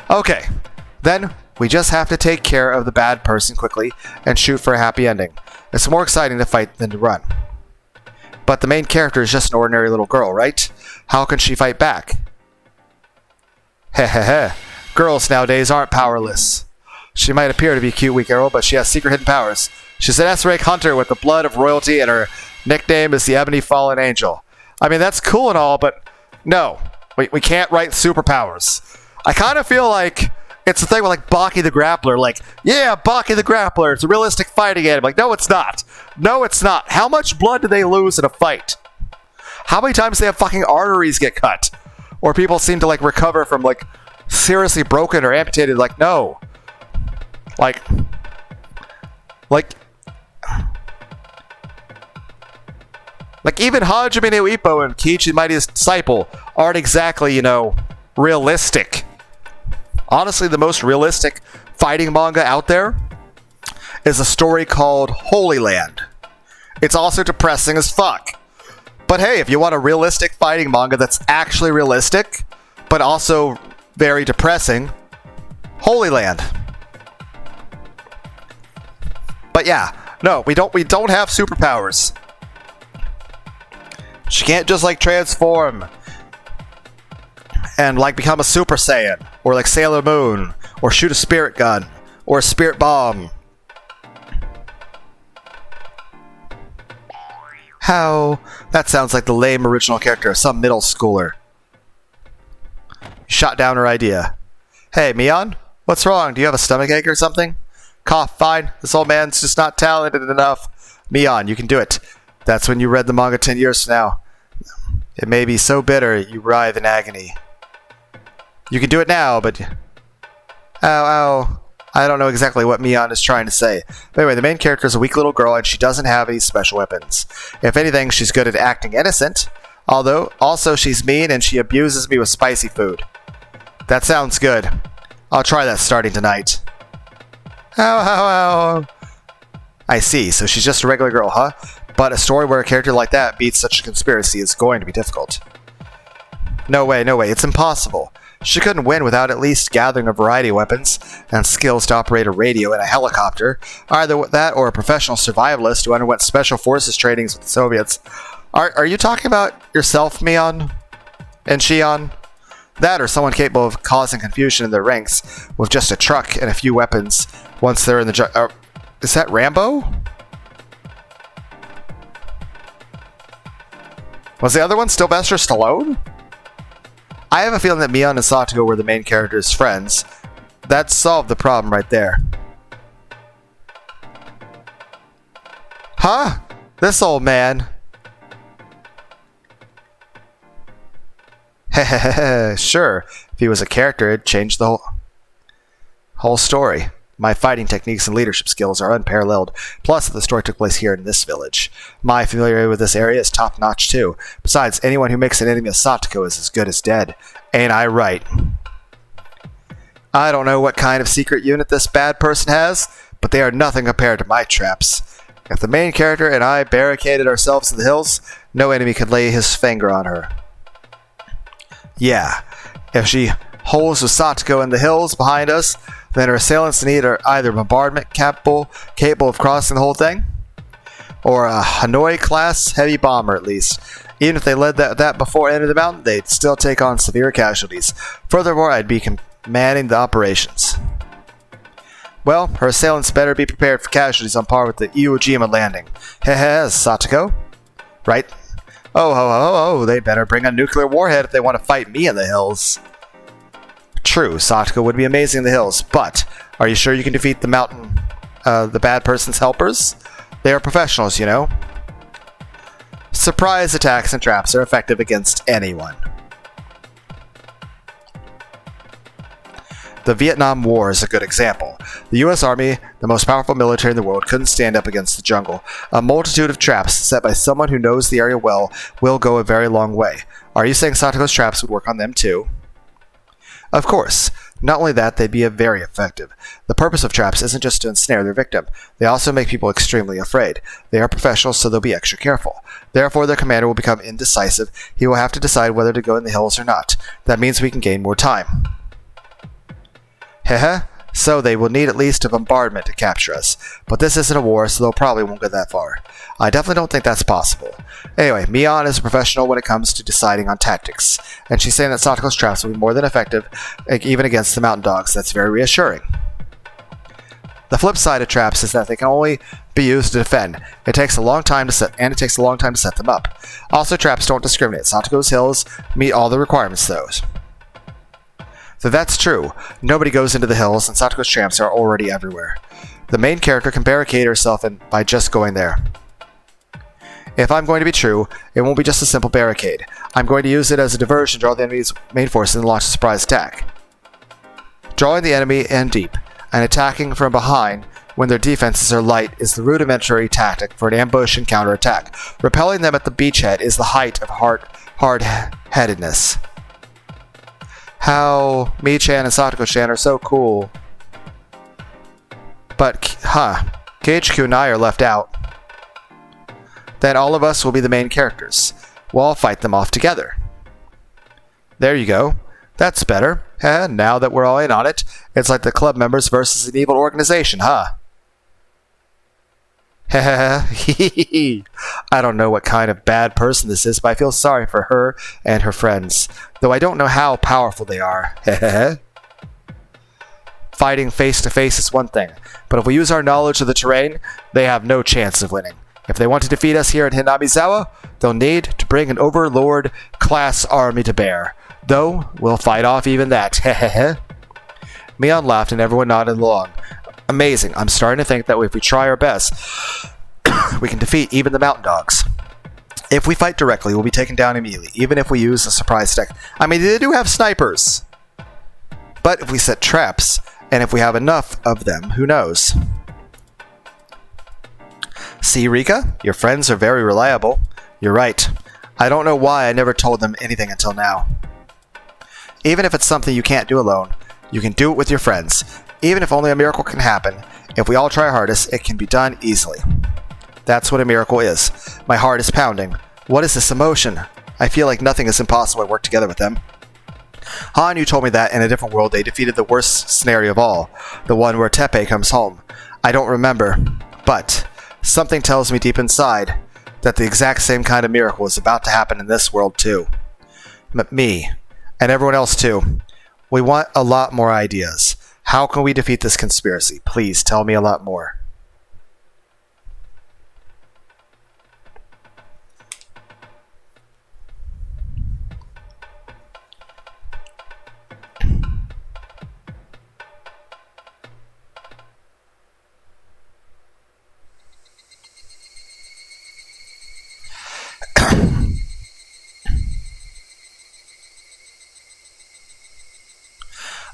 Okay, then we just have to take care of the bad person quickly and shoot for a happy ending. It's more exciting to fight than to run. But the main character is just an ordinary little girl, right? How can she fight back? Hehehe. Girls nowadays aren't powerless. She might appear to be a cute, weak girl, but she has secret hidden powers. She's an S-rank hunter with the blood of royalty, and her nickname is the Ebony Fallen Angel. I mean, that's cool and all, but no. We can't write superpowers. I kind of feel like it's the thing with, like, Baki the Grappler. Like, yeah, Baki the Grappler. It's a realistic fighting game. Like, no, it's not. No, it's not. How much blood do they lose in a fight? How many times do they have fucking arteries get cut? Or people seem to, like, recover from, like, seriously broken or amputated. Like, no. Like, even Hajime no Ippo and Kiichi Mightiest Disciple aren't exactly, you know, realistic. Honestly, the most realistic fighting manga out there is a story called Holy Land. It's also depressing as fuck. But hey, if you want a realistic fighting manga that's actually realistic, but also very depressing, Holy Land. But yeah, no, we don't have superpowers. She can't just, like, transform and, like, become a Super Saiyan, or like Sailor Moon, or shoot a spirit gun, or a spirit bomb. How? That sounds like the lame original character of some middle schooler. Shot down her idea. Hey, Mion? What's wrong? Do you have a stomachache or something? Cough, fine. This old man's just not talented enough. Mion, you can do it. That's when you read the manga 10 years from now. It may be so bitter you writhe in agony. You can do it now, but... Ow. I don't know exactly what Mion is trying to say. But anyway, the main character is a weak little girl, and she doesn't have any special weapons. If anything, she's good at acting innocent. Although, also she's mean, and she abuses me with spicy food. That sounds good. I'll try that starting tonight. Ow. I see, so she's just a regular girl, huh? But a story where a character like that beats such a conspiracy is going to be difficult. No way, it's impossible. She couldn't win without at least gathering a variety of weapons and skills to operate a radio and a helicopter. Either that or a professional survivalist who underwent special forces trainings with the Soviets. Are you talking about yourself, Mion? And Shion? That or someone capable of causing confusion in their ranks with just a truck and a few weapons once they're in the... is that Rambo? Was the other one Sylvester Stallone? I have a feeling that Mion and Satoko were the main characters' friends. That solved the problem right there. Huh? This old man. Hehehe, sure. If he was a character, it'd change the whole story. My fighting techniques and leadership skills are unparalleled. Plus, the story took place here in this village. My familiarity with this area is top-notch, too. Besides, anyone who makes an enemy of Satoko is as good as dead. Ain't I right? I don't know what kind of secret unit this bad person has, but they are nothing compared to my traps. If the main character and I barricaded ourselves in the hills, no enemy could lay his finger on her. Yeah, if she holes with Satoko in the hills behind us, then her assailants need are either bombardment capable of crossing the whole thing, or a Hanoi-class heavy bomber at least. Even if they led that before entering the mountain, they'd still take on severe casualties. Furthermore, I'd be commanding the operations. Well, her assailants better be prepared for casualties on par with the Iwo Jima landing. Heh, Satoko? Right? Oh, they better bring a nuclear warhead if they want to fight me in the hills. True, Satoko would be amazing in the hills, but are you sure you can defeat the bad person's helpers? They are professionals, you know. Surprise attacks and traps are effective against anyone. The Vietnam War is a good example. The U.S. Army, the most powerful military in the world, couldn't stand up against the jungle. A multitude of traps set by someone who knows the area well will go a very long way. Are you saying Satoko's traps would work on them too? Of course. Not only that, they'd be very effective. The purpose of traps isn't just to ensnare their victim. They also make people extremely afraid. They are professionals, so they'll be extra careful. Therefore, their commander will become indecisive. He will have to decide whether to go in the hills or not. That means we can gain more time. Heh. So they will need at least a bombardment to capture us. But this isn't a war, so they probably won't go that far. I definitely don't think that's possible. Anyway, Mion is a professional when it comes to deciding on tactics, and she's saying that Satoko's traps will be more than effective, even against the mountain dogs. That's very reassuring. The flip side of traps is that they can only be used to defend. It takes a long time to set them up. Also, traps don't discriminate. Satoko's hills meet all the requirements, though. So that's true. Nobody goes into the hills, and Satoko's traps are already everywhere. The main character can barricade herself in by just going there. If I'm going to be true, it won't be just a simple barricade. I'm going to use it as a diversion to draw the enemy's main forces and launch a surprise attack. Drawing the enemy in deep and attacking from behind when their defenses are light is the rudimentary tactic for an ambush and counterattack. Repelling them at the beachhead is the height of hard-headedness. How Mi-chan and Satoko-chan are so cool. But, KHQ and I are left out. Then all of us will be the main characters. We'll all fight them off together. There you go. That's better. Now that we're all in on it, it's like the club members versus an evil organization, huh? I don't know what kind of bad person this is, but I feel sorry for her and her friends. Though I don't know how powerful they are. Fighting face to face is one thing, but if we use our knowledge of the terrain, they have no chance of winning. If they want to defeat us here in Hinamizawa, they'll need to bring an overlord-class army to bear. Though, we'll fight off even that. Mion laughed and everyone nodded along. Amazing. I'm starting to think that if we try our best, we can defeat even the mountain dogs. If we fight directly, we'll be taken down immediately, even if we use a surprise attack. I mean, they do have snipers. But if we set traps, and if we have enough of them, who knows? See, Rika? Your friends are very reliable. You're right. I don't know why I never told them anything until now. Even if it's something you can't do alone, you can do it with your friends. Even if only a miracle can happen, if we all try our hardest, it can be done easily. That's what a miracle is. My heart is pounding. What is this emotion? I feel like nothing is impossible to work together with them. Hanyu told me that in a different world they defeated the worst scenario of all, the one where Teppei comes home. I don't remember, but something tells me deep inside that the exact same kind of miracle is about to happen in this world too. Me, and everyone else too. We want a lot more ideas. How can we defeat this conspiracy? Please tell me a lot more.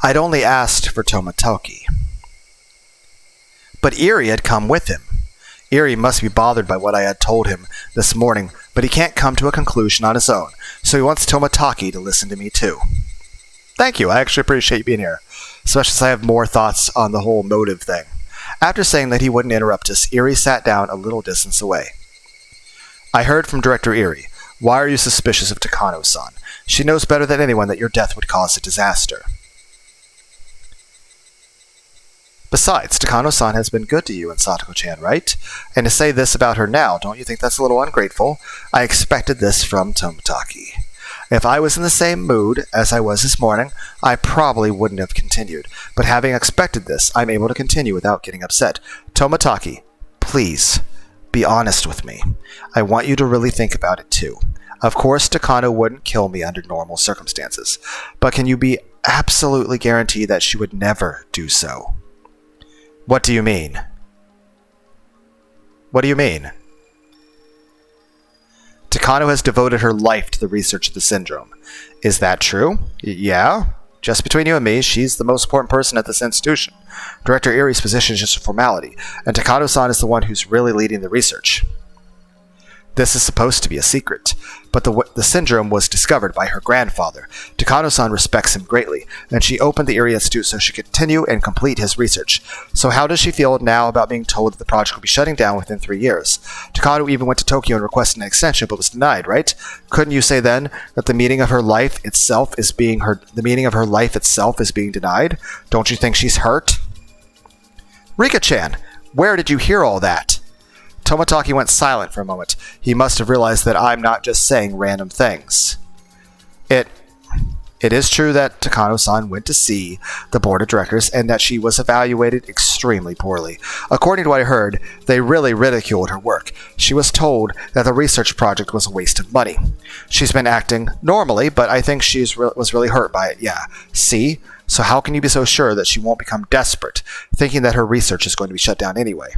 I'd only asked for Tomotoki. But Eri had come with him. Eri must be bothered by what I had told him this morning, but he can't come to a conclusion on his own, so he wants Tomotoki to listen to me too. Thank you, I actually appreciate you being here, especially since I have more thoughts on the whole motive thing. After saying that he wouldn't interrupt us, Eri sat down a little distance away. I heard from Director Eri. Why are you suspicious of Takano-san? She knows better than anyone that your death would cause a disaster. Besides, Takano-san has been good to you and Satoko-chan, right? And to say this about her now, don't you think that's a little ungrateful? I expected this from Tomotoki. If I was in the same mood as I was this morning, I probably wouldn't have continued. But having expected this, I'm able to continue without getting upset. Tomotoki, please, be honest with me. I want you to really think about it too. Of course, Takano wouldn't kill me under normal circumstances. But can you be absolutely guaranteed that she would never do so? What do you mean? What do you mean? Takano has devoted her life to the research of the syndrome. Is that true? Yeah. Just between you and me, she's the most important person at this institution. Director Eri's position is just a formality, and Takano-san is the one who's really leading the research. This is supposed to be a secret, but the syndrome was discovered by her grandfather. Takano-san respects him greatly, and she opened the Eri Institute so she could continue and complete his research. So how does she feel now about being told that the project will be shutting down within 3 years? Takano even went to Tokyo and requested an extension, but was denied, right? Couldn't you say then that the meaning of her life itself is being denied? Don't you think she's hurt? Rika-chan, where did you hear all that? Tomotoki went silent for a moment. He must have realized that I'm not just saying random things. It is true that Takano-san went to see the board of directors and that she was evaluated extremely poorly. According to what I heard, they really ridiculed her work. She was told that the research project was a waste of money. She's been acting normally, but I think she was really hurt by it, yeah. See? So how can you be so sure that she won't become desperate, thinking that her research is going to be shut down anyway?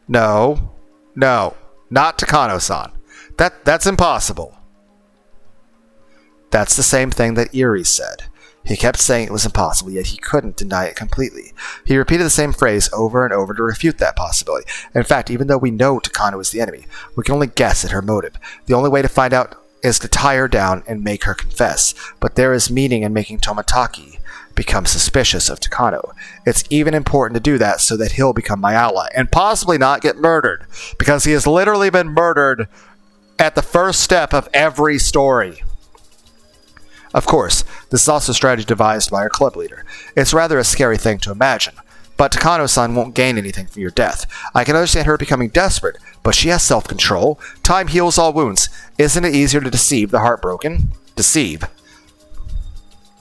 No, not Takano-san. That's impossible. That's the same thing that Eri said. He kept saying it was impossible, yet he couldn't deny it completely. He repeated the same phrase over and over to refute that possibility. In fact, even though we know Takano is the enemy, we can only guess at her motive. The only way to find out is to tie her down and make her confess. But there is meaning in making Tomotoki become suspicious of Takano. It's even important to do that so that he'll become my ally, and possibly not get murdered, because he has literally been murdered at the first step of every story. Of course, this is also a strategy devised by our club leader. It's rather a scary thing to imagine, but Takano-san won't gain anything from your death. I can understand her becoming desperate, but she has self-control. Time heals all wounds. Isn't it easier to deceive the heartbroken? Deceive.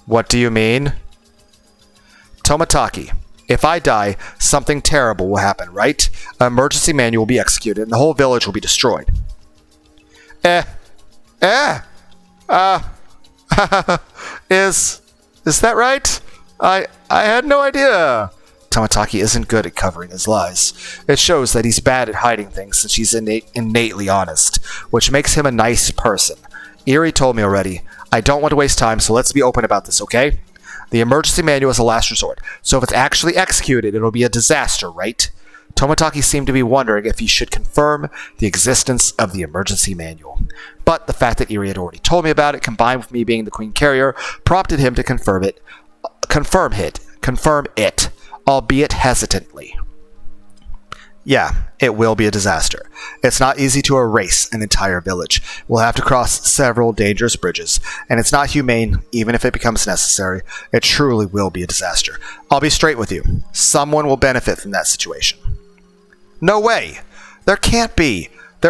What do you mean? Tomotoki, if I die, something terrible will happen, right? An emergency manual will be executed, and the whole village will be destroyed. Is that right? I had no idea. Tomotoki isn't good at covering his lies. It shows that he's bad at hiding things since he's innately honest, which makes him a nice person. Eri told me already. I don't want to waste time, so let's be open about this, okay? The emergency manual is a last resort, so if it's actually executed, it'll be a disaster, right? Tomataki seemed to be wondering if he should confirm the existence of the emergency manual. But the fact that Eri had already told me about it, combined with me being the Queen Carrier, prompted him to confirm it, albeit hesitantly. Yeah, it will be a disaster. It's not easy to erase an entire village. We'll have to cross several dangerous bridges, and it's not humane, even if it becomes necessary. It truly will be a disaster. I'll be straight with you. Someone will benefit from that situation. No way! There can't be!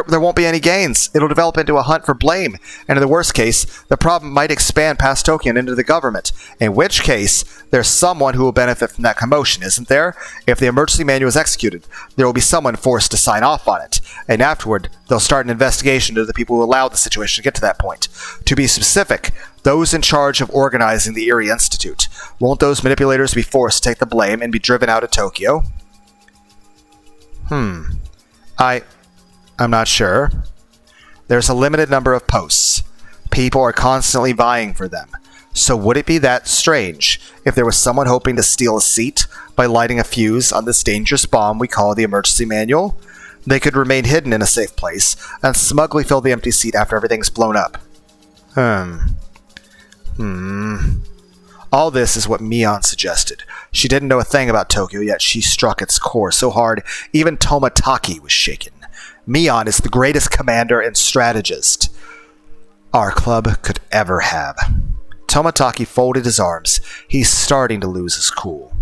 There won't be any gains. It'll develop into a hunt for blame, and in the worst case, the problem might expand past Tokyo and into the government, in which case, there's someone who will benefit from that commotion, isn't there? If the emergency manual is executed, there will be someone forced to sign off on it, and afterward, they'll start an investigation into the people who allowed the situation to get to that point. To be specific, those in charge of organizing the Eri Institute. Won't those manipulators be forced to take the blame and be driven out of Tokyo? I'm not sure. There's a limited number of posts. People are constantly vying for them. So would it be that strange if there was someone hoping to steal a seat by lighting a fuse on this dangerous bomb we call the emergency manual? They could remain hidden in a safe place and smugly fill the empty seat after everything's blown up. All this is what Mion suggested. She didn't know a thing about Tokyo, yet she struck its core so hard even Tomataki was shaken. Mion is the greatest commander and strategist our club could ever have. Tomataki folded his arms. He's starting to lose his cool.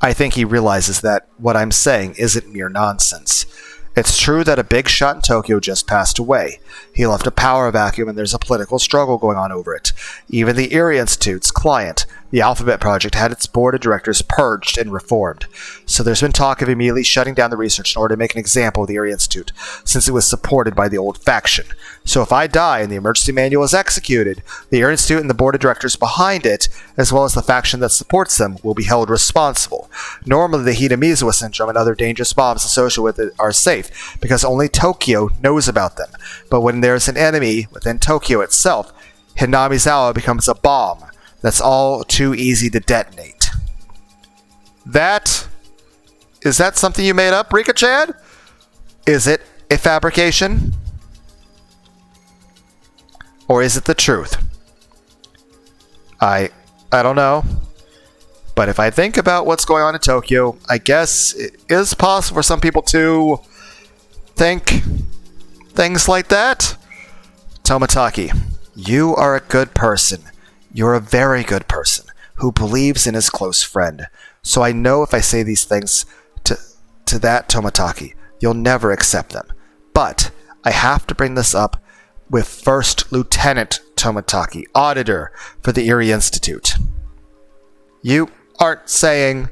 I think he realizes that what I'm saying isn't mere nonsense. It's true that a big shot in Tokyo just passed away. He left a power vacuum and there's a political struggle going on over it. Even the Eri Institute's client, the Alphabet Project, had its board of directors purged and reformed. So there's been talk of immediately shutting down the research in order to make an example of the Eri Institute, since it was supported by the old faction. So if I die and the emergency manual is executed, the Eri Institute and the board of directors behind it, as well as the faction that supports them, will be held responsible. Normally the Hidamizawa syndrome and other dangerous bombs associated with it are safe, because only Tokyo knows about them. But when there's an enemy within Tokyo itself, Hinamizawa becomes a bomb that's all too easy to detonate. Is that something you made up, Rika-chan? Is it a fabrication? Or is it the truth? I don't know. But if I think about what's going on in Tokyo, I guess it is possible for some people to think things like that. Tomataki, you are a good person. You're a very good person who believes in his close friend. So I know if I say these things to that Tomataki, you'll never accept them. But I have to bring this up with First Lieutenant Tomataki, auditor for the Eri Institute. You aren't saying...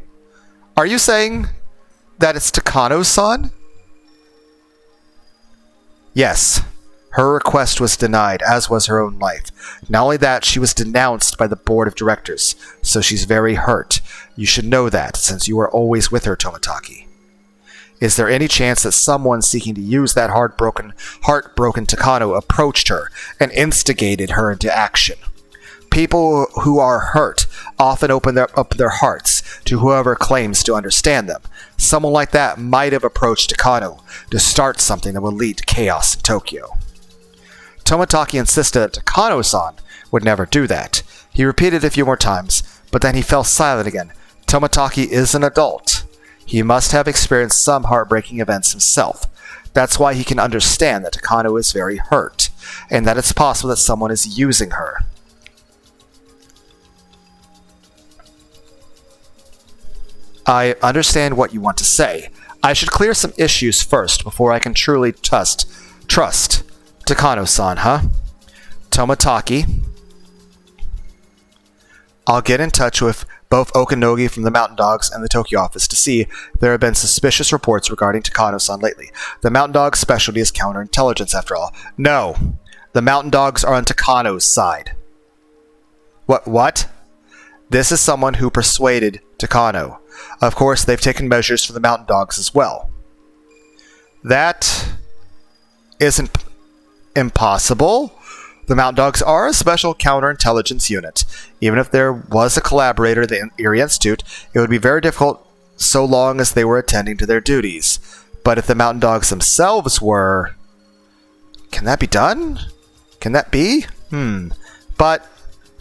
Are you saying that it's Takano-san? Yes. Her request was denied, as was her own life. Not only that, she was denounced by the board of directors, so she's very hurt. You should know that, since you are always with her, Tomataki. Is there any chance that someone seeking to use that heartbroken Takano approached her and instigated her into action? People who are hurt often open up their hearts to whoever claims to understand them. Someone like that might have approached Takano to start something that would lead to chaos in Tokyo. Tomataki insisted that Takano-san would never do that. He repeated it a few more times, but then he fell silent again. Tomataki is an adult. He must have experienced some heartbreaking events himself. That's why he can understand that Takano is very hurt, and that it's possible that someone is using her. I understand what you want to say. I should clear some issues first before I can truly trust Takano-san, huh? Tomataki. I'll get in touch with both Okanogi from the Mountain Dogs and the Tokyo office to see if there have been suspicious reports regarding Takano-san lately. The Mountain Dogs' specialty is counterintelligence, after all. No, the Mountain Dogs are on Takano's side. What? This is someone who persuaded Takano. Of course, they've taken measures for the Mountain Dogs as well. That isn't impossible. The Mountain Dogs are a special counterintelligence unit. Even if there was a collaborator at the Erie Institute, it would be very difficult so long as they were attending to their duties. But if the Mountain Dogs themselves were... Can that be done? Can that be? But,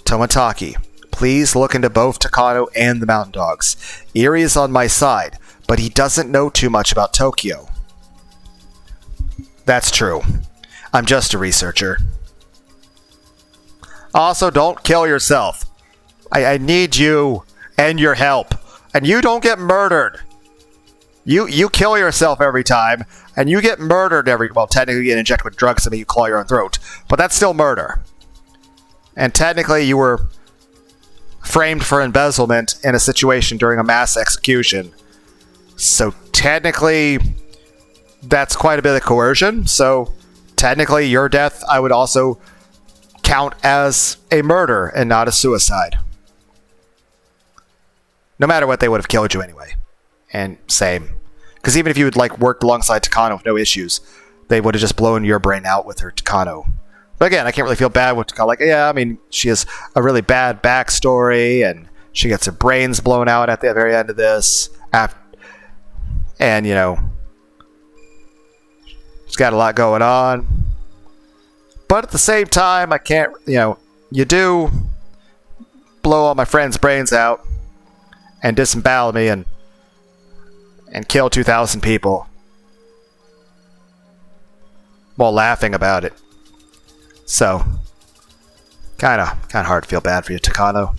Tomataki, please look into both Takano and the Mountain Dogs. Erie is on my side, but he doesn't know too much about Tokyo. That's true. I'm just a researcher. Also, don't kill yourself. I need you and your help. And you don't get murdered. You kill yourself every time, and you get murdered every... Well, technically you get injected with drugs and you claw your own throat. But that's still murder. And technically you were framed for embezzlement in a situation during a mass execution. So technically, that's quite a bit of coercion. So technically your death, I would also count as a murder and not a suicide. No matter what, they would have killed you anyway. And same. Because even if you had worked alongside Takano with no issues, they would have just blown your brain out with her Takano. But again, I can't really feel bad with Takano. She has a really bad backstory, and she gets her brains blown out at the very end of this. And, she's got a lot going on. But at the same time, I can't, you do blow all my friends' brains out and disembowel me and kill 2,000 people while laughing about it. So, kind of hard to feel bad for you, Takano.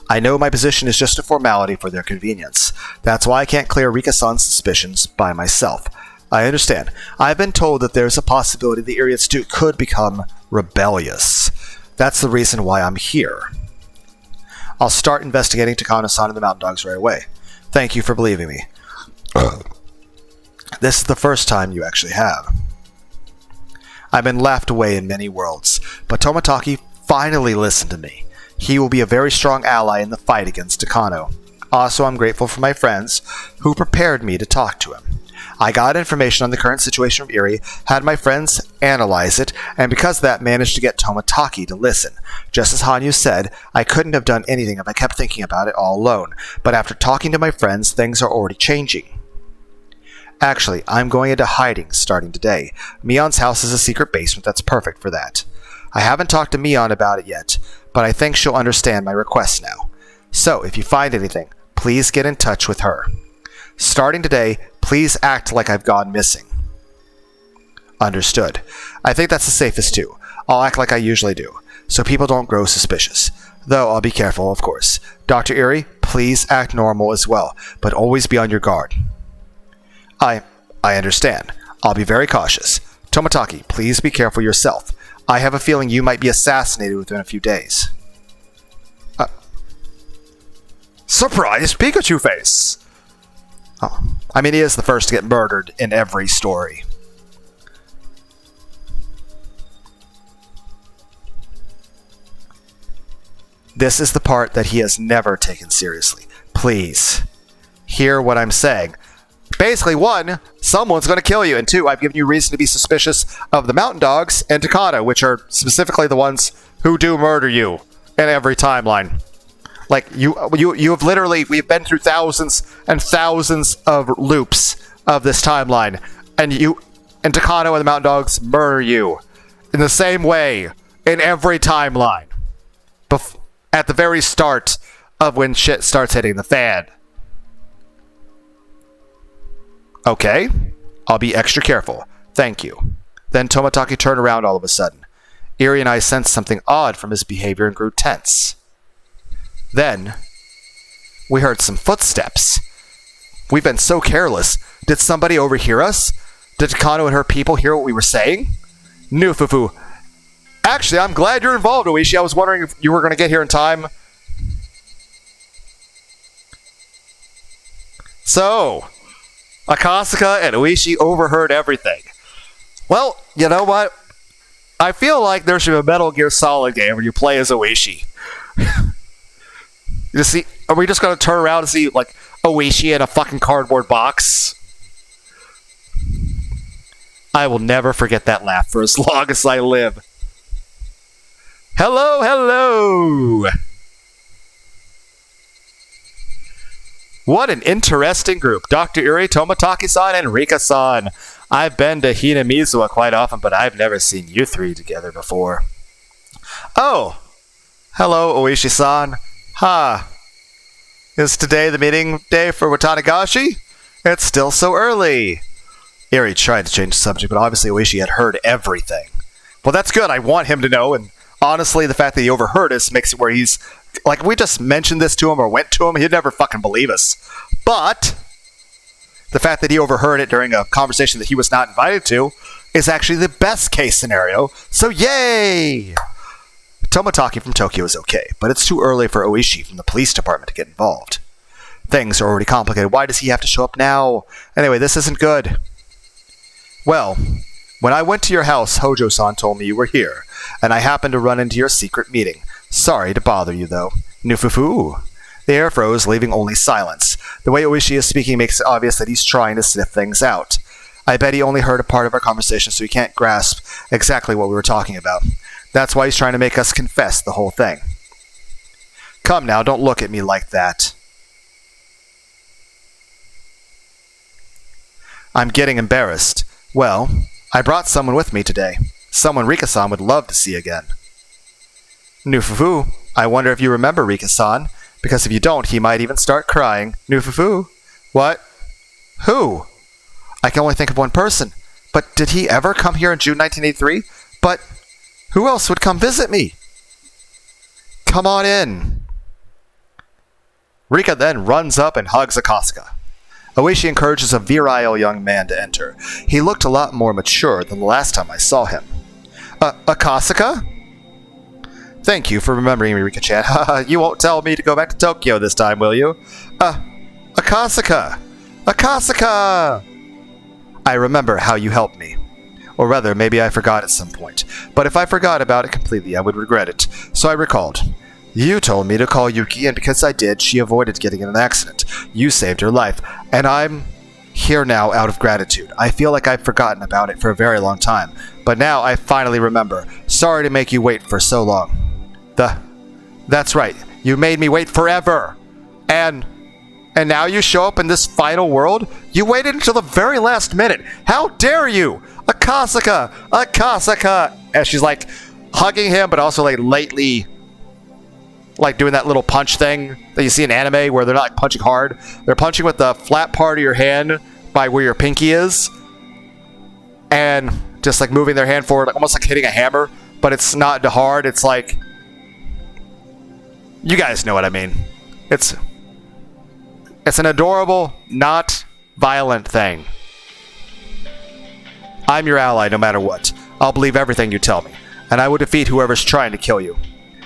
I know my position is just a formality for their convenience. That's why I can't clear Rika-san's suspicions by myself. I understand. I've been told that there's a possibility the Erie Institute could become rebellious. That's the reason why I'm here. I'll start investigating Takano-san and the Mountain Dogs right away. Thank you for believing me. This is the first time you actually have. I've been laughed away in many worlds, but Tomataki finally listened to me. He will be a very strong ally in the fight against Takano. Also, I'm grateful for my friends who prepared me to talk to him. I got information on the current situation of Erie, had my friends analyze it, and because of that managed to get Tomataki to listen. Just as Hanyu said, I couldn't have done anything if I kept thinking about it all alone, but after talking to my friends, things are already changing. Actually, I'm going into hiding starting today. Mion's house is a secret basement that's perfect for that. I haven't talked to Mion about it yet, but I think she'll understand my request now. So, if you find anything, please get in touch with her. Starting today, please act like I've gone missing. Understood. I think that's the safest too. I'll act like I usually do, so people don't grow suspicious. Though I'll be careful, of course. Dr. Erie, please act normal as well, but always be on your guard. I understand. I'll be very cautious. Tomataki, please be careful yourself. I have a feeling you might be assassinated within a few days. Surprise Pikachu face! Oh, he is the first to get murdered in every story. This is the part that he has never taken seriously. Please, hear what I'm saying. Basically, 1, someone's going to kill you, and 2, I've given you reason to be suspicious of the Mountain Dogs and Takano, which are specifically the ones who do murder you in every timeline. You have literally, we've been through thousands and thousands of loops of this timeline, and Takano and the Mountain Dogs murder you in the same way in every timeline. At the very start of when shit starts hitting the fan. Okay, I'll be extra careful. Thank you. Then Tomataki turned around all of a sudden. Erie and I sensed something odd from his behavior and grew tense. Then, we heard some footsteps. We've been so careless. Did somebody overhear us? Did Takano and her people hear what we were saying? Nufufu. Actually, I'm glad you're involved, Oishi. I was wondering if you were going to get here in time. So, Akasaka and Oishi overheard everything. Well, you know what? I feel like there should be a Metal Gear Solid game where you play as Oishi. You see, are we just going to turn around and see, Oishi in a fucking cardboard box? I will never forget that laugh for as long as I live. Hello, hello! What an interesting group. Dr. Uri, Tomotaki-san, and Rika-san. I've been to Hinamizuwa quite often, but I've never seen you three together before. Oh! Hello, Oishi-san. Ha! Is today the meeting day for Watanagashi? It's still so early. Eri tried to change the subject, but obviously Oishi had heard everything. Well, that's good. I want him to know, and honestly, the fact that he overheard us makes it where he's... Like, if we just mentioned this to him or went to him, he'd never fucking believe us. But the fact that he overheard it during a conversation that he was not invited to is actually the best case scenario. So yay! Tomotaki from Tokyo is okay, but it's too early for Oishi from the police department to get involved. Things are already complicated. Why does he have to show up now? Anyway, this isn't good. Well, when I went to your house, Hojo-san told me you were here, and I happened to run into your secret meeting. Sorry to bother you, though. Nufufu. The air froze, leaving only silence. The way Oishi is speaking makes it obvious that he's trying to sniff things out. I bet he only heard a part of our conversation, so he can't grasp exactly what we were talking about. That's why he's trying to make us confess the whole thing. Come now, don't look at me like that. I'm getting embarrassed. Well, I brought someone with me today. Someone Rika-san would love to see again. Nufufu, I wonder if you remember Rika-san, because if you don't, he might even start crying. Nufufu? What? Who? I can only think of one person. But did he ever come here in June 1983? But who else would come visit me? Come on in. Rika then runs up and hugs Akasaka. Oishi encourages a virile young man to enter. He looked a lot more mature than the last time I saw him. Akasaka? Thank you for remembering me, Rika-chan. You won't tell me to go back to Tokyo this time, will you? Akasaka! Akasaka! I remember how you helped me. Or rather, maybe I forgot at some point. But if I forgot about it completely, I would regret it. So I recalled. You told me to call Yuki, and because I did, she avoided getting in an accident. You saved her life, and I'm here now out of gratitude. I feel like I've forgotten about it for a very long time, but now I finally remember. Sorry to make you wait for so long. That's right. You made me wait forever. And now you show up in this final world? You waited until the very last minute. How dare you? Akasaka! Akasaka! And she's like hugging him, but also like lightly like doing that little punch thing that you see in anime where they're not like punching hard. They're punching with the flat part of your hand by where your pinky is. And just like moving their hand forward, like almost like hitting a hammer, but it's not hard. It's like, you guys know what I mean. It's an adorable, not violent thing. I'm your ally no matter what. I'll believe everything you tell me, and I will defeat whoever's trying to kill you.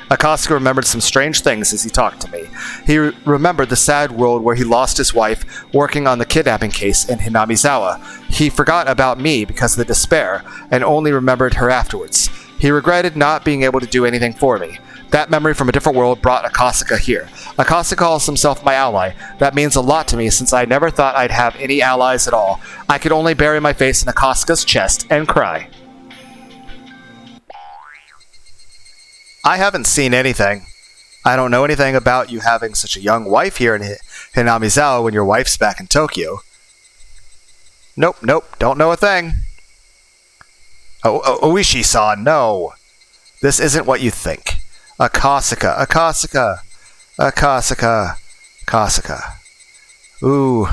Akasaka remembered some strange things as he talked to me. He remembered the sad world where he lost his wife working on the kidnapping case in Hinamizawa. He forgot about me because of the despair, and only remembered her afterwards. He regretted not being able to do anything for me. That memory from a different world brought Akasaka here. Akasaka calls himself my ally. That means a lot to me since I never thought I'd have any allies at all. I could only bury my face in Akasaka's chest and cry. I haven't seen anything. I don't know anything about you having such a young wife here in Hinamizawa when your wife's back in Tokyo. Nope, don't know a thing. Oishi-san, no. This isn't what you think. Akasaka. Ooh.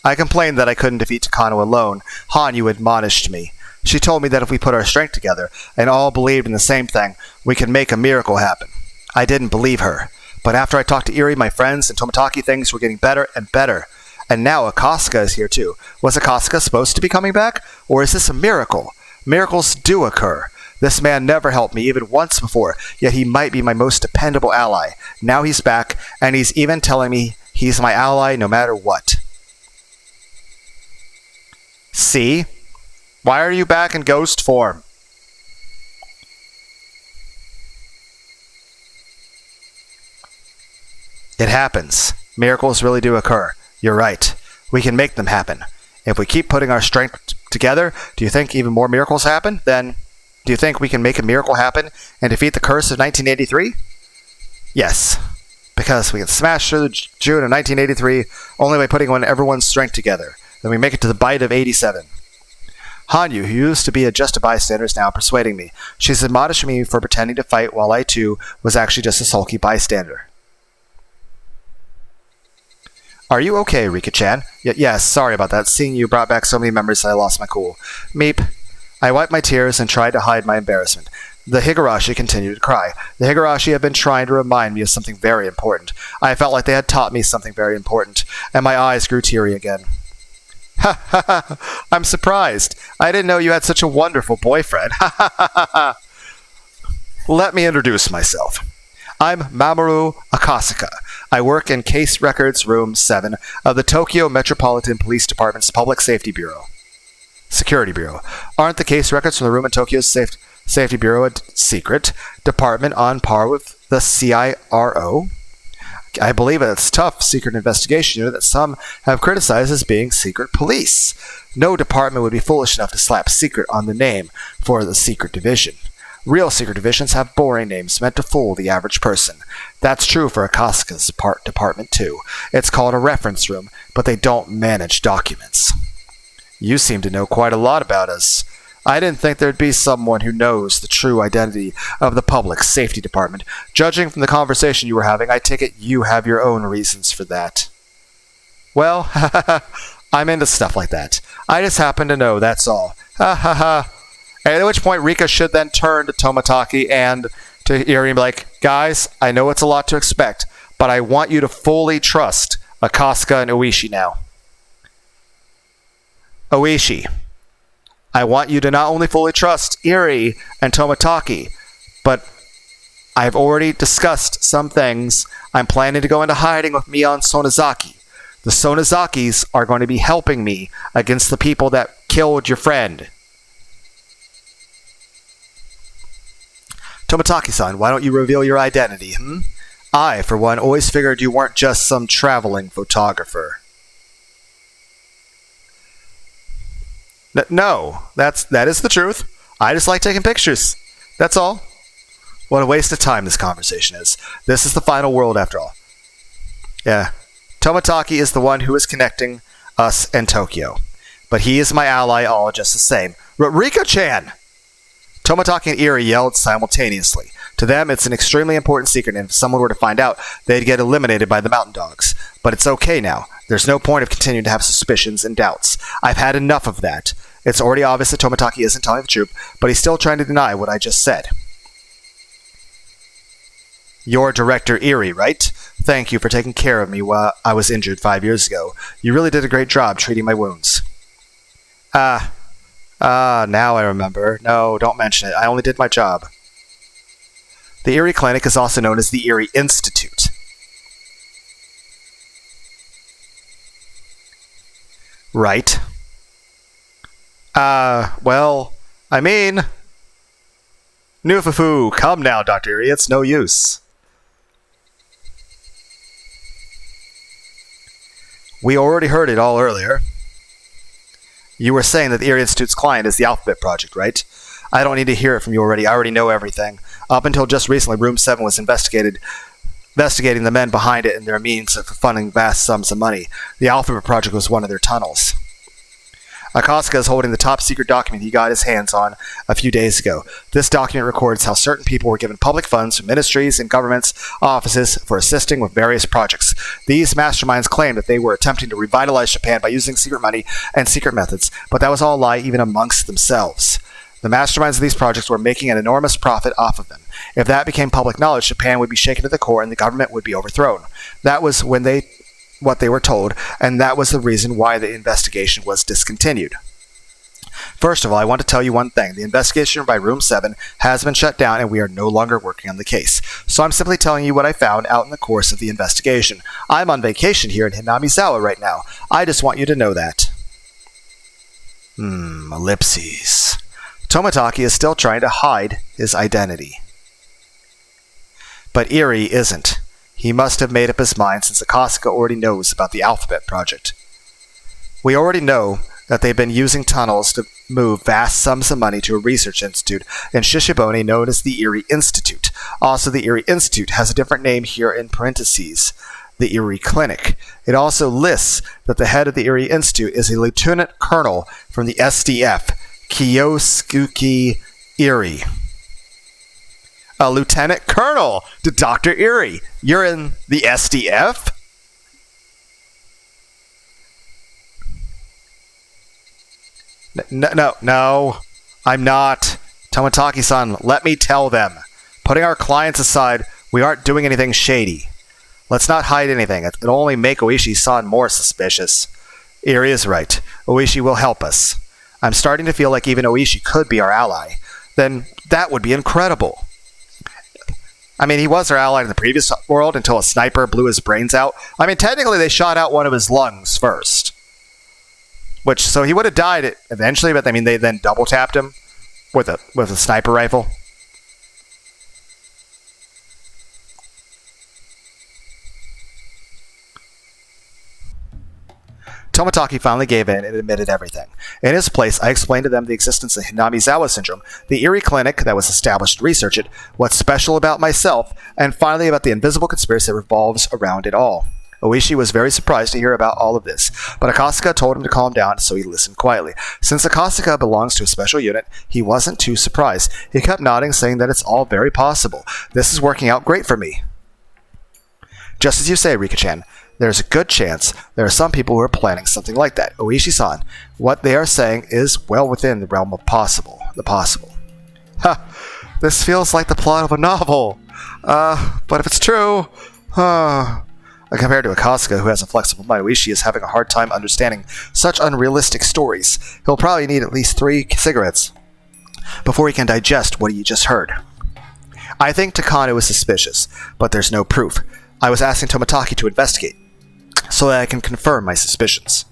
I complained that I couldn't defeat Takano alone. Hanyu admonished me. She told me that if we put our strength together, and all believed in the same thing, we could make a miracle happen. I didn't believe her. But after I talked to Eri, my friends, and Tomotaki, things were getting better and better. And now Akasaka is here too. Was Akasaka supposed to be coming back? Or is this a miracle? Miracles do occur. This man never helped me even once before, yet he might be my most dependable ally. Now he's back, and he's even telling me he's my ally no matter what. See? Why are you back in ghost form? It happens. Miracles really do occur. You're right. We can make them happen. If we keep putting our strength together, do you think even more miracles happen? Then, do you think we can make a miracle happen and defeat the curse of 1983? Yes, because we can smash through the June of 1983 only by putting everyone's strength together. Then we make it to the bite of 87. Hanyu, who used to be just a bystander, is now persuading me. She's admonishing me for pretending to fight while I, too, was actually just a sulky bystander. Are you okay, Rika-chan? Yes, sorry about that. Seeing you brought back so many memories that I lost my cool. Meep. I wiped my tears and tried to hide my embarrassment. The Higurashi continued to cry. The Higurashi had been trying to remind me of something very important. I felt like they had taught me something very important, and my eyes grew teary again. Ha ha ha! I'm surprised. I didn't know you had such a wonderful boyfriend. Ha ha ha ha! Let me introduce myself. I'm Mamoru Akasaka. I work in Case Records Room 7 of the Tokyo Metropolitan Police Department's Public Safety Bureau. Security Bureau. Aren't the case records from the room in Tokyo's Safety Bureau a secret department on par with the CIRO? I believe it's tough secret investigation unit that some have criticized as being secret police. No department would be foolish enough to slap secret on the name for the secret division. Real secret divisions have boring names meant to fool the average person. That's true for Akasaka's department too. It's called a reference room, but they don't manage documents. You seem to know quite a lot about us. I didn't think there'd be someone who knows the true identity of the Public Safety Department. Judging from the conversation you were having, I take it you have your own reasons for that. Well, I'm into stuff like that. I just happen to know, that's all. Ha ha ha. At which point Rika should then turn to Tomataki and to Iri and be like, guys, I know it's a lot to expect, but I want you to fully trust Akasaka and Oishi now. Oishi. I want you to not only fully trust Iri and Tomataki, but I've already discussed some things. I'm planning to go into hiding with Mion Sonozaki. The Sonozakis are going to be helping me against the people that killed your friend. Tomataki-san, why don't you reveal your identity, I, for one, always figured you weren't just some traveling photographer. No, that is the truth. I just like taking pictures. That's all. What a waste of time this conversation is. This is the final world, after all. Yeah. Tomataki is the one who is connecting us and Tokyo. But he is my ally all just the same. Rika-chan! Tomataki and Iri yelled simultaneously. To them, it's an extremely important secret, and if someone were to find out, they'd get eliminated by the mountain dogs. But it's okay now. There's no point of continuing to have suspicions and doubts. I've had enough of that. It's already obvious that Tomataki isn't telling the truth, but he's still trying to deny what I just said. You're Director Iri, right? Thank you for taking care of me while I was injured 5 years ago. You really did a great job treating my wounds. Now I remember. No, don't mention it. I only did my job. The Iri Clinic is also known as the Iri Institute. Right. Well, I mean... Nufufu, come now, Dr. Iri, it's no use. We already heard it all earlier. You were saying that the Iri Institute's client is the Alphabet Project, right? I don't need to hear it from you already. I already know everything. Up until just recently, Room 7 was investigating the men behind it and their means of funding vast sums of money. The Alphabet Project was one of their tunnels. Akasaka is holding the top secret document he got his hands on a few days ago. This document records how certain people were given public funds from ministries and governments' offices for assisting with various projects. These masterminds claimed that they were attempting to revitalize Japan by using secret money and secret methods, but that was all a lie even amongst themselves. The masterminds of these projects were making an enormous profit off of them. If that became public knowledge, Japan would be shaken to the core and the government would be overthrown. That was what they were told, and that was the reason why the investigation was discontinued. First of all, I want to tell you one thing. The investigation by Room 7 has been shut down and we are no longer working on the case. So I'm simply telling you what I found out in the course of the investigation. I'm on vacation here in Hinamizawa right now. I just want you to know that. Ellipses. Tomataki is still trying to hide his identity. But Iri isn't. He must have made up his mind since Akasaka already knows about the Alphabet Project. We already know that they've been using tunnels to move vast sums of money to a research institute in Shishibone known as the Erie Institute. Also, the Erie Institute has a different name here in parentheses, the Erie Clinic. It also lists that the head of the Erie Institute is a lieutenant colonel from the SDF, Kyosuke Erie. A lieutenant colonel to Dr. Erie. You're in the SDF? No, I'm not. Tomotaki-san, let me tell them. Putting our clients aside, we aren't doing anything shady. Let's not hide anything. It'll only make Oishi-san more suspicious. Erie is right. Oishi will help us. I'm starting to feel like even Oishi could be our ally. Then that would be incredible. I mean, he was our ally in the previous world until a sniper blew his brains out. I mean, technically they shot out one of his lungs first. So he would have died eventually, but I mean, they then double tapped him with a sniper rifle. Tomotaki finally gave in and admitted everything. In his place, I explained to them the existence of Hinamizawa syndrome, the Erie Clinic that was established to research it, what's special about myself, and finally about the invisible conspiracy that revolves around it all. Oishi was very surprised to hear about all of this, but Akasaka told him to calm down, so he listened quietly. Since Akasaka belongs to a special unit, he wasn't too surprised. He kept nodding, saying that it's all very possible. This is working out great for me. Just as you say, Rika-chan, there's a good chance there are some people who are planning something like that. Oishi-san, what they are saying is well within the realm of the possible. Ha! This feels like the plot of a novel. But if it's true, compared to Akasaka, who has a flexible mind, Oishi is having a hard time understanding such unrealistic stories. He'll probably need at least 3 cigarettes before he can digest what he just heard. I think Takano is suspicious, but there's no proof. I was asking Tomotaki to investigate, so that I can confirm my suspicions.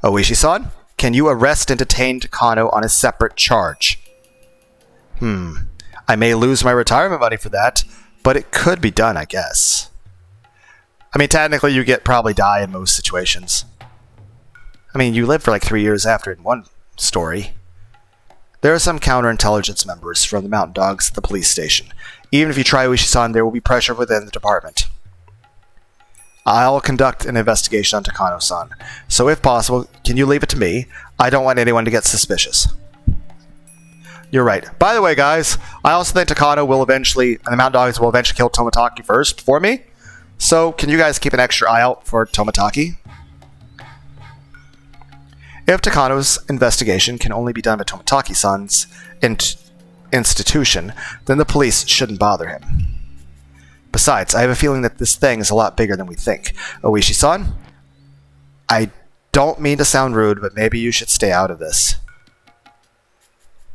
Oishi-san, can you arrest and detain Takano on a separate charge? I may lose my retirement money for that, but it could be done, I guess. I mean, technically, you probably die in most situations. I mean, you live for like 3 years after in one story. There are some counterintelligence members from the Mountain Dogs at the police station. Even if you try Oishi-san, there will be pressure within the department. I'll conduct an investigation on Takano-san. So if possible, can you leave it to me? I don't want anyone to get suspicious. You're right. By the way, guys, I also think Takano and the Mountain Dogs will eventually kill Tomotaki first before me. So can you guys keep an extra eye out for Tomotaki? If Takano's investigation can only be done by Tomotaki-san's institution, then the police shouldn't bother him. Besides, I have a feeling that this thing is a lot bigger than we think. Oishi-san, I don't mean to sound rude, but maybe you should stay out of this.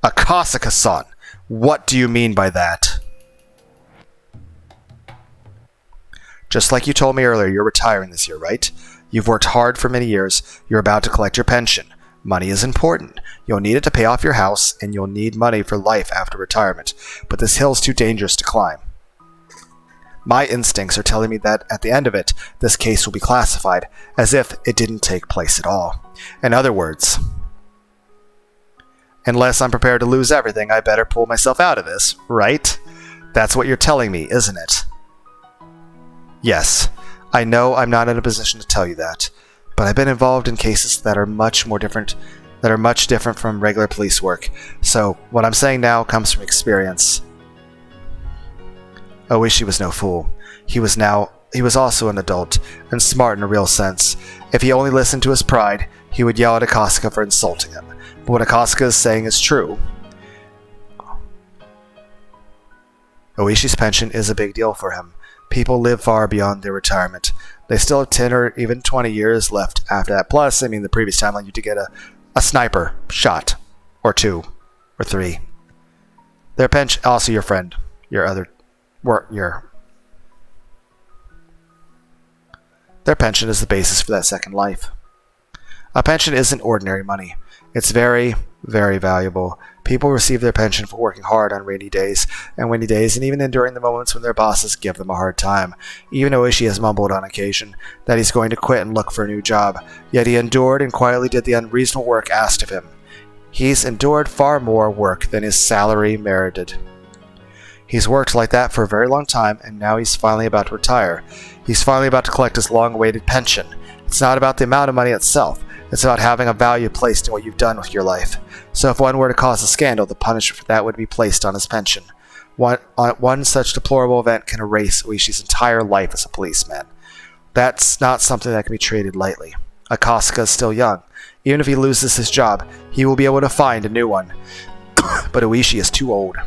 Akasaka-san, what do you mean by that? Just like you told me earlier, you're retiring this year, right? You've worked hard for many years. You're about to collect your pension. Money is important. You'll need it to pay off your house, and you'll need money for life after retirement. But this hill's too dangerous to climb. My instincts are telling me that at the end of it, this case will be classified as if it didn't take place at all. In other words, unless I'm prepared to lose everything, I better pull myself out of this, right? That's what you're telling me, isn't it? Yes, I know I'm not in a position to tell you that, but I've been involved in cases that are much different from regular police work. So what I'm saying now comes from experience. Oishi was no fool. He was also an adult, and smart in a real sense. If he only listened to his pride, he would yell at Akasaka for insulting him. But what Akasaka is saying is true. Oishi's pension is a big deal for him. People live far beyond their retirement. They still have 10 or even 20 years left after that. Plus, I mean, the previous timeline, you did get a sniper shot. Or 2. Or 3. Their pension, also your friend. Their pension is the basis for that second life. A pension isn't ordinary money. It's very, very valuable. People receive their pension for working hard on rainy days, and even during the moments when their bosses give them a hard time. Even Oishi has mumbled on occasion that he's going to quit and look for a new job, yet he endured and quietly did the unreasonable work asked of him. He's endured far more work than his salary merited. He's worked like that for a very long time, and now he's finally about to retire. He's finally about to collect his long-awaited pension. It's not about the amount of money itself. It's about having a value placed in what you've done with your life. So if one were to cause a scandal, the punishment for that would be placed on his pension. One such deplorable event can erase Oishi's entire life as a policeman. That's not something that can be treated lightly. Akasaka is still young. Even if he loses his job, he will be able to find a new one. But Oishi is too old.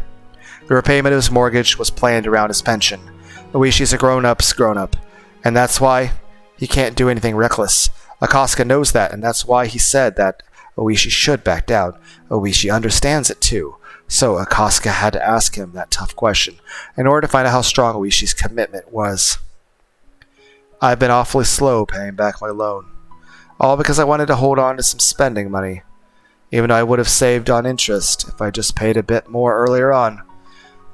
The repayment of his mortgage was planned around his pension. Oishi's a grown-up's grown-up, and that's why he can't do anything reckless. Akasaka knows that, and that's why he said that Oishi should back down. Oishi understands it too, so Akasaka had to ask him that tough question in order to find out how strong Oishi's commitment was. I've been awfully slow paying back my loan, all because I wanted to hold on to some spending money, even though I would have saved on interest if I just paid a bit more earlier on.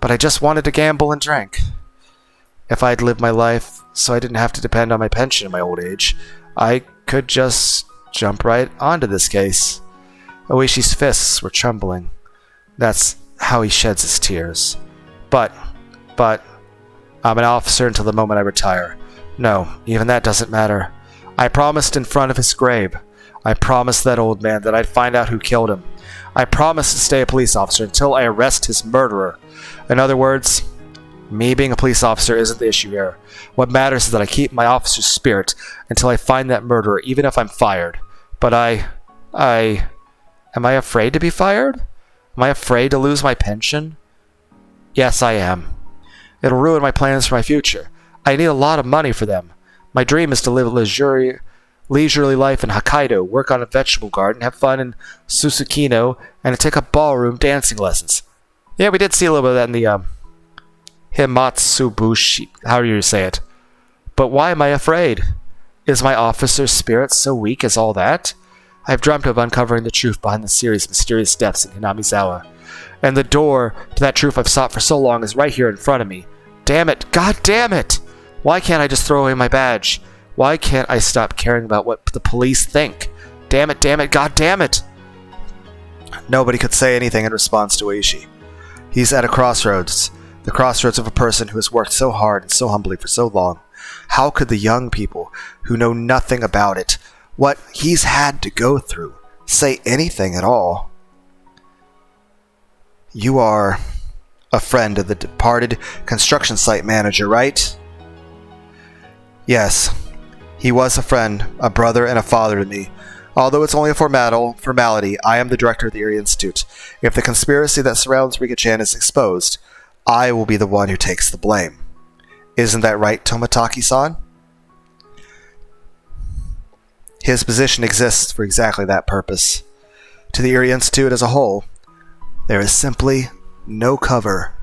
But I just wanted to gamble and drink. If I'd lived my life so I didn't have to depend on my pension in my old age, I could just jump right onto this case. Oishi's fists were trembling. That's how he sheds his tears. But, I'm an officer until the moment I retire. No, even that doesn't matter. I promised in front of his grave. I promised that old man that I'd find out who killed him. I promised to stay a police officer until I arrest his murderer. In other words, me being a police officer isn't the issue here. What matters is that I keep my officer's spirit until I find that murderer, even if I'm fired. But am I afraid to be fired? Am I afraid to lose my pension? Yes, I am. It'll ruin my plans for my future. I need a lot of money for them. My dream is to live a leisurely life in Hokkaido, work on a vegetable garden, have fun in Susukino, and take up ballroom dancing lessons. Yeah, we did see a little bit of that in the Himatsubushi, how do you say it? But why am I afraid? Is my officer's spirit so weak as all that? I've dreamt of uncovering the truth behind the series of mysterious deaths in Hinamizawa. And the door to that truth I've sought for so long is right here in front of me. Damn it! God damn it! Why can't I just throw away my badge? Why can't I stop caring about what the police think? Damn it, God damn it! Nobody could say anything in response to Oishi. He's at a crossroads. The crossroads of a person who has worked so hard and so humbly for so long. How could the young people who know nothing about it, what he's had to go through, say anything at all? You are a friend of the departed construction site manager, right? Yes, he was a friend, a brother, and a father to me. Although it's only a formality, I am the director of the Erie Institute. If the conspiracy that surrounds Rika-chan is exposed, I will be the one who takes the blame. Isn't that right, Tomataki-san? His position exists for exactly that purpose. To the Erie Institute as a whole, there is simply no cover.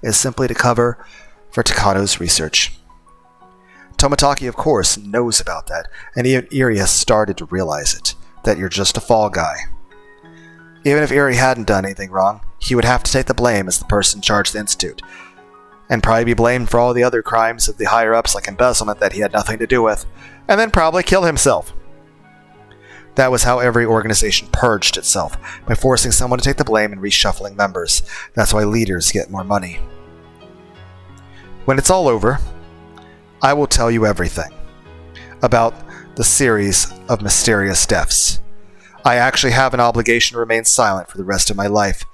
It is simply to cover for Takado's research. Tomataki, of course, knows about that, and Erie has started to realize it, that you're just a fall guy. Even if Erie hadn't done anything wrong, he would have to take the blame as the person in charge of the Institute, and probably be blamed for all the other crimes of the higher-ups like embezzlement that he had nothing to do with, and then probably kill himself. That was how every organization purged itself, by forcing someone to take the blame and reshuffling members. That's why leaders get more money. When it's all over, I will tell you everything about the series of mysterious deaths. I actually have an obligation to remain silent for the rest of my life,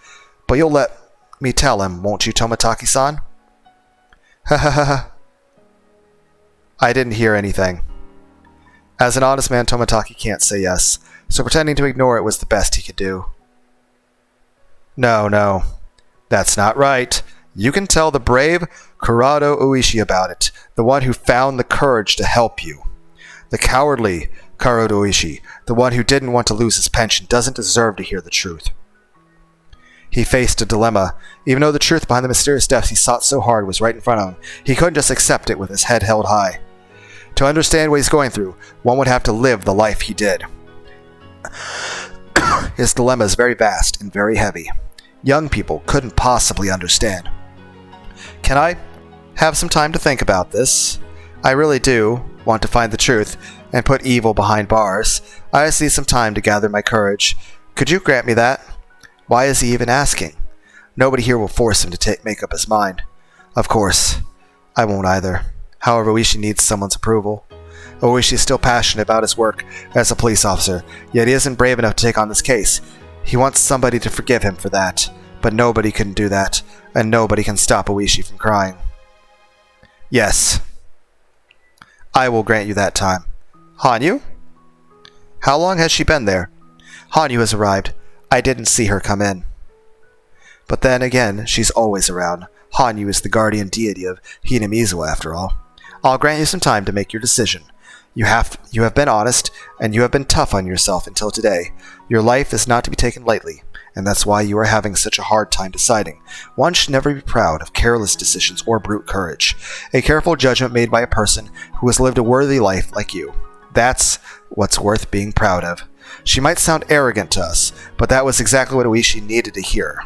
but you'll let me tell him, won't you, Tomataki-san? Ha ha ha ha. I didn't hear anything. As an honest man, Tomataki can't say yes, so pretending to ignore it was the best he could do. No, that's not right. You can tell the brave Kurado Oishi about it, the one who found the courage to help you. The cowardly Kurado Oishi, the one who didn't want to lose his pension, doesn't deserve to hear the truth. He faced a dilemma. Even though the truth behind the mysterious deaths he sought so hard was right in front of him, he couldn't just accept it with his head held high. To understand what he's going through, one would have to live the life he did. His dilemma is very vast and very heavy. young people couldn't possibly understand. Can I have some time to think about this? I really do want to find the truth and put evil behind bars. I just need some time to gather my courage. Could you grant me that? Why is he even asking? Nobody here will force him to make up his mind. Of course, I won't either. However, Oishi needs someone's approval. Oishi is still passionate about his work as a police officer, yet he isn't brave enough to take on this case. He wants somebody to forgive him for that, but nobody can do that, and nobody can stop Oishi from crying. Yes, I will grant you that time. Hanyu? How long has she been there? Hanyu has arrived. I didn't see her come in. But then again, she's always around. Hanyu is the guardian deity of Hinamizu, after all. I'll grant you some time to make your decision. You have been honest, and you have been tough on yourself until today. Your life is not to be taken lightly, and that's why you are having such a hard time deciding. One should never be proud of careless decisions or brute courage. A careful judgment made by a person who has lived a worthy life like you. That's what's worth being proud of. She might sound arrogant to us, but that was exactly what Oishi needed to hear.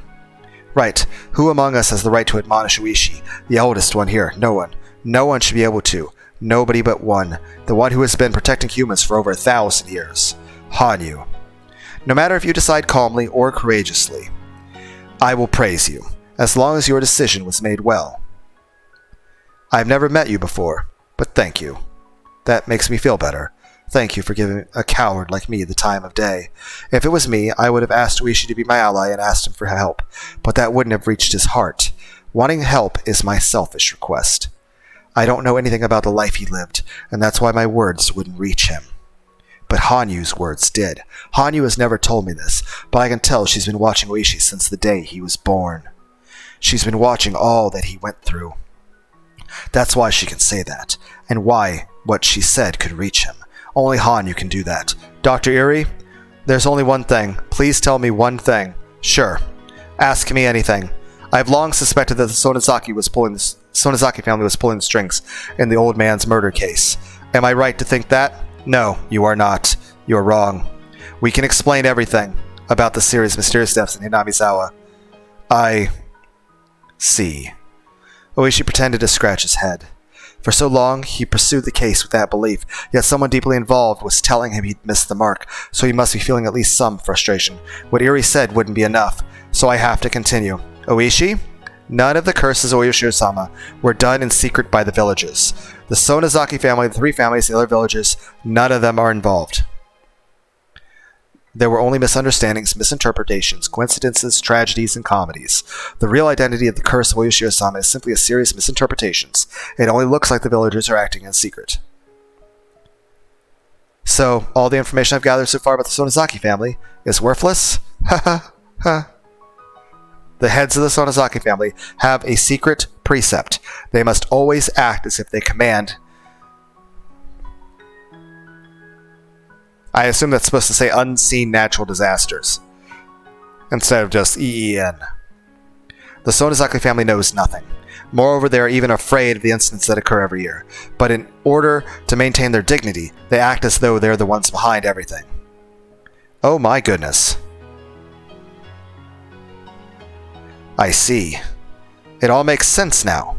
Right, who among us has the right to admonish Oishi? The eldest one here. No one. No one should be able to. Nobody but one. The one who has been protecting humans for over 1,000 years. Hanyu. No matter if you decide calmly or courageously, I will praise you, as long as your decision was made well. I've never met you before, but thank you. That makes me feel better. Thank you for giving a coward like me the time of day. If it was me, I would have asked Oishi to be my ally and asked him for help, but that wouldn't have reached his heart. Wanting help is my selfish request. I don't know anything about the life he lived, and that's why my words wouldn't reach him. But Hanyu's words did. Hanyu has never told me this, but I can tell she's been watching Oishi since the day he was born. She's been watching all that he went through. That's why she can say that, and why what she said could reach him. Only Hanyu can do that. Dr. Eri, there's only one thing. Please tell me one thing. Sure. Ask me anything. I've long suspected that the Sonozaki family was pulling the strings in the old man's murder case. Am I right to think that? No, you are not. You are wrong. We can explain everything about the series Mysterious Deaths in Hinamizawa. I see. Oishi pretended to scratch his head. For so long, he pursued the case with that belief, yet someone deeply involved was telling him he'd missed the mark, so he must be feeling at least some frustration. What Eri said wouldn't be enough, so I have to continue. Oishi? None of the curses of Oyoshiro-sama were done in secret by the villagers. The Sonozaki family, the three families, the other villagers, none of them are involved. There were only misunderstandings, misinterpretations, coincidences, tragedies, and comedies. The real identity of the curse of Oyoshiro-sama is simply a series of misinterpretations. It only looks like the villagers are acting in secret. So, all the information I've gathered so far about the Sonozaki family is worthless? Ha ha ha. The heads of the Sonozaki family have a secret precept. They must always act as if they command. I assume that's supposed to say unseen natural disasters, instead of just EEN. The Sonozaki family knows nothing. Moreover, they are even afraid of the incidents that occur every year. But in order to maintain their dignity, they act as though they're the ones behind everything. Oh my goodness. I see. It all makes sense now.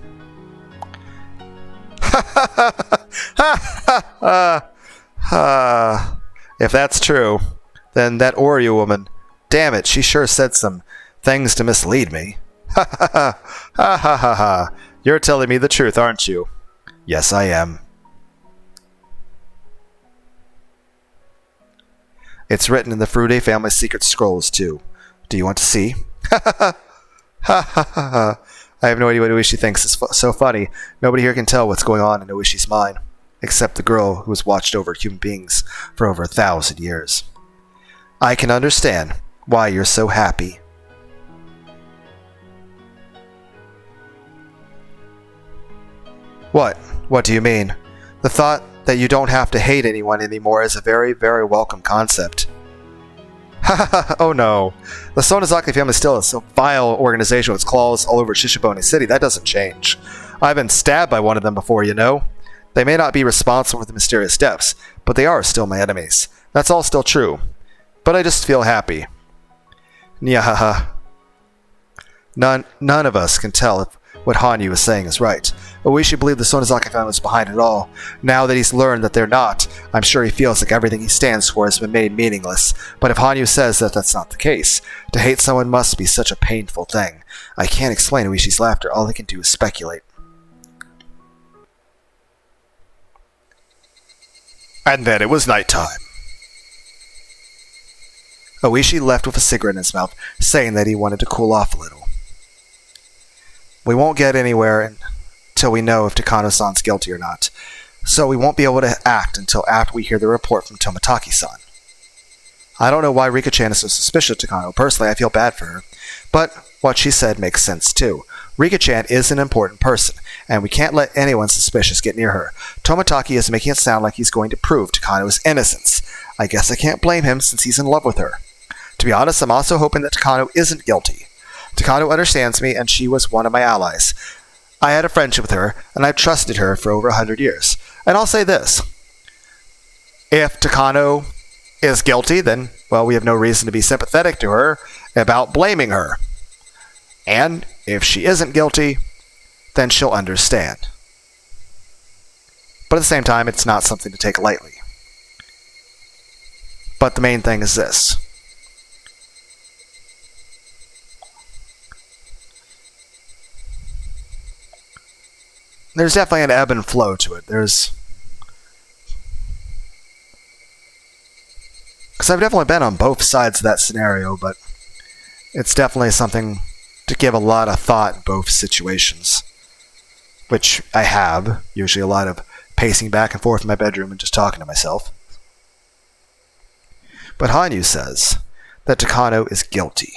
If that's true, then that Oreo woman, damn it, she sure said some things to mislead me. Ha ha ha ha ha ha ha. You're telling me the truth, aren't you? Yes, I am. It's written in the Furude family secret scrolls, too. Do you want to see? Ha ha ha. Ha ha ha ha. I have no idea what Oishi thinks is so funny. Nobody here can tell what's going on in Oishi's mind, except the girl who has watched over human beings for over 1,000 years. I can understand why you're so happy. What? What do you mean? The thought that you don't have to hate anyone anymore is a very, very welcome concept. Oh no. The Sonozaki family still is a vile organization with its claws all over Shishibone City. That doesn't change. I've been stabbed by one of them before, you know. They may not be responsible for the mysterious deaths, but they are still my enemies. That's all still true. But I just feel happy. Nyahaha. None of us can tell if what Hanyu is saying is right. Oishi believed the Sonozaki family was behind it all. Now that he's learned that they're not, I'm sure he feels like everything he stands for has been made meaningless. But if Hanyu says that that's not the case, to hate someone must be such a painful thing. I can't explain Oishi's laughter. All I can do is speculate. And then it was nighttime. Oishi left with a cigarette in his mouth, saying that he wanted to cool off a little. We won't get anywhere until we know if Takano-san's guilty or not, so we won't be able to act until after we hear the report from Toмотaki-san. I don't know why Rika-chan is so suspicious of Takano. Personally, I feel bad for her, but what she said makes sense too. Rika-chan is an important person, and we can't let anyone suspicious get near her. Toмотaki is making it sound like he's going to prove Takano's innocence. I guess I can't blame him since he's in love with her. To be honest, I'm also hoping that Takano isn't guilty. Takano understands me, and she was one of my allies. I had a friendship with her, and I've trusted her for over 100 years. And I'll say this. If Takano is guilty, then, well, we have no reason to be sympathetic to her about blaming her. And if she isn't guilty, then she'll understand. But at the same time, it's not something to take lightly. But the main thing is this. There's definitely an ebb and flow to it. Because I've definitely been on both sides of that scenario, but it's definitely something to give a lot of thought in both situations. Which I have. Usually a lot of pacing back and forth in my bedroom and just talking to myself. But Hanyu says that Takano is guilty.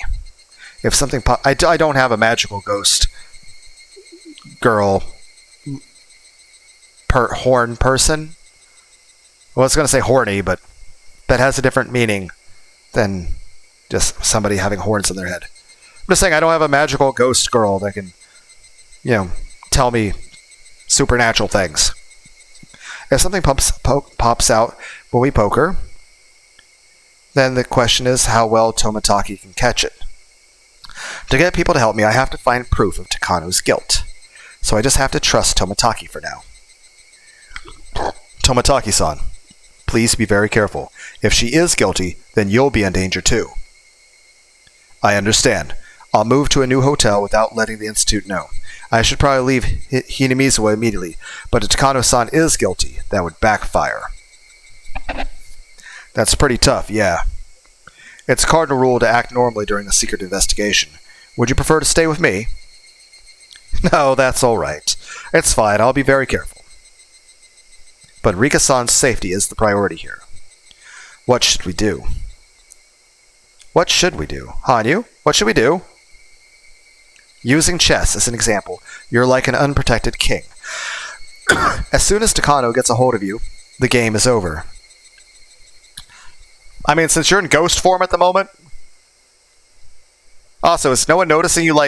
If something... I don't have a magical ghost girl... horn person. Well, I was going to say horny, but that has a different meaning than just somebody having horns in their head. I'm just saying I don't have a magical ghost girl that can, tell me supernatural things. If something pops out when we poke her, then the question is how well Toмотaki can catch it. To get people to help me, I have to find proof of Takano's guilt. So I just have to trust Toмотaki for now. Toмотaki-san, please be very careful. If she is guilty, then you'll be in danger too. I understand. I'll move to a new hotel without letting the Institute know. I should probably leave Hinamizawa immediately, but if Takano-san is guilty, that would backfire. That's pretty tough, yeah. It's a cardinal rule to act normally during a secret investigation. Would you prefer to stay with me? No, that's all right. It's fine. I'll be very careful. But Rika-san's safety is the priority here. What should we do? What should we do? Hanyu, what should we do? Using chess as an example, you're like an unprotected king. As soon as Takano gets a hold of you, the game is over. I mean, since you're in ghost form at the moment... Also, is no one noticing you,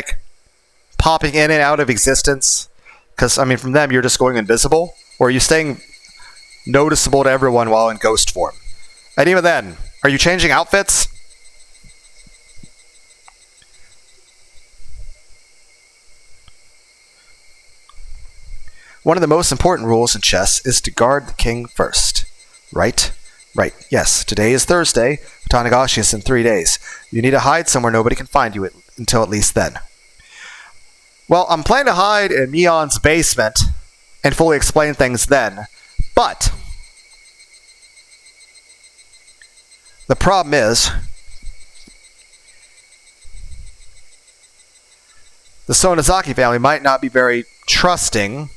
popping in and out of existence? Because, from them, you're just going invisible? Or are you staying noticeable to everyone while in ghost form? And even then, are you changing outfits? One of the most important rules in chess is to guard the king first. Right? Right. Yes, today is Thursday. Tanagashi is in 3 days. You need to hide somewhere nobody can find you until at least then. Well, I'm planning to hide in Mion's basement and fully explain things then. But the problem is the Sonozaki family might not be very trusting.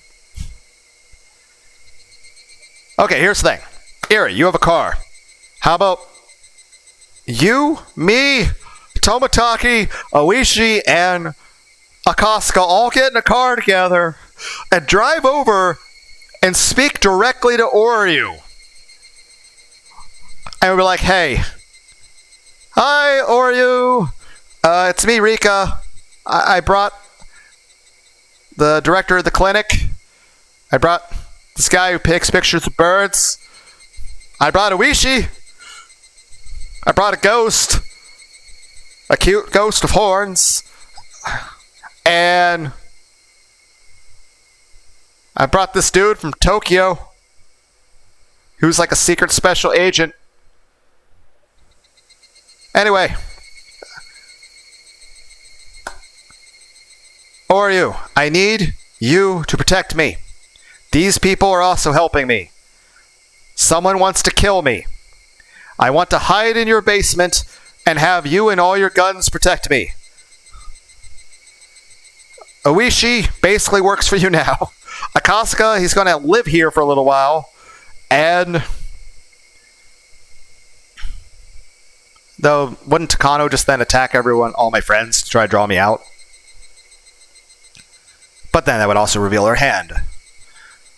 Okay, here's the thing. Eri, you have a car. How about you, me, Toмотaki, Oishi, and Akaska all get in a car together and drive over and speak directly to Oryu. And we'll be like, hey, hi, Oryu. It's me, Rika. I brought the director of the clinic. I brought this guy who takes pictures of birds. I brought Oishi. I brought a ghost. A cute ghost of horns. And I brought this dude from Tokyo who's like a secret special agent. Anyway. Oryu, I need you to protect me. These people are also helping me. Someone wants to kill me. I want to hide in your basement and have you and all your guns protect me. Oishi basically works for you now. Akasuka, he's going to live here for a little while. And though, wouldn't Takano just then attack everyone, all my friends, to try to draw me out? But then that would also reveal her hand.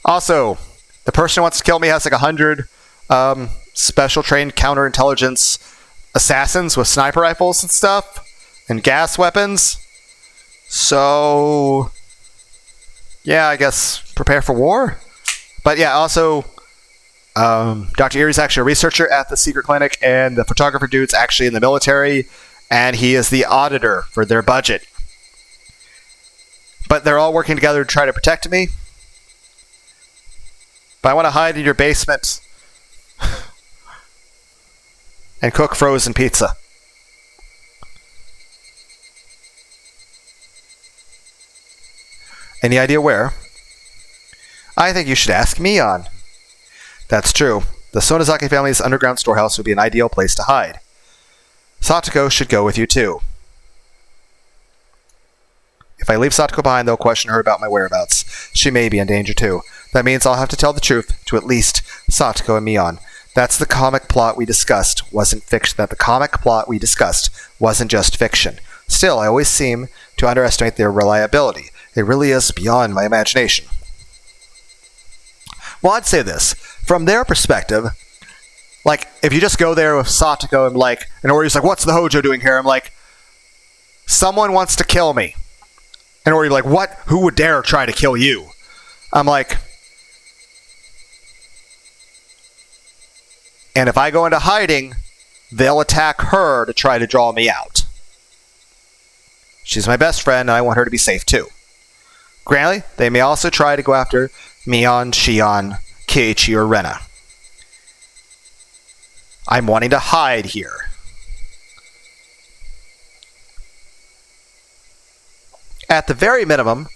Also, the person who wants to kill me has like 100 special trained counterintelligence assassins with sniper rifles and stuff, and gas weapons. So, yeah, I guess prepare for war. But yeah, also, Dr. Erie's actually a researcher at the secret clinic, and the photographer dude's actually in the military, and he is the auditor for their budget. But they're all working together to try to protect me. But I want to hide in your basement and cook frozen pizza. Any idea where? I think you should ask Mion. That's true. The Sonozaki family's underground storehouse would be an ideal place to hide. Satoko should go with you too. If I leave Satoko behind, they'll question her about my whereabouts. She may be in danger too. That means I'll have to tell the truth to at least Satoko and Mion. That's the comic plot we discussed wasn't fiction. That the comic plot we discussed wasn't just fiction. Still, I always seem to underestimate their reliability. It really is beyond my imagination. Well, I'd say this. From their perspective, like, if you just go there with Satoko and Oryu's like, what's the Hojo doing here? I'm like, someone wants to kill me. And Oryu like, what? Who would dare try to kill you? I'm like, and if I go into hiding, they'll attack her to try to draw me out. She's my best friend, and I want her to be safe too. Granted, they may also try to go after Mion, Shion, Keiichi, or Rena. I'm wanting to hide here. At the very minimum,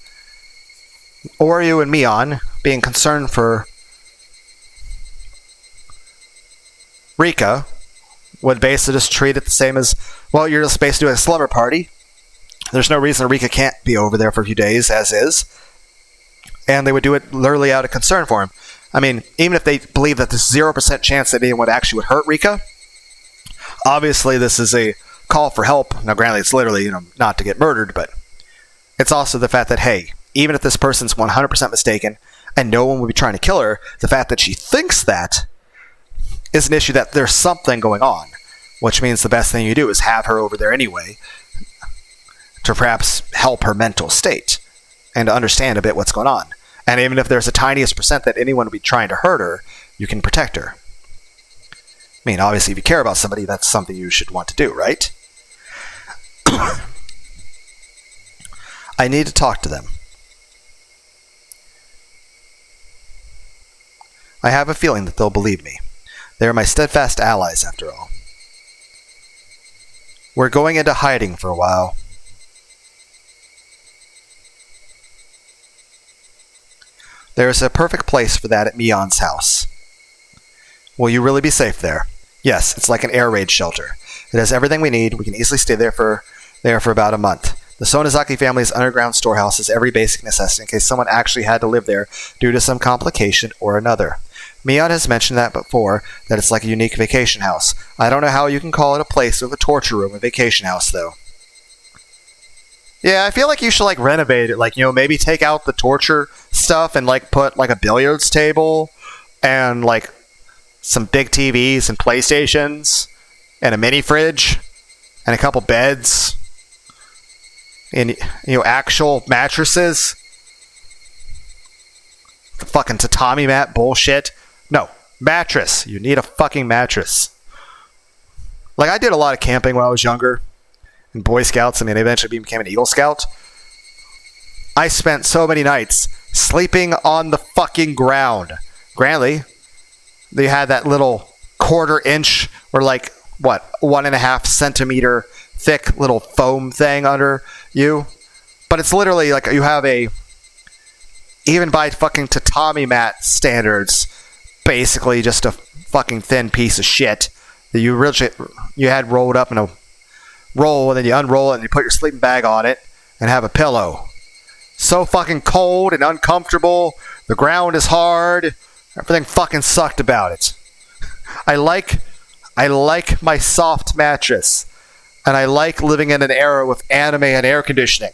Oryu and Mion, being concerned for Rika, would basically just treat it the same as, well, you're just basically doing a slumber party. There's no reason Rika can't be over there for a few days, as is. And they would do it literally out of concern for him. I mean, even if they believe that there's 0% chance that anyone actually would hurt Rika, obviously this is a call for help. Now, granted, it's literally, not to get murdered, but it's also the fact that, hey, even if this person's 100% mistaken and no one would be trying to kill her, the fact that she thinks that is an issue that there's something going on, which means the best thing you do is have her over there anyway to perhaps help her mental state and to understand a bit what's going on. And even if there's the tiniest percent that anyone would be trying to hurt her, you can protect her. I mean, obviously, if you care about somebody, that's something you should want to do, right? I need to talk to them. I have a feeling that they'll believe me. They are my steadfast allies, after all. We're going into hiding for a while. There is a perfect place for that at Mion's house. Will you really be safe there? Yes, it's like an air raid shelter. It has everything we need. We can easily stay there for about a month. The Sonozaki family's underground storehouse has every basic necessity in case someone actually had to live there due to some complication or another. Mion has mentioned that before, that it's like a unique vacation house. I don't know how you can call it a place with a torture room, a vacation house, though. Yeah, I feel like you should, renovate it. Maybe take out the torture stuff and, put, a billiards table and, some big TVs and PlayStations and a mini fridge and a couple beds and, actual mattresses. The fucking tatami mat bullshit. No, mattress. You need a fucking mattress. I did a lot of camping when I was younger. In Boy Scouts, I eventually became an Eagle Scout. I spent so many nights sleeping on the fucking ground. Granted, they had that little quarter-inch or 1.5 centimeter thick little foam thing under you. But it's literally like you have even by fucking tatami mat standards, basically just a fucking thin piece of shit that you had rolled up in a roll, and then you unroll it and you put your sleeping bag on it and have a pillow. So fucking cold and uncomfortable. The ground is hard. Everything fucking sucked about it. I like my soft mattress, and I like living in an era with anime and air conditioning.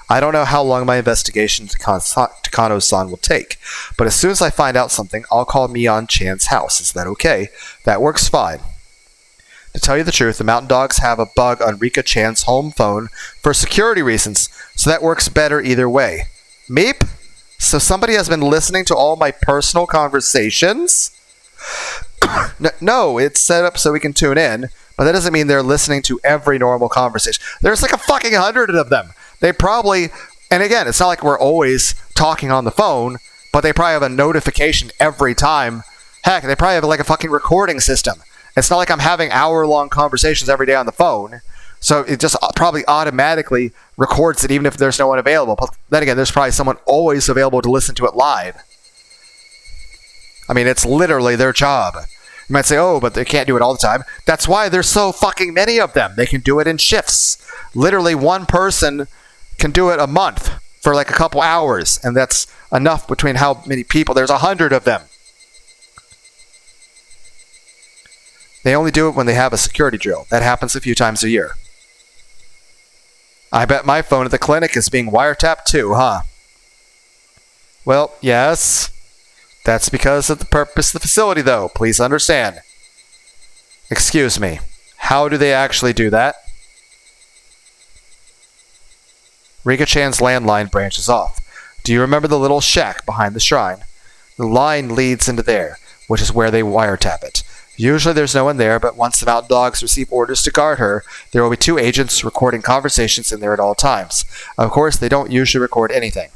I don't know how long my investigation to Takano-san will take, but as soon as I find out something, I'll call Mion-chan's house. Is that okay? That works fine. To tell you the truth, the Mountain Dogs have a bug on Rika-chan's home phone for security reasons, so that works better either way. Meep? So somebody has been listening to all my personal conversations? No, it's set up so we can tune in, but that doesn't mean they're listening to every normal conversation. There's like a fucking 100 of them. They probably, and again, it's not like we're always talking on the phone, but they probably have a notification every time. Heck, they probably have like a fucking recording system. It's not like I'm having hour-long conversations every day on the phone, so it just probably automatically records it even if there's no one available. But then again, there's probably someone always available to listen to it live. I mean, it's literally their job. You might say, oh, but they can't do it all the time. That's why there's so fucking many of them. They can do it in shifts. Literally one person can do it a month for like a couple hours, and that's enough between how many people. There's 100 of them. They only do it when they have a security drill. That happens a few times a year. I bet my phone at the clinic is being wiretapped too, huh? Well, yes. That's because of the purpose of the facility, though. Please understand. Excuse me. How do they actually do that? Rika-chan's landline branches off. Do you remember the little shack behind the shrine? The line leads into there, which is where they wiretap it. Usually there's no one there, but once the Mountain Dogs receive orders to guard her, there will be 2 agents recording conversations in there at all times. Of course, they don't usually record anything.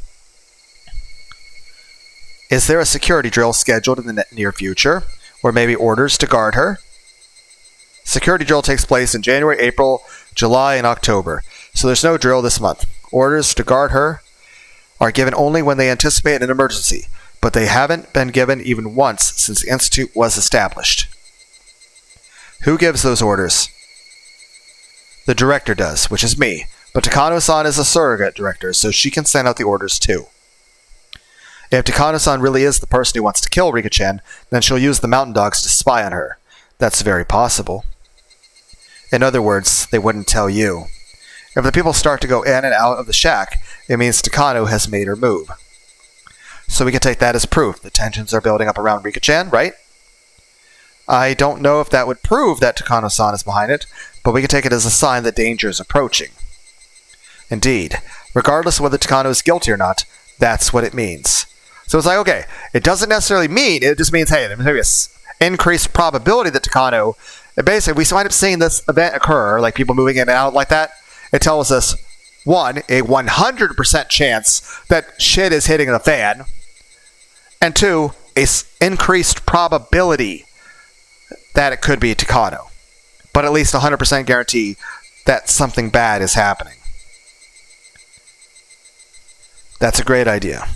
Is there a security drill scheduled in the near future? Or maybe orders to guard her? Security drill takes place in January, April, July, and October, so there's no drill this month. Orders to guard her are given only when they anticipate an emergency, but they haven't been given even once since the Institute was established. Who gives those orders? The director does, which is me, but Takano-san is a surrogate director, so she can send out the orders too. If Takano-san really is the person who wants to kill Rika-chan, then she'll use the Mountain Dogs to spy on her. That's very possible. In other words, they wouldn't tell you. If the people start to go in and out of the shack, it means Takano has made her move. So we can take that as proof. The tensions are building up around Rika-chan, right? I don't know if that would prove that Takano-san is behind it, but we can take it as a sign that danger is approaching. Indeed, regardless of whether Takano is guilty or not, that's what it means. So it's like, okay, it doesn't necessarily mean, it just means, hey, there's maybe an increased probability that Takano, basically, we might have seen this event occur, like people moving in and out like that. It tells us, 1, a 100% chance that shit is hitting the fan, and 2, a increased probability that it could be Takano. But at least 100% guarantee that something bad is happening. That's a great idea.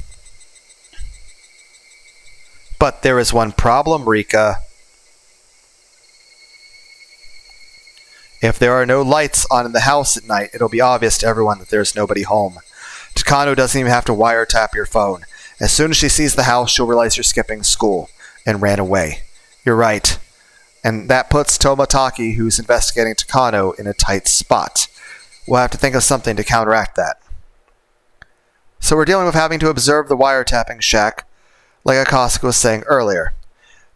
But there is one problem, Rika. If there are no lights on in the house at night, it'll be obvious to everyone that there's nobody home. Takano doesn't even have to wiretap your phone. As soon as she sees the house, she'll realize you're skipping school and ran away. You're right. And that puts Tomataki, who's investigating Takano, in a tight spot. We'll have to think of something to counteract that. So we're dealing with having to observe the wiretapping shack, like Akasaka was saying earlier.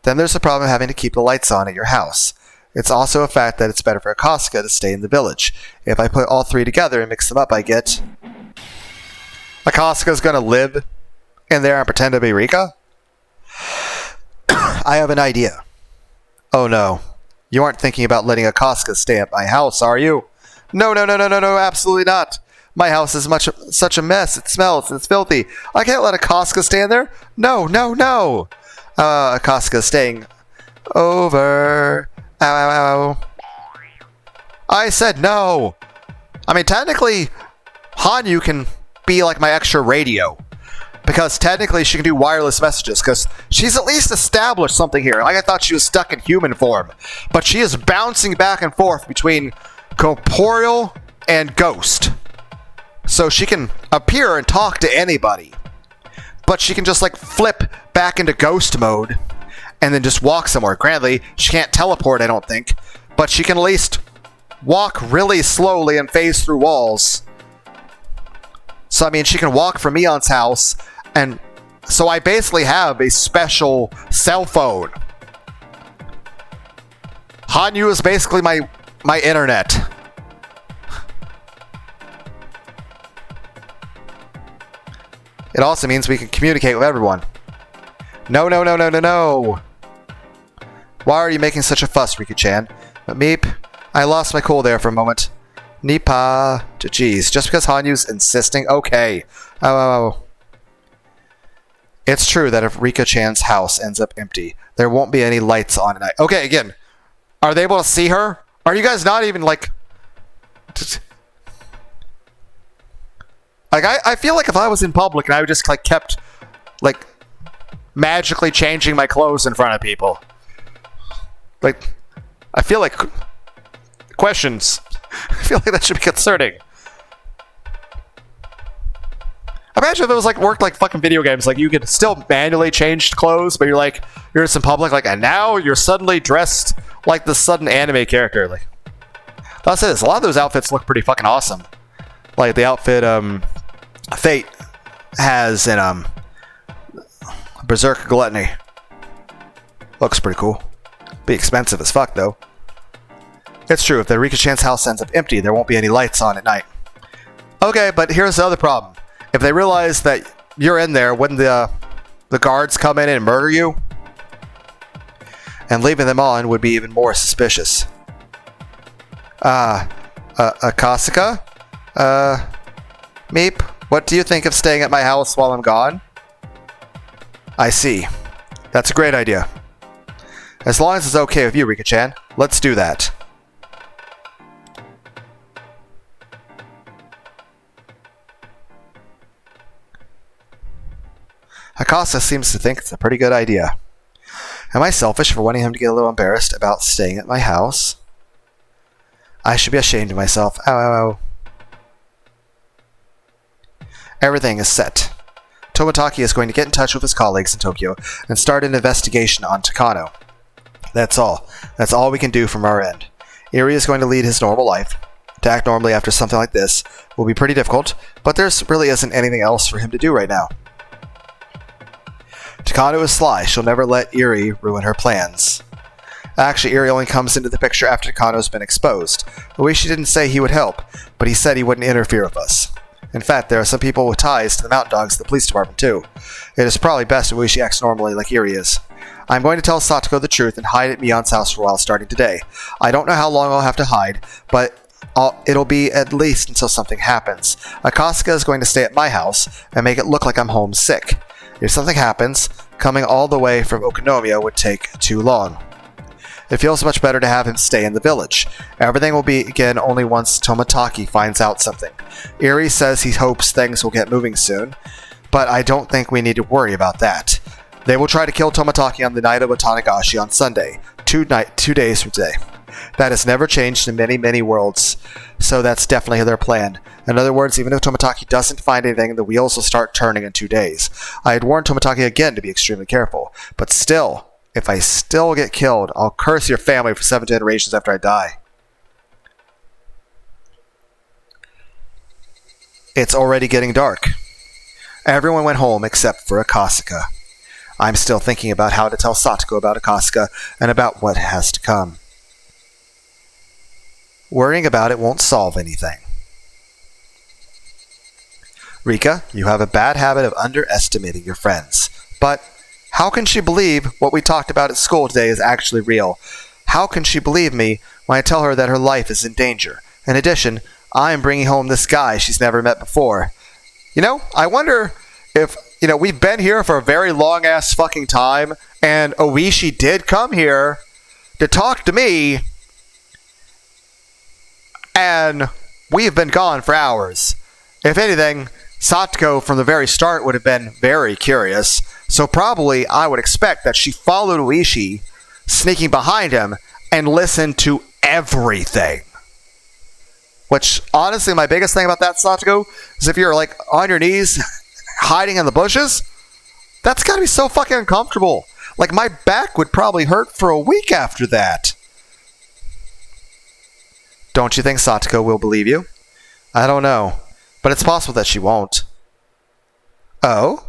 Then there's the problem of having to keep the lights on at your house. It's also a fact that it's better for Akasaka to stay in the village. If I put all 3 together and mix them up, I get... Akasaka's gonna live in there and pretend to be Rika? I have an idea. Oh no. You aren't thinking about letting Akasaka stay at my house, are you? No, absolutely not. My house is such a mess. It smells. It's filthy. I can't let Akasaka stand there. No, no, no. Akasaka's staying over. Ow, ow, ow. I said no. I mean, technically, Hanyu can be like my extra radio. Because technically she can do wireless messages, because she's at least established something here. Like I thought she was stuck in human form. But she is bouncing back and forth between corporeal and ghost. So she can appear and talk to anybody. But she can just like flip back into ghost mode and then just walk somewhere. Granted, she can't teleport, I don't think. But she can at least walk really slowly and phase through walls. So I mean, she can walk from Eon's house. And so I basically have a special cell phone. Hanyu is basically my internet. It also means we can communicate with everyone. No, no, no, no, no, no. Why are you making such a fuss, Rika-chan? But Meep, I lost my cool there for a moment. Nipa. Jeez, just because Hanyu's insisting? Okay. Oh. It's true that if Rika-chan's house ends up empty, there won't be any lights on at night. Okay, again, are they able to see her? Are you guys not even like... Like, I feel like if I was in public and I just like kept like magically changing my clothes in front of people. Like, I feel like questions. I feel like that should be concerning. Imagine if it was like worked like fucking video games. Like you could still manually change clothes, but you're just in public, like, and now you're suddenly dressed like the sudden anime character. Like, I'll say this: a lot of those outfits look pretty fucking awesome. Like the outfit Fate has in Berserk Gluttony. Looks pretty cool. Be expensive as fuck though. It's true. If the Rika-chan's house ends up empty, there won't be any lights on at night. Okay, but here's the other problem. If they realize that you're in there, wouldn't the guards come in and murder you? And leaving them on would be even more suspicious. Akasaka? Meep, what do you think of staying at my house while I'm gone? I see. That's a great idea. As long as it's okay with you, Rika-chan, let's do that. Akasa seems to think it's a pretty good idea. Am I selfish for wanting him to get a little embarrassed about staying at my house? I should be ashamed of myself. Ow, ow, ow. Everything is set. Toмотaki is going to get in touch with his colleagues in Tokyo and start an investigation on Takano. That's all. That's all we can do from our end. Eri is going to lead his normal life. To act normally after something like this will be pretty difficult, but there really isn't anything else for him to do right now. Takano is sly. She'll never let Eri ruin her plans. Actually, Eri only comes into the picture after Takano's been exposed. Oishi didn't say he would help, but he said he wouldn't interfere with us. In fact, there are some people with ties to the Mountain Dogs at the police department too. It is probably best if Oishi acts normally like Eri is. I'm going to tell Satoko the truth and hide at Mion's house for a while starting today. I don't know how long I'll have to hide, but it'll be at least until something happens. Akasaka is going to stay at my house and make it look like I'm homesick. If something happens, coming all the way from Okonomiya would take too long. It feels much better to have him stay in the village. Everything will begin only once Toмотaki finds out something. Eri says he hopes things will get moving soon, but I don't think we need to worry about that. They will try to kill Toмотaki on the night of Otanagashi on Sunday, 2 days from today. That has never changed in many, many worlds, so that's definitely their plan. In other words, even if Toмотaki doesn't find anything, the wheels will start turning in 2 days. I had warned Toмотaki again to be extremely careful, but still, if I still get killed, I'll curse your family for 7 generations after I die. It's already getting dark. Everyone went home except for Akasaka. I'm still thinking about how to tell Satoko about Akasaka and about what has to come. Worrying about it won't solve anything. Rika, you have a bad habit of underestimating your friends. But how can she believe what we talked about at school today is actually real? How can she believe me when I tell her that her life is in danger? In addition, I'm bringing home this guy she's never met before. I wonder if, we've been here for a very long-ass fucking time, and Oishi did come here to talk to me, and we've been gone for hours. If anything, Satoko from the very start would have been very curious, so probably I would expect that she followed Oishi, sneaking behind him, and listened to everything. Which, honestly, my biggest thing about that, Satoko, is if you're, on your knees, hiding in the bushes, that's gotta be so fucking uncomfortable. My back would probably hurt for a week after that. Don't you think Satoko will believe you? I don't know, but it's possible that she won't. Oh?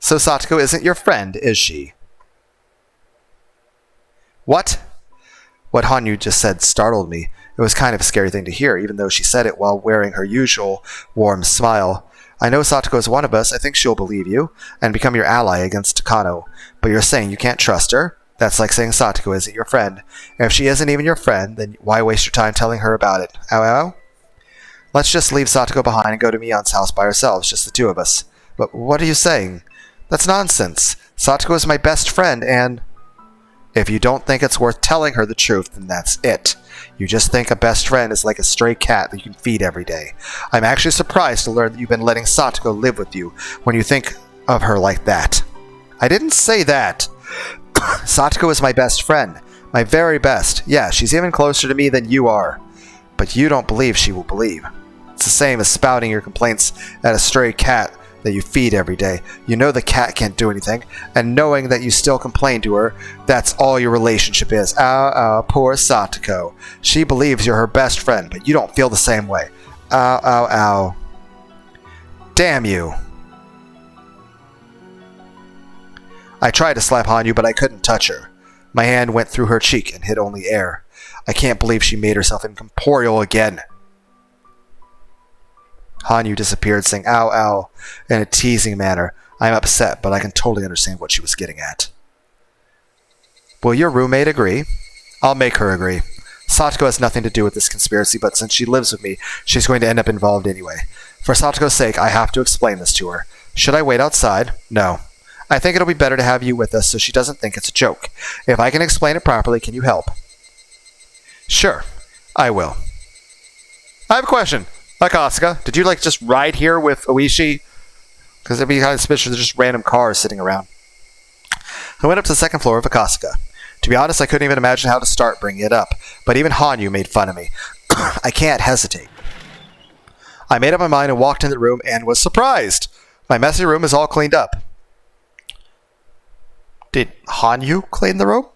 So Satoko isn't your friend, is she? What? What Hanyu just said startled me. It was kind of a scary thing to hear, even though she said it while wearing her usual warm smile. I know Satoko is one of us. I think she'll believe you and become your ally against Takano. But you're saying you can't trust her? That's like saying Satoko isn't your friend. And if she isn't even your friend, then why waste your time telling her about it? Ow ow? Let's just leave Satoko behind and go to Mion's house by ourselves, just the two of us. But what are you saying? That's nonsense. Satoko is my best friend, and... If you don't think it's worth telling her the truth, then that's it. You just think a best friend is like a stray cat that you can feed every day. I'm actually surprised to learn that you've been letting Satoko live with you when you think of her like that. I didn't say that. Satoko is my best friend. My very best. Yeah, she's even closer to me than you are. But you don't believe she will believe. It's the same as spouting your complaints at a stray cat that you feed every day. You know the cat can't do anything, and knowing that you still complain to her, that's all your relationship is. Poor Satoko. She believes you're her best friend, but you don't feel the same way. Ow. Damn you. I tried to slap Hanyu, but I couldn't touch her. My hand went through her cheek and hit only air. I can't believe she made herself incorporeal again. Hanyu disappeared, saying ow ow in a teasing manner. I'm upset, but I can totally understand what she was getting at. Will your roommate agree? I'll make her agree. Satoko has nothing to do with this conspiracy, but since she lives with me, she's going to end up involved anyway. For Satoko's sake, I have to explain this to her. Should I wait outside? No. I think it'll be better to have you with us so she doesn't think it's a joke. If I can explain it properly, can you help? Sure, I will. I have a question. Akasuka, did you just ride here with Oishi? Because it'd be kind of suspicious there's just random cars sitting around. I went up to the second floor of Akasuka. To be honest, I couldn't even imagine how to start bringing it up, but even Hanyu made fun of me. I can't hesitate. I made up my mind and walked in the room and was surprised. My messy room is all cleaned up. Did Hanyu clean the room?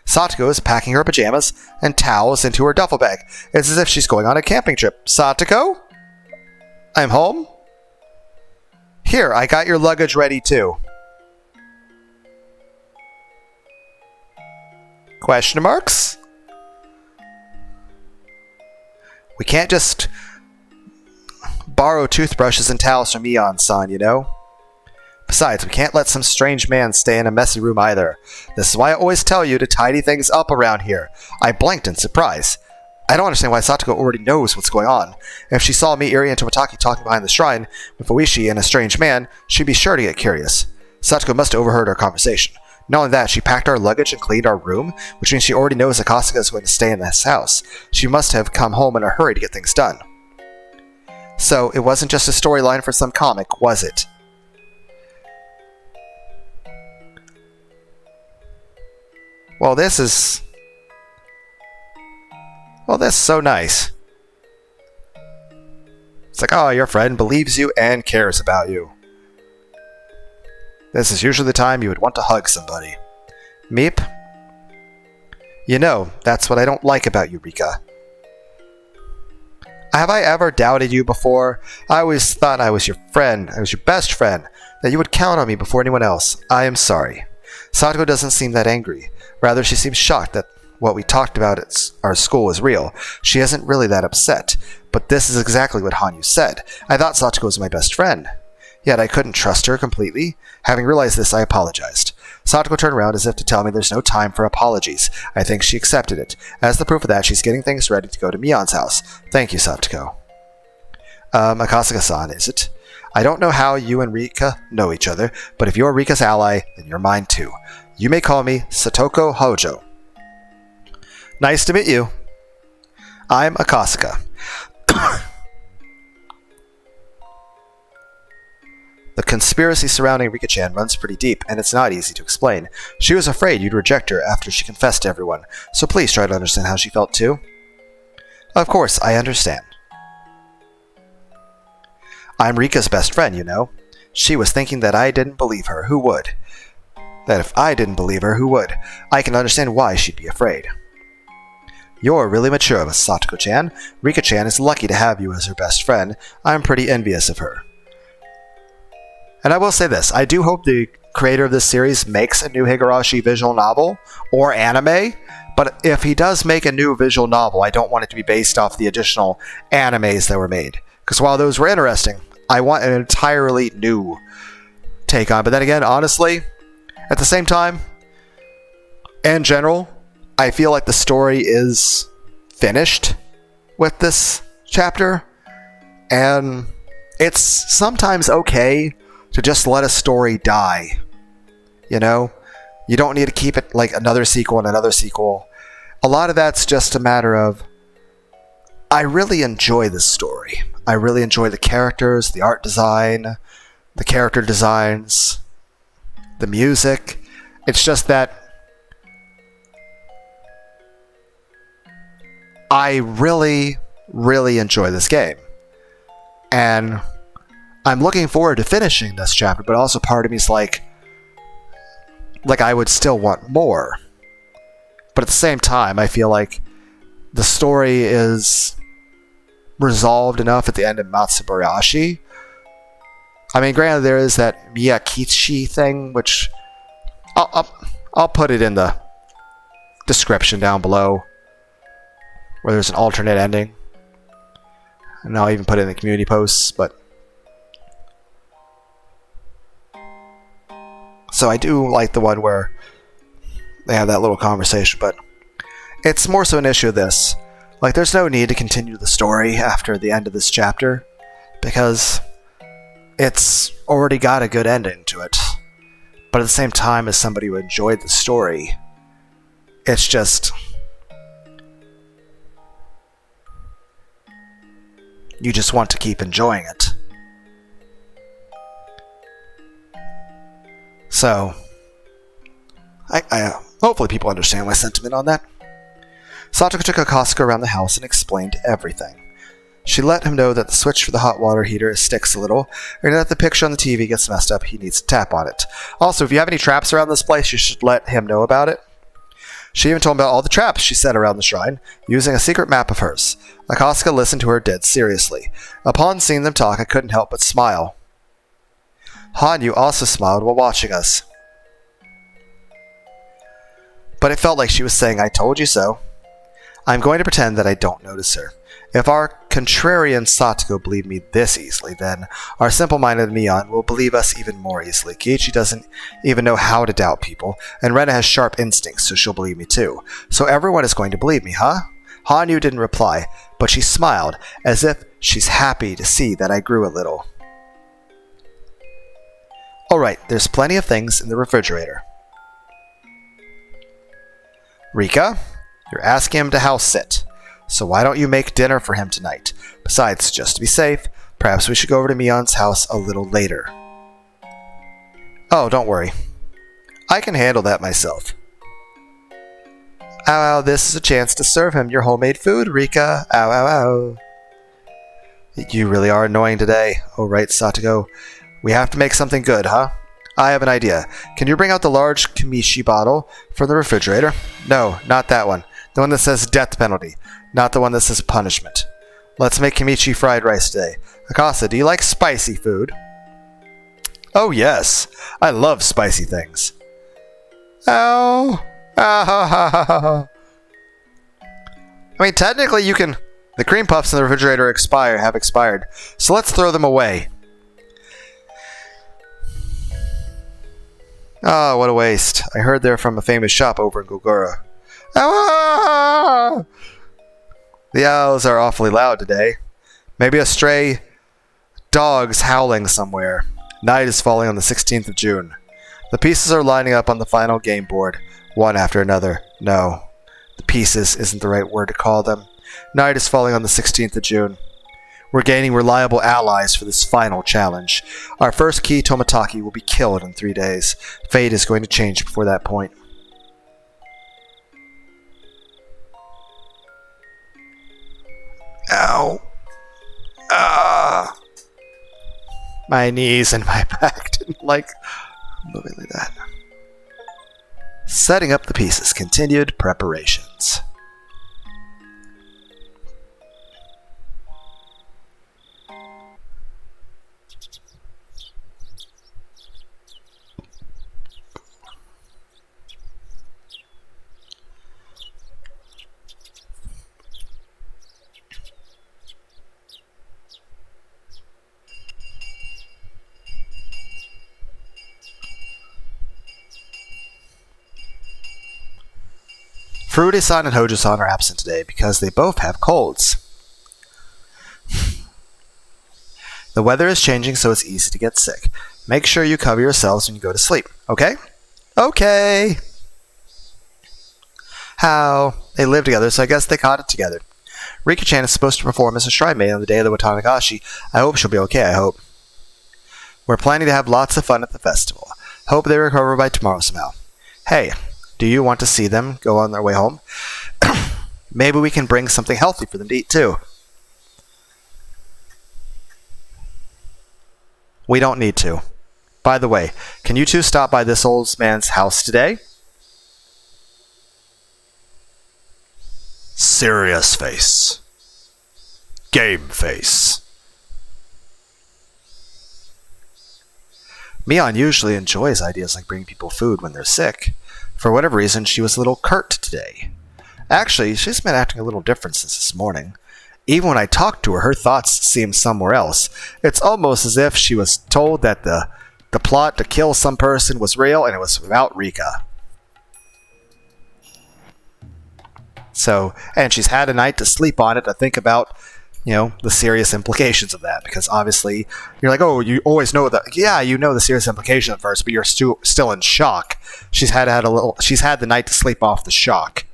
Satoko is packing her pajamas and towels into her duffel bag. It's as if she's going on a camping trip. Satoko? I'm home? Here, I got your luggage ready too. Question marks? We can't just borrow toothbrushes and towels from Mion-san, you know? Besides, we can't let some strange man stay in a messy room either. This is why I always tell you to tidy things up around here. I blinked in surprise. I don't understand why Satoko already knows what's going on. If she saw me, Iri, and Tomataki talking behind the shrine with Oishi and a strange man, she'd be sure to get curious. Satoko must have overheard our conversation. Not only that, she packed our luggage and cleaned our room, which means she already knows Akasuka is going to stay in this house. She must have come home in a hurry to get things done. So, it wasn't just a storyline for some comic, was it? Well, this is so nice. It's like, oh, your friend believes you and cares about you. This is usually the time you would want to hug somebody. Meep? You know, that's what I don't like about you, Rika. Have I ever doubted you before? I always thought I was your friend, I was your best friend, that you would count on me before anyone else. I am sorry. Satoko doesn't seem that angry. Rather, she seems shocked that what we talked about at our school is real. She isn't really that upset. But this is exactly what Hanyu said. I thought Satoko was my best friend. Yet I couldn't trust her completely. Having realized this, I apologized. Satoko turned around as if to tell me there's no time for apologies. I think she accepted it. As the proof of that, she's getting things ready to go to Mion's house. Thank you, Satoko. Akasaka-san, is it? I don't know how you and Rika know each other, but if you're Rika's ally, then you're mine too. You may call me Satoko Hojo. Nice to meet you. I'm Akasaka. The conspiracy surrounding Rika-chan runs pretty deep, and it's not easy to explain. She was afraid you'd reject her after she confessed to everyone, so please try to understand how she felt too. Of course, I understand. I'm Rika's best friend, you know. She was thinking that I didn't believe her. Who would? That if I didn't believe her, who would? I can understand why she'd be afraid. You're really mature, Satoko-chan. Rika-chan is lucky to have you as her best friend. I'm pretty envious of her. And I will say this, I do hope the creator of this series makes a new Higurashi visual novel or anime, but if he does make a new visual novel, I don't want it to be based off the additional animes that were made. Because while those were interesting, I want an entirely new take on it. But then again, honestly, at the same time, in general, I feel like the story is finished with this chapter, and it's sometimes okay to just let a story die. You know? You don't need to keep it like another sequel and another sequel. A lot of that's just a matter of, I really enjoy this story. I really enjoy the characters, the art design, the character designs, the music. It's just that I really, really enjoy this game. And I'm looking forward to finishing this chapter, but also part of me is like I would still want more. But at the same time, I feel like the story is resolved enough at the end of Matsuribayashi. I mean, granted, there is that Miotsukushi thing, which I'll put it in the description down below, where there's an alternate ending. And I'll even put it in the community posts, but so I do like the one where they have that little conversation, but it's more so an issue of this. Like, there's no need to continue the story after the end of this chapter, because it's already got a good ending to it. But at the same time, as somebody who enjoyed the story, it's just, you just want to keep enjoying it. So, I hopefully people understand my sentiment on that. Satoko took Akasaka around the house and explained everything. She let him know that the switch for the hot water heater sticks a little, and that the picture on the TV gets messed up, he needs to tap on it. Also, if you have any traps around this place, you should let him know about it. She even told him about all the traps she set around the shrine, using a secret map of hers. Akasaka listened to her dead seriously. Upon seeing them talk, I couldn't help but smile. Hanyu also smiled while watching us. But it felt like she was saying, I told you so. I'm going to pretend that I don't notice her. If our contrarian Satoko believed me this easily, then our simple-minded Mion will believe us even more easily. Kiichi doesn't even know how to doubt people, and Rena has sharp instincts, so she'll believe me too. So everyone is going to believe me, huh? Hanyu didn't reply, but she smiled, as if she's happy to see that I grew a little. Alright, there's plenty of things in the refrigerator. Rika, you're asking him to house sit. So why don't you make dinner for him tonight? Besides, just to be safe, perhaps we should go over to Mion's house a little later. Oh, don't worry. I can handle that myself. Ow, ow, this is a chance to serve him your homemade food, Rika. Ow, ow, ow. You really are annoying today. Oh, right, Satoko. We have to make something good, huh? I have an idea. Can you bring out the large Kamishi bottle from the refrigerator? No, not that one. The one that says death penalty. Not the one that says punishment. Let's make Kamichi fried rice today. Akasa, do you like spicy food? Oh yes, I love spicy things. Ow. I mean, technically you can... The cream puffs in the refrigerator have expired, so let's throw them away. Ah, what a waste. I heard they're from a famous shop over in Gogura. Ah! The owls are awfully loud today. Maybe a stray dog's howling somewhere. Night is falling on the 16th of June. The pieces are lining up on the final game board, one after another. No, the pieces isn't the right word to call them. Night is falling on the 16th of June. We're gaining reliable allies for this final challenge. Our first key Tomataki will be killed in 3 days. Fate is going to change before that point. Ow. Ah. My knees and my back didn't like moving like that. Setting up the pieces. Continued preparations. Furude-san and Hojo-san are absent today because they both have colds. The weather is changing, so it's easy to get sick. Make sure you cover yourselves when you go to sleep, okay? Okay! How? They live together, so I guess they caught it together. Rika-chan is supposed to perform as a shrine maid on the day of the Watanagashi. I hope she'll be okay, I hope. We're planning to have lots of fun at the festival. Hope they recover by tomorrow somehow. Hey, do you want to see them go on their way home? Maybe we can bring something healthy for them to eat, too. We don't need to. By the way, can you two stop by this old man's house today? Serious face. Game face. Mion usually enjoys ideas like bringing people food when they're sick. For whatever reason, she was a little curt today. Actually, she's been acting a little different since this morning. Even when I talked to her, her thoughts seemed somewhere else. It's almost as if she was told that the plot to kill some person was real and it was about Rika. So, and she's had a night to sleep on it to think about, the serious implications of that. Because obviously, you're like, oh, you always know that. Yeah, you know the serious implication at first, but you're still in shock. She's had the night to sleep off the shock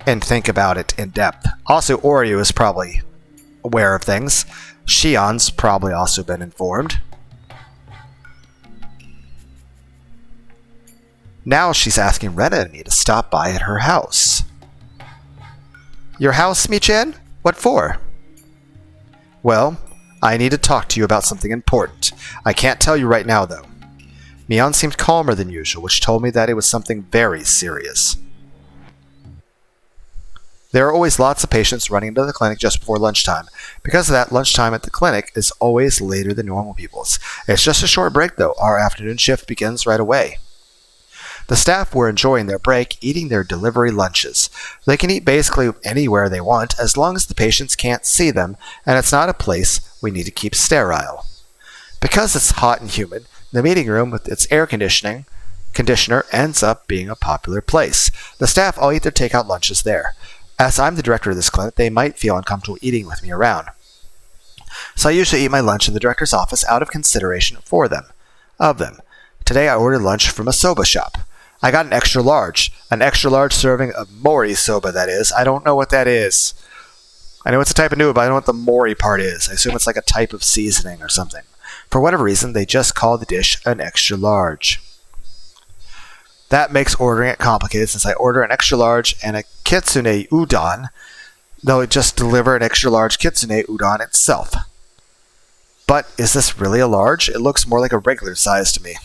and think about it in depth. Also, Oryu is probably aware of things. Shion's probably also been informed. Now she's asking Rena and me to stop by at her house. Your house, Mi-chan? What for? Well, I need to talk to you about something important. I can't tell you right now, though. Mion seemed calmer than usual, which told me that it was something very serious. There are always lots of patients running into the clinic just before lunchtime. Because of that, lunchtime at the clinic is always later than normal people's. It's just a short break, though. Our afternoon shift begins right away. The staff were enjoying their break, eating their delivery lunches. They can eat basically anywhere they want, as long as the patients can't see them, and it's not a place we need to keep sterile. Because it's hot and humid, the meeting room with its air conditioner ends up being a popular place. The staff all eat their takeout lunches there. As I'm the director of this clinic, they might feel uncomfortable eating with me around. So I usually eat my lunch in the director's office out of consideration for them. Today I ordered lunch from a soba shop. I got an extra large serving of mori soba, that is. I don't know what that is. I know it's a type of noodle, but I don't know what the mori part is. I assume it's like a type of seasoning or something. For whatever reason, they just call the dish an extra large. That makes ordering it complicated since I order an extra large and a kitsune udon. They'll just deliver an extra large kitsune udon itself. But is this really a large? It looks more like a regular size to me.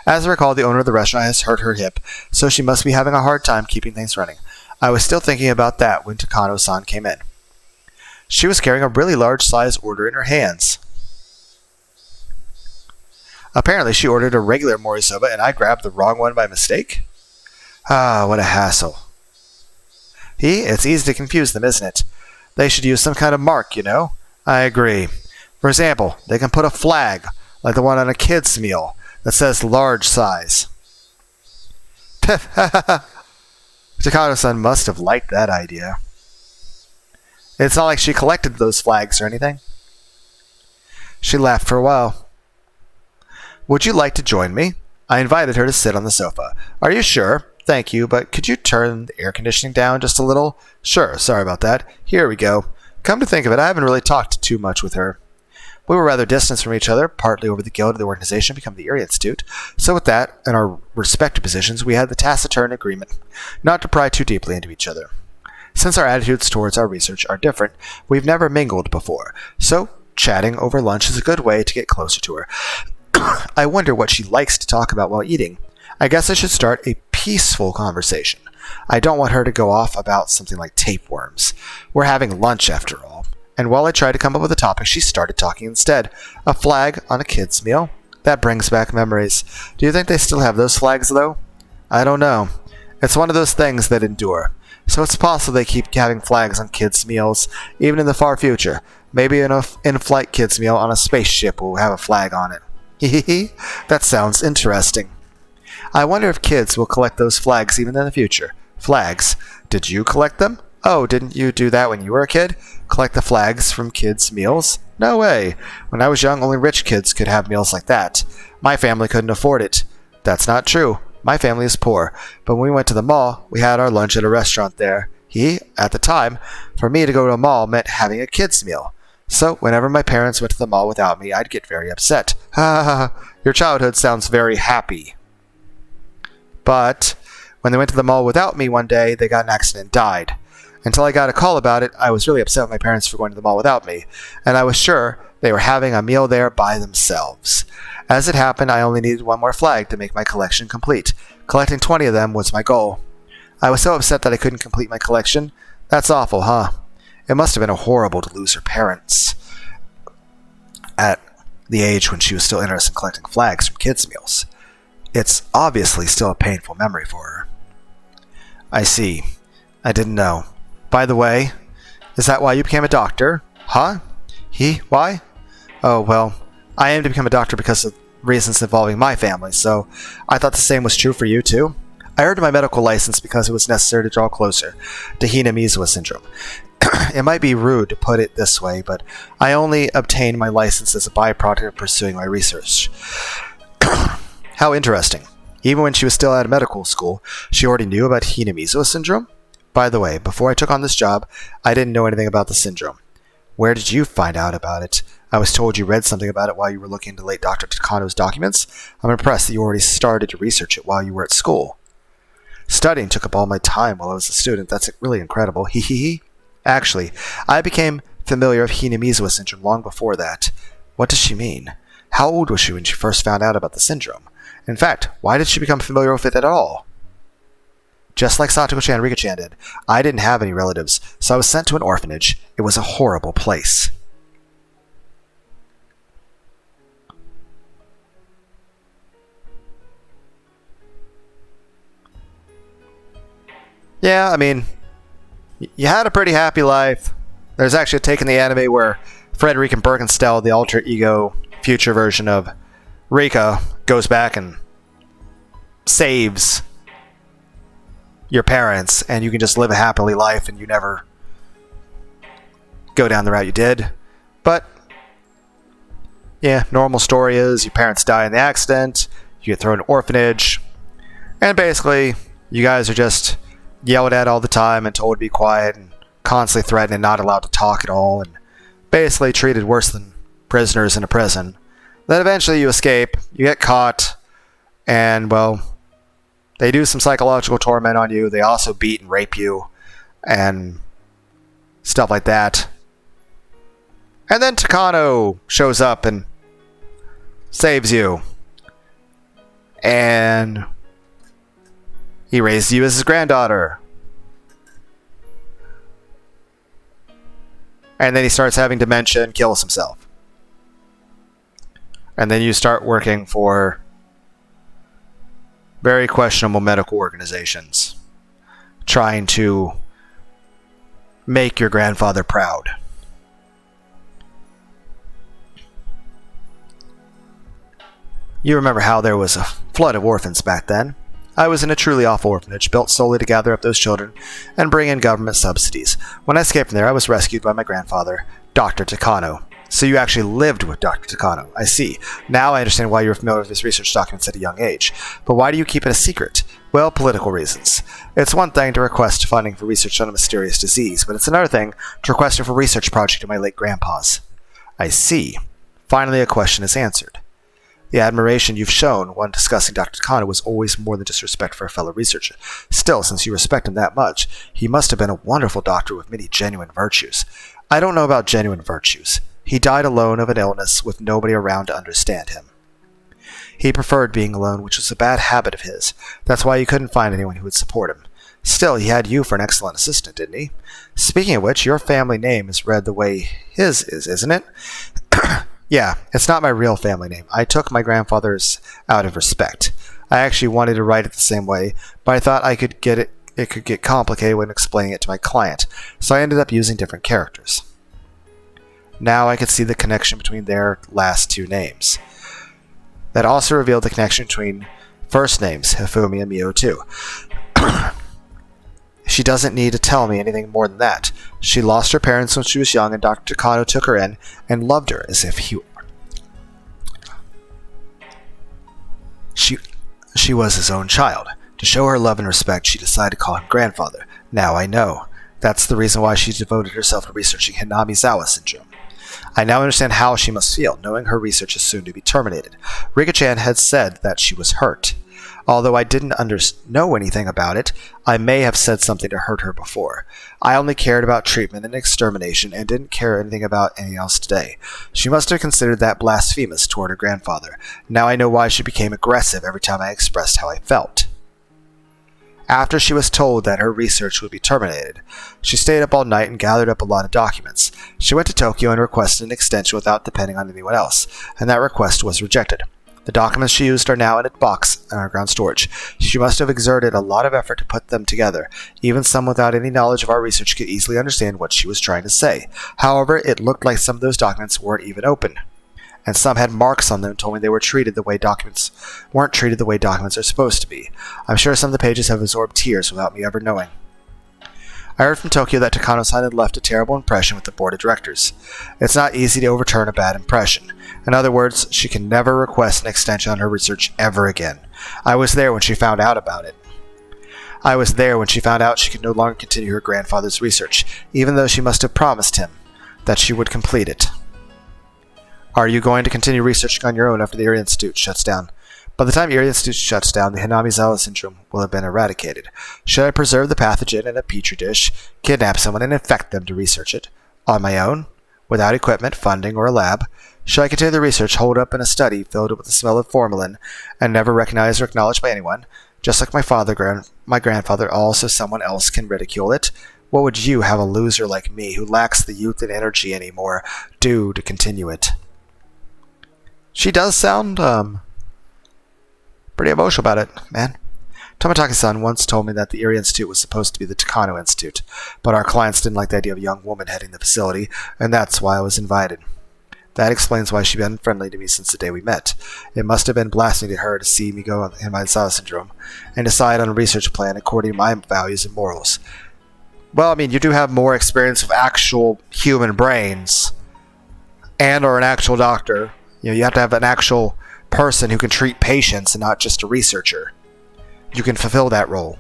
As I recall, the owner of the restaurant has hurt her hip, so she must be having a hard time keeping things running. I was still thinking about that when Takano-san came in. She was carrying a really large size order in her hands. Apparently, she ordered a regular morisoba and I grabbed the wrong one by mistake. Ah, what a hassle. It's easy to confuse them, isn't it? They should use some kind of mark, I agree. For example, they can put a flag, like the one on a kid's meal, that says large size. Takano-san must have liked that idea. It's not like she collected those flags or anything. She laughed for a while. Would you like to join me? I invited her to sit on the sofa. Are you sure? Thank you, but could you turn the air conditioning down just a little? Sure, sorry about that. Here we go. Come to think of it, I haven't really talked too much with her. We were rather distant from each other, partly over the guild of the organization become the Erie Institute. So with that, and our respective positions, we had the tacit agreement not to pry too deeply into each other. Since our attitudes towards our research are different, we've never mingled before, so chatting over lunch is a good way to get closer to her. I wonder what she likes to talk about while eating. I guess I should start a peaceful conversation. I don't want her to go off about something like tapeworms. We're having lunch after all. And while I tried to come up with a topic, she started talking instead. A flag on a kid's meal? That brings back memories. Do you think they still have those flags, though? I don't know. It's one of those things that endure. So it's possible they keep having flags on kids' meals, even in the far future. Maybe an in-flight kids' meal on a spaceship will have a flag on it. Hehehe, that sounds interesting. I wonder if kids will collect those flags even in the future. Flags. Did you collect them? Oh, didn't you do that when you were a kid? Collect the flags from kids' meals? No way. When I was young, only rich kids could have meals like that. My family couldn't afford it. That's not true. My family is poor. But when we went to the mall, we had our lunch at a restaurant there. At the time, for me to go to a mall meant having a kids' meal. So, whenever my parents went to the mall without me, I'd get very upset. Ha ha ha, your childhood sounds very happy. But, when they went to the mall without me one day, they got in an accident and died. Until I got a call about it, I was really upset with my parents for going to the mall without me, and I was sure they were having a meal there by themselves. As it happened, I only needed one more flag to make my collection complete. Collecting 20 of them was my goal. I was so upset that I couldn't complete my collection. That's awful, huh? It must have been horrible to lose her parents at the age when she was still interested in collecting flags from kids' meals. It's obviously still a painful memory for her. I see. I didn't know. By the way, is that why you became a doctor? Huh? Why? Oh, well, I aim to become a doctor because of reasons involving my family, so I thought the same was true for you, too. I earned my medical license because it was necessary to draw closer to Higurashi syndrome. It might be rude to put it this way, but I only obtained my license as a byproduct of pursuing my research. How interesting. Even when she was still at a medical school, she already knew about Higurashi syndrome? By the way, before I took on this job, I didn't know anything about the syndrome. Where did you find out about it? I was told you read something about it while you were looking into late Dr. Takano's documents. I'm impressed that you already started to research it while you were at school. Studying took up all my time while I was a student. That's really incredible. Hehehe. Actually, I became familiar with Higurashi syndrome long before that. What does she mean? How old was she when she first found out about the syndrome? In fact, why did she become familiar with it at all? Just like Satoku-chan and Rika-chan did, I didn't have any relatives, so I was sent to an orphanage. It was a horrible place. Yeah, I mean, you had a pretty happy life. There's actually a take in the anime where Frederick and Birkenstell, the alter ego future version of Rika, goes back and saves your parents, and you can just live a happily life and you never go down the route you did. But yeah, normal story is your parents die in the accident, you get thrown in an orphanage, and basically you guys are just yelled at all the time and told to be quiet and constantly threatened and not allowed to talk at all, and basically treated worse than prisoners in a prison. Then eventually you escape, you get caught, and well, they do some psychological torment on you. They also beat and rape you and stuff like that. And then Takano shows up and saves you. And he raised you as his granddaughter. And then he starts having dementia and kills himself. And then you start working for very questionable medical organizations, trying to make your grandfather proud. You remember how there was a flood of orphans back then. I was in a truly awful orphanage, built solely to gather up those children and bring in government subsidies. When I escaped from there, I was rescued by my grandfather, Dr. Takano. So you actually lived with Dr. Takano. I see. Now I understand why you were familiar with his research documents at a young age. But why do you keep it a secret? Well, political reasons. It's one thing to request funding for research on a mysterious disease, but it's another thing to request it for a research project of my late grandpa's. I see. Finally, a question is answered. The admiration you've shown when discussing Dr. Takano was always more than just respect for a fellow researcher. Still, since you respect him that much, he must have been a wonderful doctor with many genuine virtues. I don't know about genuine virtues. He died alone of an illness with nobody around to understand him. He preferred being alone, which was a bad habit of his. That's why he couldn't find anyone who would support him. Still, he had you for an excellent assistant, didn't he? Speaking of which, your family name is read the way his is, isn't it? Yeah, it's not my real family name. I took my grandfather's out of respect. I actually wanted to write it the same way, but I thought it could get complicated when explaining it to my client, so I ended up using different characters. Now I could see the connection between their last two names. That also revealed the connection between first names, Hifumi and Mio too. She doesn't need to tell me anything more than that. She lost her parents when she was young, and Dr. Takano took her in and loved her as if she was his own child. To show her love and respect, she decided to call him grandfather. Now I know. That's the reason why she devoted herself to researching Hinamizawa syndrome. I now understand how she must feel, knowing her research is soon to be terminated. Rika-chan had said that she was hurt. Although I didn't know anything about it, I may have said something to hurt her before. I only cared about treatment and extermination and didn't care anything about anything else today. She must have considered that blasphemous toward her grandfather. Now I know why she became aggressive every time I expressed how I felt. After she was told that her research would be terminated, she stayed up all night and gathered up a lot of documents. She went to Tokyo and requested an extension without depending on anyone else, and that request was rejected. The documents she used are now in a box in underground storage. She must have exerted a lot of effort to put them together. Even someone without any knowledge of our research could easily understand what she was trying to say. However, it looked like some of those documents weren't even open, and some had marks on them told me they weren't treated the way documents are supposed to be. I'm sure some of the pages have absorbed tears without me ever knowing. I heard from Tokyo that Takano-san had left a terrible impression with the board of directors. It's not easy to overturn a bad impression. In other words, she can never request an extension on her research ever again. I was there when she found out about it. I was there when she found out she could no longer continue her grandfather's research, even though she must have promised him that she would complete it. Are you going to continue researching on your own after the Erie Institute shuts down? By the time Erie Institute shuts down, the Hinamizawa syndrome will have been eradicated. Should I preserve the pathogen in a petri dish, kidnap someone, and infect them to research it? On my own? Without equipment, funding, or a lab? Should I continue the research holed up in a study filled with the smell of formalin and never recognized or acknowledged by anyone? Just like my grandfather, also someone else can ridicule it? What would you, have a loser like me, who lacks the youth and energy anymore, do to continue it? She does sound, pretty emotional about it, man. Tomitaki-san once told me that the Erie Institute was supposed to be the Takano Institute, but our clients didn't like the idea of a young woman heading the facility, and that's why I was invited. That explains why she'd been friendly to me since the day we met. It must have been blasphemy to her to see me go on Hinamizawa syndrome and decide on a research plan according to my values and morals. Well, I mean, you do have more experience with actual human brains and or an actual doctor. You know, you have to have an actual person who can treat patients and not just a researcher. You can fulfill that role.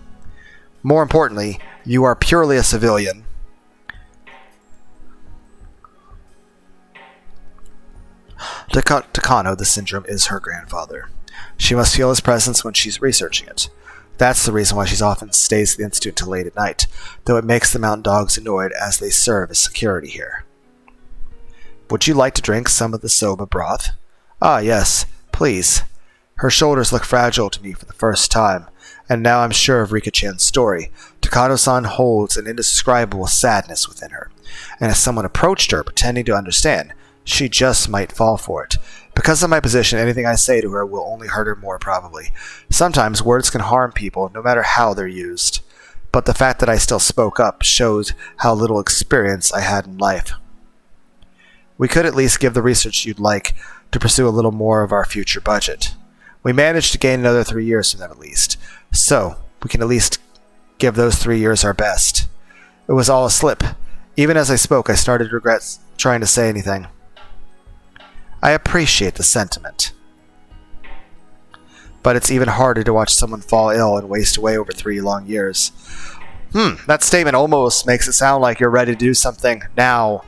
More importantly, you are purely a civilian. Takano, the syndrome, is her grandfather. She must feel his presence when she's researching it. That's the reason why she often stays at the Institute till late at night, though it makes the mountain dogs annoyed as they serve as security here. Would you like to drink some of the soba broth? Ah, yes, please. Her shoulders look fragile to me for the first time, and now I'm sure of Rika-chan's story. Takano-san holds an indescribable sadness within her, and if someone approached her pretending to understand, she just might fall for it. Because of my position, anything I say to her will only hurt her more, probably. Sometimes words can harm people, no matter how they're used. But the fact that I still spoke up shows how little experience I had in life. We could at least give the research you'd like to pursue a little more of our future budget. We managed to gain another 3 years from them at least. So, we can at least give those 3 years our best. It was all a slip. Even as I spoke, I started to regret trying to say anything. I appreciate the sentiment. But it's even harder to watch someone fall ill and waste away over 3 long years. That statement almost makes it sound like you're ready to do something now.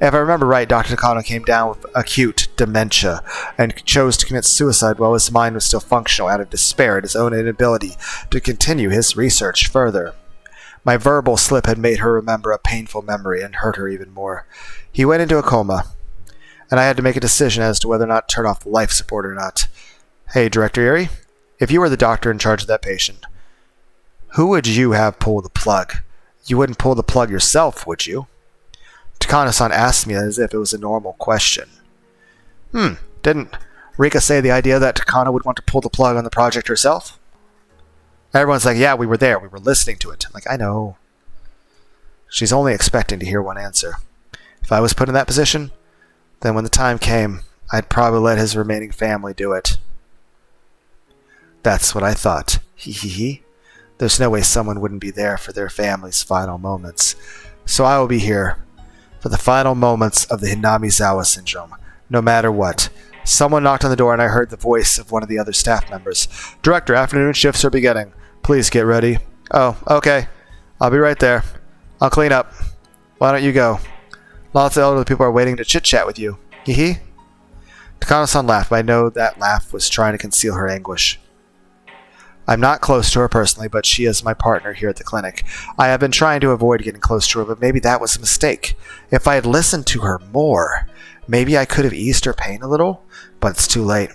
If I remember right, Dr. Takano came down with acute dementia and chose to commit suicide while his mind was still functional out of despair at his own inability to continue his research further. My verbal slip had made her remember a painful memory and hurt her even more. He went into a coma, and I had to make a decision as to whether or not to turn off the life support or not. Hey, Director Erie, if you were the doctor in charge of that patient, who would you have pull the plug? You wouldn't pull the plug yourself, would you? Takano-san asked me as if it was a normal question. Didn't Rika say the idea that Takano would want to pull the plug on the project herself? Everyone's like, yeah, we were there. We were listening to it. I'm like, I know. She's only expecting to hear one answer. If I was put in that position, then when the time came, I'd probably let his remaining family do it. That's what I thought. Hee. There's no way someone wouldn't be there for their family's final moments. So I will be here for the final moments of the Hinamizawa syndrome, no matter what. Someone knocked on the door and I heard the voice of one of the other staff members. Director, afternoon shifts are beginning. Please get ready. Oh, okay. I'll be right there. I'll clean up. Why don't you go? Lots of elderly people are waiting to chit-chat with you. Hee. Takano-san laughed, but I know that laugh was trying to conceal her anguish. I'm not close to her personally, but she is my partner here at the clinic. I have been trying to avoid getting close to her, but maybe that was a mistake. If I had listened to her more, maybe I could have eased her pain a little, but it's too late.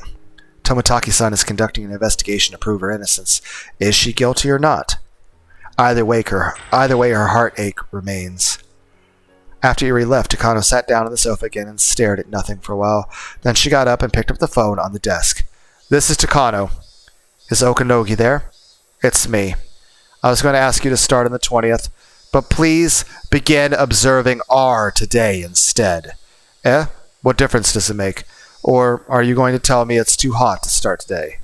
Tomitaki-san is conducting an investigation to prove her innocence. Is she guilty or not? Either way, her heartache remains. After Eri left, Takano sat down on the sofa again and stared at nothing for a while. Then she got up and picked up the phone on the desk. This is Takano. Is Okanogi there? It's me. I was going to ask you to start on the 20th, but please begin observing R today instead. What difference does it make? Or are you going to tell me it's too hot to start today?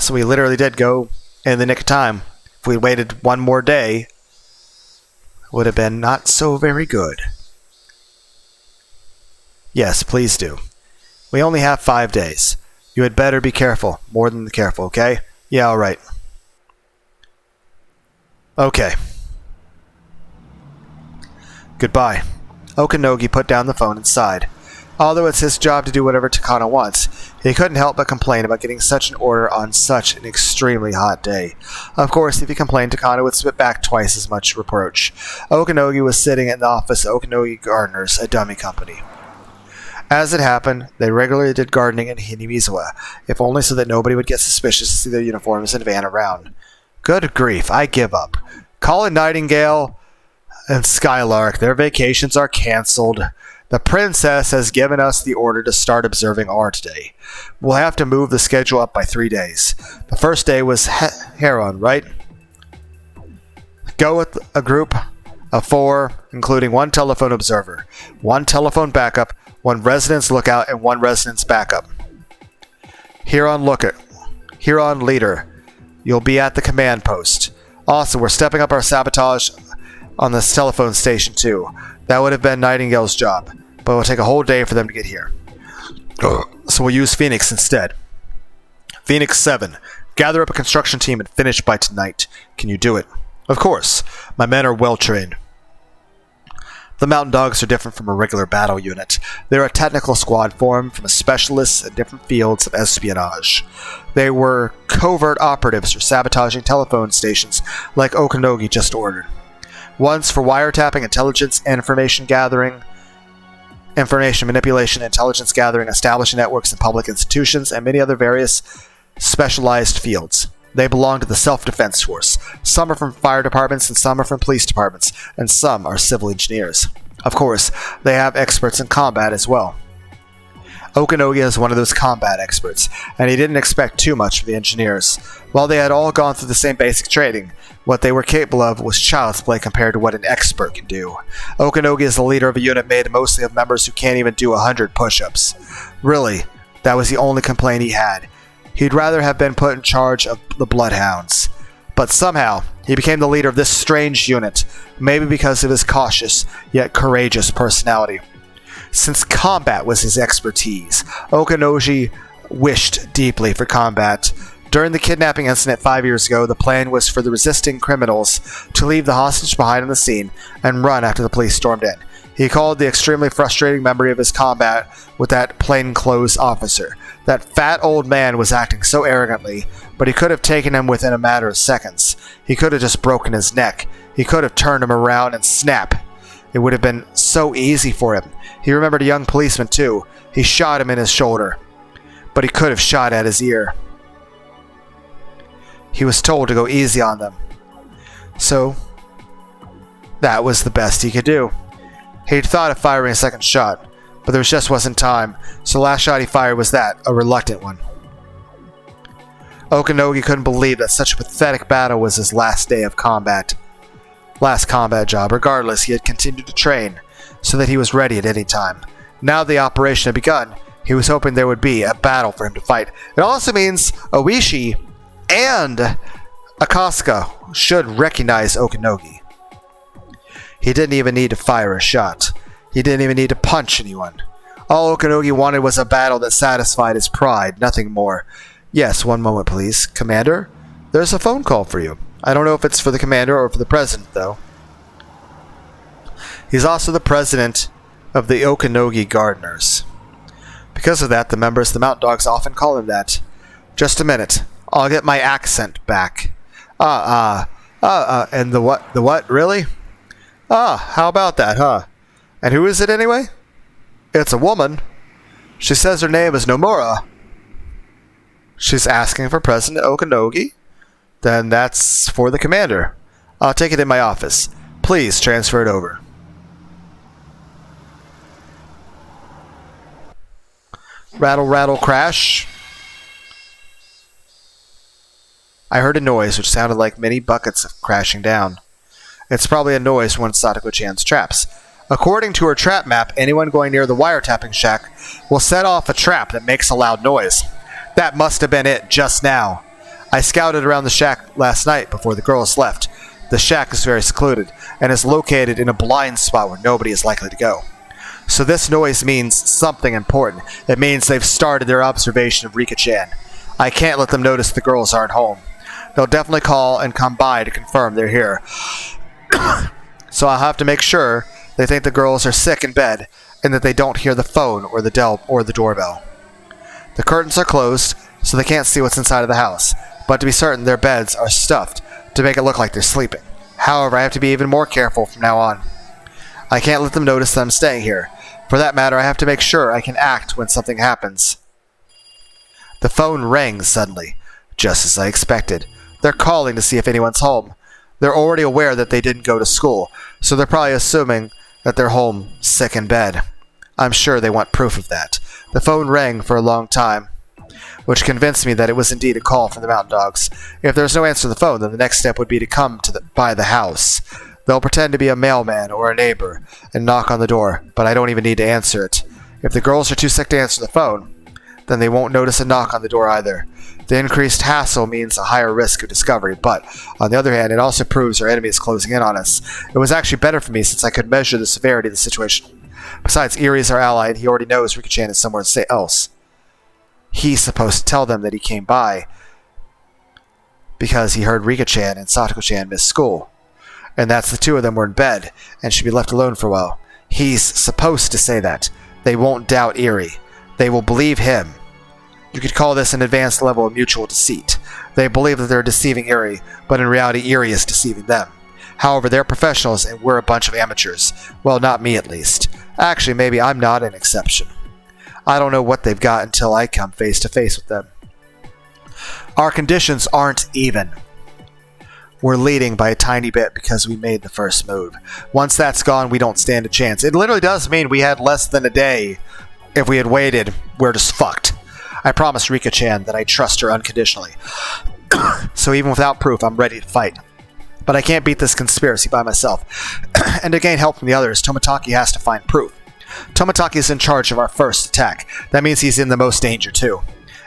So we literally did go in the nick of time. If we waited one more day, it would have been not so very good. Yes, please do. We only have 5 days. You had better be careful. More than careful, okay? Yeah, alright. Okay. Goodbye. Okanogi put down the phone and sighed. Although it's his job to do whatever Takano wants, he couldn't help but complain about getting such an order on such an extremely hot day. Of course, if he complained, Takano would spit back twice as much reproach. Okanogi was sitting in the office of Okanogi Gardeners, a dummy company. As it happened, they regularly did gardening in Hinamizawa, if only so that nobody would get suspicious to see their uniforms and van around. Good grief, I give up. Colin Nightingale and Skylark, their vacations are cancelled. The princess has given us the order to start observing R today. We'll have to move the schedule up by 3 days. The first day was Heron, right? Go with a group of 4, including 1 telephone observer, 1 telephone backup, 1 residence lookout, and 1 residence backup. Huron leader. You'll be at the command post. Also, we're stepping up our sabotage on this telephone station too. That would have been Nightingale's job, but it will take a whole day for them to get here. So we'll use Phoenix instead. Phoenix 7. Gather up a construction team and finish by tonight. Can you do it? Of course. My men are well trained. The Mountain Dogs are different from a regular battle unit. They're a technical squad formed from specialists in different fields of espionage. They were covert operatives for sabotaging telephone stations like Okanogi just ordered. One's for wiretapping, intelligence, information gathering, information manipulation, intelligence gathering, establishing networks in public institutions, and many other various specialized fields. They belong to the Self-Defense Force. Some are from fire departments, and some are from police departments, and some are civil engineers. Of course, they have experts in combat as well. Okanogi is one of those combat experts, and he didn't expect too much from the engineers. While they had all gone through the same basic training, what they were capable of was child's play compared to what an expert can do. Okanogi is the leader of a unit made mostly of members who can't even do 100 push-ups. Really, That was the only complaint he had. He'd rather have been put in charge of the Bloodhounds. But somehow, he became the leader of this strange unit, maybe because of his cautious yet courageous personality. Since combat was his expertise, Okanoji wished deeply for combat. During the kidnapping incident 5 years ago, the plan was for the resisting criminals to leave the hostage behind on the scene and run after the police stormed in. He called the extremely frustrating memory of his combat with that plainclothes officer. That fat old man was acting so arrogantly, but he could have taken him within a matter of seconds. He could have just broken his neck. He could have turned him around and snap. It would have been so easy for him. He remembered a young policeman too. He shot him in his shoulder, but he could have shot at his ear. He was told to go easy on them. So, that was the best he could do. He'd thought of firing a second shot, but there just wasn't time, so the last shot he fired was that, a reluctant one. Okanogi couldn't believe that such a pathetic battle was his last day of combat. Last combat job. Regardless, he had continued to train, so that he was ready at any time. Now the operation had begun, he was hoping there would be a battle for him to fight. It also means Oishi and Akasuka should recognize Okanogi. He didn't even need to fire a shot. He didn't even need to punch anyone. All Okanogi wanted was a battle that satisfied his pride, nothing more. Yes, one moment please. Commander, there's a phone call for you. I don't know if it's for the commander or for the president, though. He's also the president of the Okanogi Gardeners. Because of that, the members of the Mountain Dogs often call him that. Just a minute. I'll get my accent back. And the what? The what? Really? How about that, huh? And who is it anyway? It's a woman. She says her name is Nomura. She's asking for President Okanogi? Then that's for the commander. I'll take it in my office. Please transfer it over. Rattle, rattle, crash. I heard a noise which sounded like many buckets crashing down. It's probably a noise from one of Satoko-chan's traps. According to her trap map, anyone going near the wiretapping shack will set off a trap that makes a loud noise. That must have been it just now. I scouted around the shack last night before the girls left. The shack is very secluded and is located in a blind spot where nobody is likely to go. So this noise means something important. It means they've started their observation of Rika-chan. I can't let them notice the girls aren't home. They'll definitely call and come by to confirm they're here. So I'll have to make sure they think the girls are sick in bed and that they don't hear the phone or the doorbell. The curtains are closed, so they can't see what's inside of the house, but to be certain their beds are stuffed to make it look like they're sleeping. However, I have to be even more careful from now on. I can't let them notice that I'm staying here. For that matter, I have to make sure I can act when something happens. The phone rang suddenly, just as I expected. They're calling to see if anyone's home. They're already aware that they didn't go to school, so they're probably assuming that they're home sick in bed. I'm sure they want proof of that. The phone rang for a long time, which convinced me that it was indeed a call from the Mountain Dogs. If there's no answer to the phone, then the next step would be to come by the house. They'll pretend to be a mailman or a neighbor and knock on the door, but I don't even need to answer it. If the girls are too sick to answer the phone, then they won't notice a knock on the door either. The increased hassle means a higher risk of discovery, but on the other hand, it also proves our enemy is closing in on us. It was actually better for me since I could measure the severity of the situation. Besides, Erie is our ally, and he already knows Rika-chan is somewhere else. He's supposed to tell them that he came by because he heard Rika-chan and Satoko-chan miss school, and that's the two of them were in bed and should be left alone for a while. He's supposed to say that. They won't doubt Erie. They will believe him. You could call this an advanced level of mutual deceit. They believe that they're deceiving Erie, but in reality Erie is deceiving them. However, they're professionals and we're a bunch of amateurs. Well, not me at least. Actually, maybe I'm not an exception. I don't know what they've got until I come face to face with them. Our conditions aren't even. We're leading by a tiny bit because we made the first move. Once that's gone, we don't stand a chance. It literally does mean we had less than a day. If we had waited, we're just fucked. I promised Rika-chan that I trust her unconditionally. So even without proof, I'm ready to fight. But I can't beat this conspiracy by myself. And to gain help from the others, Tomotaki has to find proof. Tomataki is in charge of our first attack. That means he's in the most danger, too.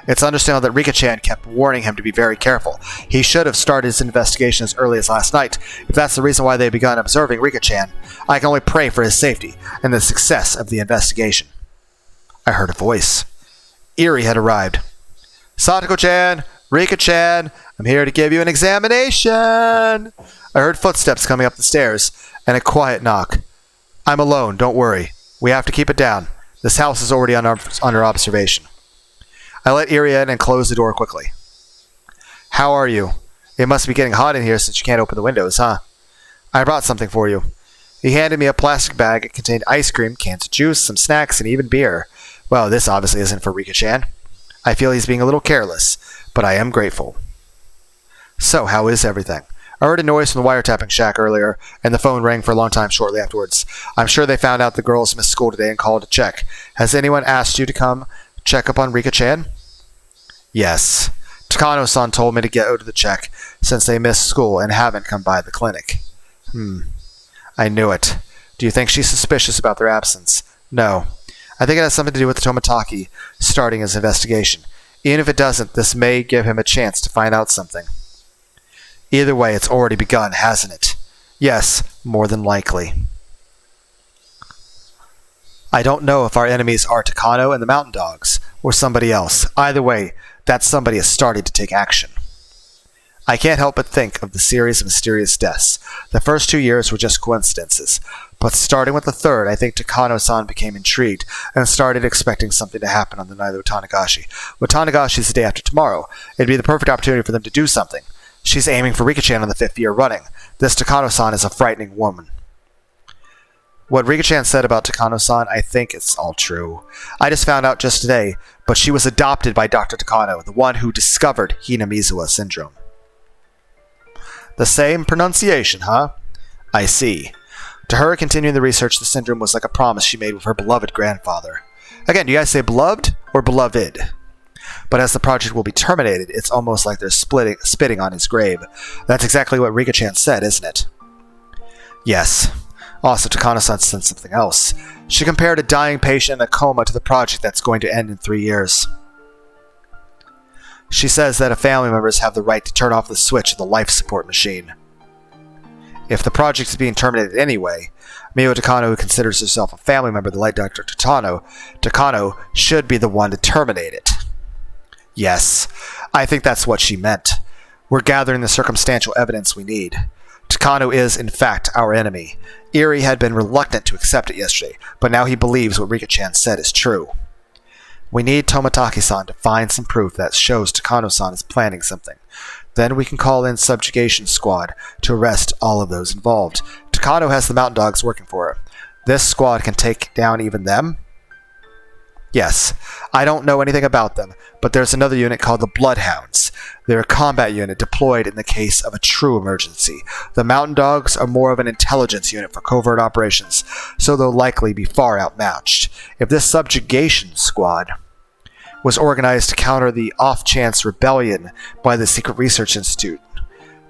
It's understandable that Rika-chan kept warning him to be very careful. He should have started his investigation as early as last night. If that's the reason why they begun observing Rika-chan, I can only pray for his safety and the success of the investigation. I heard a voice. Eri had arrived. Satoko-chan! Rika-chan! I'm here to give you an examination! I heard footsteps coming up the stairs, and a quiet knock. I'm alone, don't worry. We have to keep it down. This house is already under observation. I let Eri in and closed the door quickly. How are you? It must be getting hot in here since you can't open the windows, huh? I brought something for you. He handed me a plastic bag. It contained ice cream, cans of juice, some snacks, and even beer. Well, this obviously isn't for Rika-chan. I feel he's being a little careless, but I am grateful. So, how is everything? I heard a noise from the wiretapping shack earlier, and the phone rang for a long time shortly afterwards. I'm sure they found out the girls missed school today and called to check. Has anyone asked you to come check up on Rika-chan? Yes. Takano-san told me to go to the check, since they missed school and haven't come by the clinic. I knew it. Do you think she's suspicious about their absence? No. I think it has something to do with Tomataki starting his investigation. Even if it doesn't, this may give him a chance to find out something. Either way, it's already begun, hasn't it? Yes, more than likely. I don't know if our enemies are Takano and the Mountain Dogs, or somebody else. Either way, that somebody has started to take action. I can't help but think of the series of mysterious deaths. The first 2 years were just coincidences, but starting with the third, I think Takano-san became intrigued and started expecting something to happen on the night of Tanagashi. With Tanagashi is the day after tomorrow, it'd be the perfect opportunity for them to do something. She's aiming for Rika-chan on the 5th year running. This Takano-san is a frightening woman. What Rika-chan said about Takano-san, I think it's all true. I just found out just today, but she was adopted by Dr. Takano, the one who discovered Hinamizawa syndrome. The same pronunciation, huh? I see. To her, continuing the research, the syndrome was like a promise she made with her beloved grandfather. Again, do you guys say beloved or beloved? But as the project will be terminated, it's almost like they're spitting on his grave. That's exactly what Rika-chan said, isn't it? Yes. Also, Takano-san said something else. She compared a dying patient in a coma to the project that's going to end in 3 years. She says that family members have the right to turn off the switch of the life support machine. If the project is being terminated anyway, Mio Takano, who considers herself a family member of the late Dr. Takano, should be the one to terminate it. Yes, I think that's what she meant. We're gathering the circumstantial evidence we need. Takano is, in fact, our enemy. Eri had been reluctant to accept it yesterday, but now he believes what Rika-chan said is true. We need Tomataki-san to find some proof that shows Takano-san is planning something. Then we can call in Subjugation Squad to arrest all of those involved. Takano has the Mountain Dogs working for her. This squad can take down even them? Yes, I don't know anything about them, but there's another unit called the Bloodhounds. They're a combat unit deployed in the case of a true emergency. The Mountain Dogs are more of an intelligence unit for covert operations, so they'll likely be far outmatched. If this Subjugation Squad was organized to counter the off-chance rebellion by the Secret Research Institute,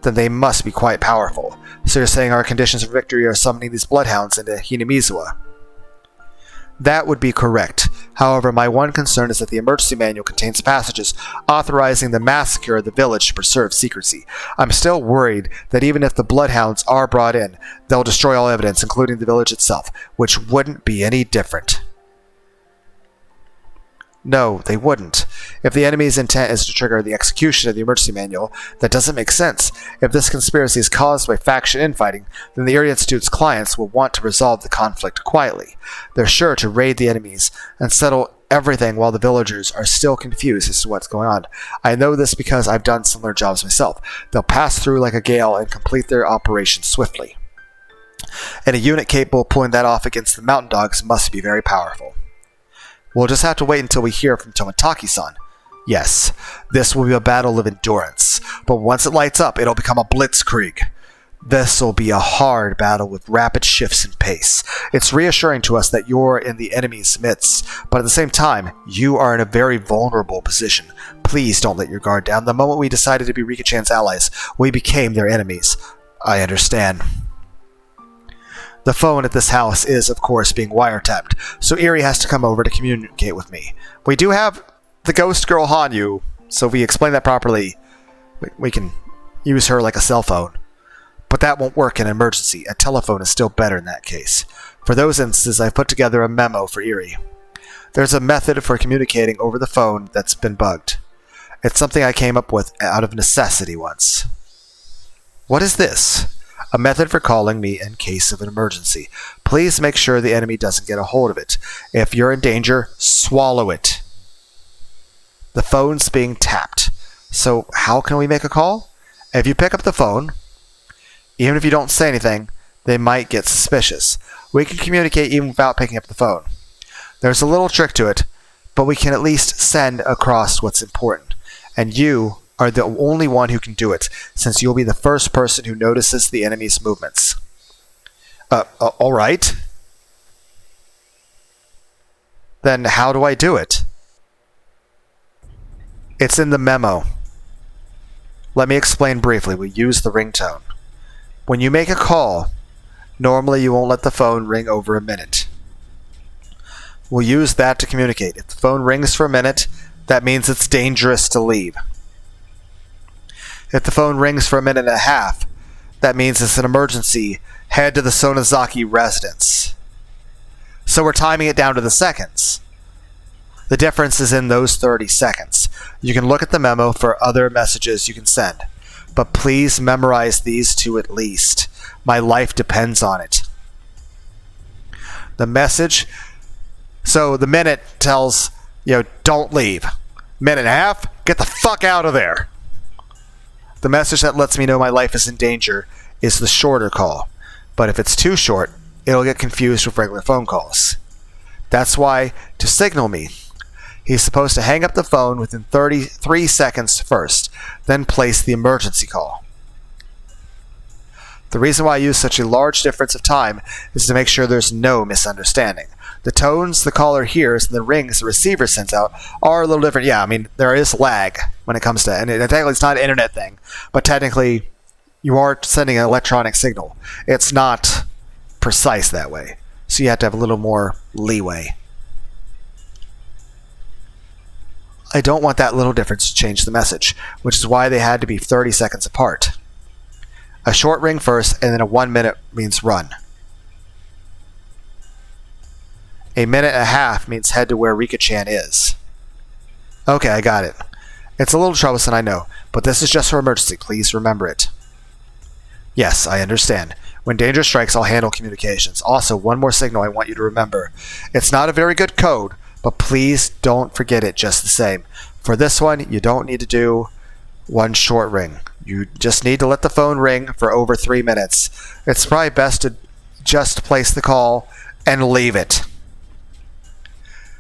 then they must be quite powerful. So you're saying our conditions for victory are summoning these Bloodhounds into Hinamizawa? That would be correct. However, my one concern is that the emergency manual contains passages authorizing the massacre of the village to preserve secrecy. I'm still worried that even if the Bloodhounds are brought in, they'll destroy all evidence, including the village itself, which wouldn't be any different. No, they wouldn't. If the enemy's intent is to trigger the execution of the emergency manual, that doesn't make sense. If this conspiracy is caused by faction infighting, then the Eri Institute's clients will want to resolve the conflict quietly. They're sure to raid the enemies and settle everything while the villagers are still confused as to what's going on. I know this because I've done similar jobs myself. They'll pass through like a gale and complete their operation swiftly. And a unit capable of pulling that off against the Mountain Dogs must be very powerful. We'll just have to wait until we hear from Tomataki-san. Yes, this will be a battle of endurance, but once it lights up, it'll become a blitzkrieg. This'll be a hard battle with rapid shifts in pace. It's reassuring to us that you're in the enemy's midst, but at the same time, you are in a very vulnerable position. Please don't let your guard down. The moment we decided to be Rika-chan's allies, we became their enemies. I understand. The phone at this house is, of course, being wiretapped, so Eri has to come over to communicate with me. We do have the ghost girl Hanyu, so if we explain that properly, we can use her like a cell phone. But that won't work in an emergency. A telephone is still better in that case. For those instances, I've put together a memo for Eri. There's a method for communicating over the phone that's been bugged. It's something I came up with out of necessity once. What is this? A method for calling me in case of an emergency. Please make sure the enemy doesn't get a hold of it. If you're in danger, swallow it. The phone's being tapped. So how can we make a call? If you pick up the phone, even if you don't say anything, they might get suspicious. We can communicate even without picking up the phone. There's a little trick to it, but we can at least send across what's important. And you are the only one who can do it, since you'll be the first person who notices the enemy's movements. All right. Then how do I do it? It's in the memo. Let me explain briefly. We use the ringtone. When you make a call, normally you won't let the phone ring over a minute. We'll use that to communicate. If the phone rings for a minute, that means it's dangerous to leave. If the phone rings for a minute and a half, that means it's an emergency. Head to the Sonozaki residence. So we're timing it down to the seconds. The difference is in those 30 seconds. You can look at the memo for other messages you can send. But please memorize these two at least. My life depends on it. The message... So the minute tells, don't leave. Minute and a half, get the fuck out of there. The message that lets me know my life is in danger is the shorter call. But if it's too short, it'll get confused with regular phone calls. That's why, to signal me, he's supposed to hang up the phone within 33 seconds first, then place the emergency call. The reason why I use such a large difference of time is to make sure there's no misunderstanding. The tones the caller hears and the rings the receiver sends out are a little different. Yeah, there is lag when it comes to, and technically it's not an internet thing, but technically you are sending an electronic signal. It's not precise that way, so you have to have a little more leeway. I don't want that little difference to change the message, which is why they had to be 30 seconds apart. A short ring first, and then a 1 minute means run. A minute and a half means head to where Rika-chan is. Okay, I got it. It's a little troublesome, I know, but this is just for emergency. Please remember it. Yes, I understand. When danger strikes, I'll handle communications. Also, one more signal I want you to remember. It's not a very good code, but please don't forget it just the same. For this one, you don't need to do one short ring. You just need to let the phone ring for over 3 minutes. It's probably best to just place the call and leave it.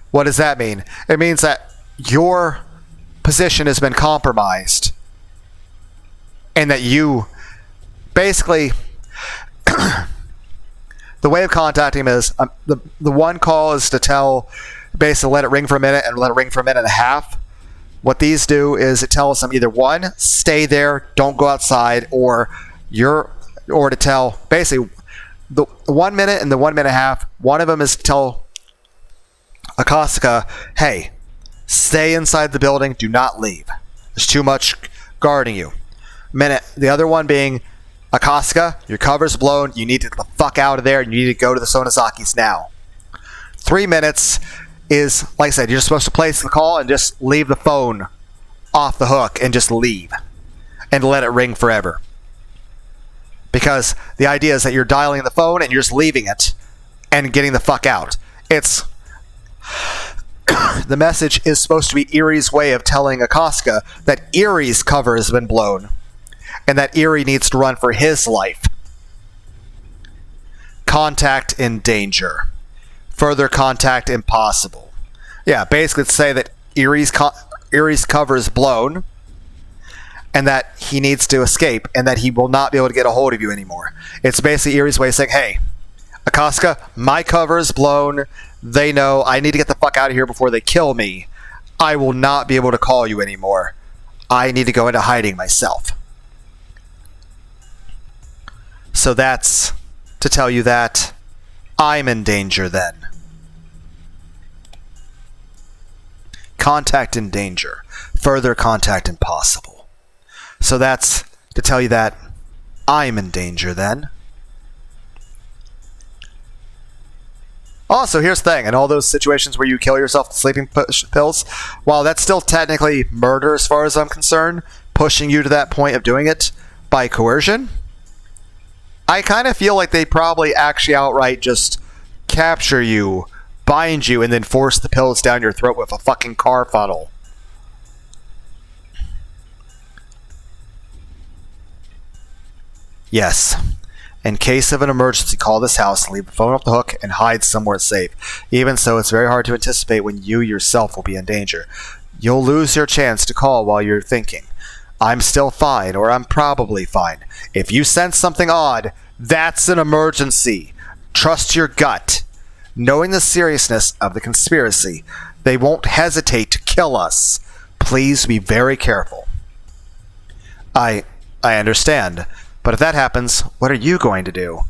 What does that mean? It means that your position has been compromised and that you basically the way of contacting him is the one call is to tell, basically let it ring for a minute and let it ring for a minute and a half. What these do is it tells them either one, stay there, don't go outside, or to tell basically the 1 minute and the 1 minute and a half. One of them is to tell Akasaka, hey, stay inside the building, do not leave. There's too much guarding you. The other one being, Akasaka, your cover's blown, you need to get the fuck out of there, and you need to go to the Sonozakis now. 3 minutes is, like I said, you're supposed to place the call and just leave the phone off the hook and just leave. And let it ring forever. Because the idea is that you're dialing the phone and you're just leaving it and getting the fuck out. The message is supposed to be Eri's way of telling Akasaka that Eri's cover has been blown and that Eri needs to run for his life. Contact in danger. Further contact impossible. Yeah, basically to say that Eri's cover is blown and that he needs to escape and that he will not be able to get a hold of you anymore. It's basically Eri's way of saying, hey, Akasaka, my cover is blown. They know I need to get the fuck out of here before they kill me. I will not be able to call you anymore. I need to go into hiding myself. So that's to tell you that I'm in danger then. Contact in danger. Further contact impossible. So that's to tell you that I'm in danger then. Also, here's the thing. In all those situations where you kill yourself with sleeping pills, while that's still technically murder as far as I'm concerned, pushing you to that point of doing it by coercion, I kind of feel like they probably actually outright just capture you, bind you, and then force the pills down your throat with a fucking car funnel. Yes. In case of an emergency, call this house, leave the phone off the hook, and hide somewhere safe. Even so, it's very hard to anticipate when you yourself will be in danger. You'll lose your chance to call while you're thinking, I'm still fine, or I'm probably fine. If you sense something odd, that's an emergency. Trust your gut. Knowing the seriousness of the conspiracy, they won't hesitate to kill us. Please be very careful. I understand. But if that happens, what are you going to do?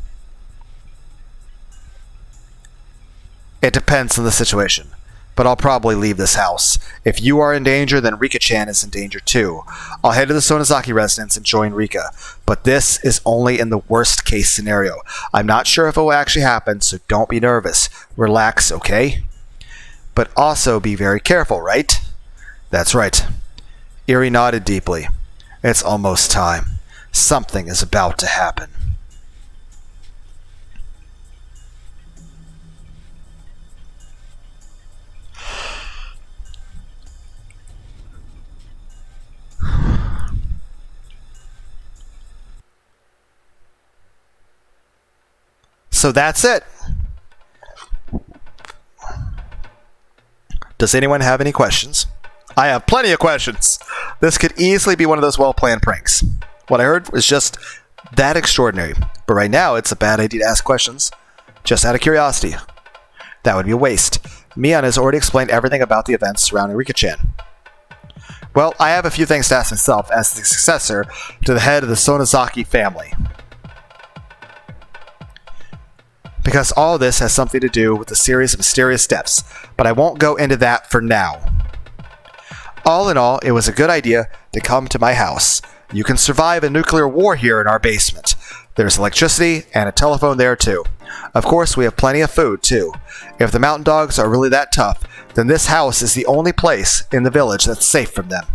It depends on the situation. But I'll probably leave this house. If you are in danger, then Rika-chan is in danger too. I'll head to the Sonozaki residence and join Rika. But this is only in the worst case scenario. I'm not sure if it will actually happen, so don't be nervous. Relax, okay? But also be very careful, right? That's right. Eri nodded deeply. It's almost time. Something is about to happen. So that's it. Does anyone have any questions? I have plenty of questions. This could easily be one of those well-planned pranks. What I heard was just that extraordinary. But right now, it's a bad idea to ask questions, just out of curiosity. That would be a waste. Mion has already explained everything about the events surrounding Rika-chan. Well, I have a few things to ask myself as the successor to the head of the Sonozaki family. Because all this has something to do with a series of mysterious deaths, but I won't go into that for now. All in all, it was a good idea to come to my house. You can survive a nuclear war here in our basement. There's electricity and a telephone there too. Of course, we have plenty of food too. If the mountain dogs are really that tough, then this house is the only place in the village that's safe from them.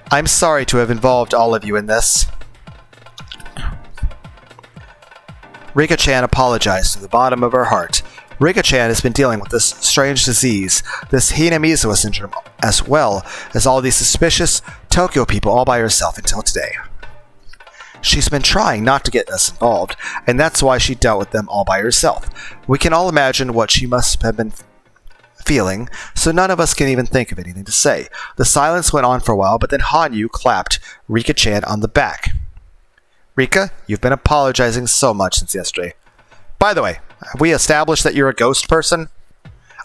I'm sorry to have involved all of you in this. Rika-chan apologized to the bottom of her heart. Rika-chan has been dealing with this strange disease, this Hinamizawa syndrome, as well as all these suspicious Tokyo people all by herself until today. She's been trying not to get us involved, and that's why she dealt with them all by herself. We can all imagine what she must have been feeling, so none of us can even think of anything to say. The silence went on for a while, but then Hanyu clapped Rika-chan on the back. Rika, you've been apologizing so much since yesterday. By the way, have we established that you're a ghost person?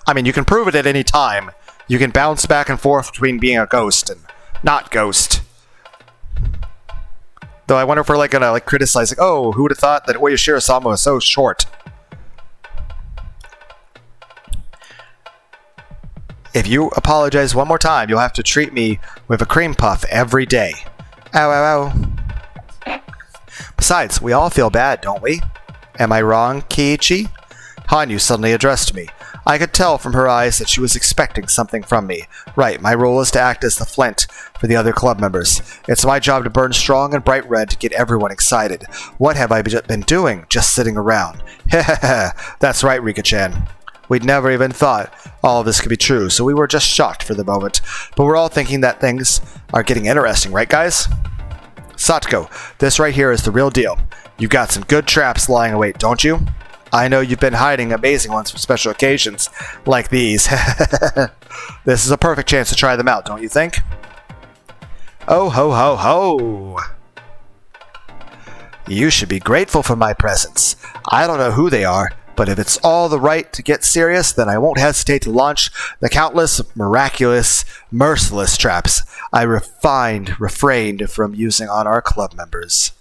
I mean, you can prove it at any time. You can bounce back and forth between being a ghost and not ghost. Though I wonder if we're gonna criticize, oh, who would have thought that Oya Shirasama was so short? If you apologize one more time, you'll have to treat me with a cream puff every day. Ow, ow, ow. Besides, we all feel bad, don't we? Am I wrong, Kiichi? Hanyu suddenly addressed me. I could tell from her eyes that she was expecting something from me. Right, my role is to act as the flint for the other club members. It's my job to burn strong and bright red to get everyone excited. What have I been doing? Just sitting around. Heh. That's right, Rika-chan. We'd never even thought all of this could be true, so we were just shocked for the moment. But we're all thinking that things are getting interesting, right, guys? Satoko, this right here is the real deal. You've got some good traps lying await, don't you? I know you've been hiding amazing ones for special occasions, like these. This is a perfect chance to try them out, don't you think? Oh ho ho ho! You should be grateful for my presence. I don't know who they are, but if it's all the right to get serious, then I won't hesitate to launch the countless, miraculous, merciless traps I refrained from using on our club members.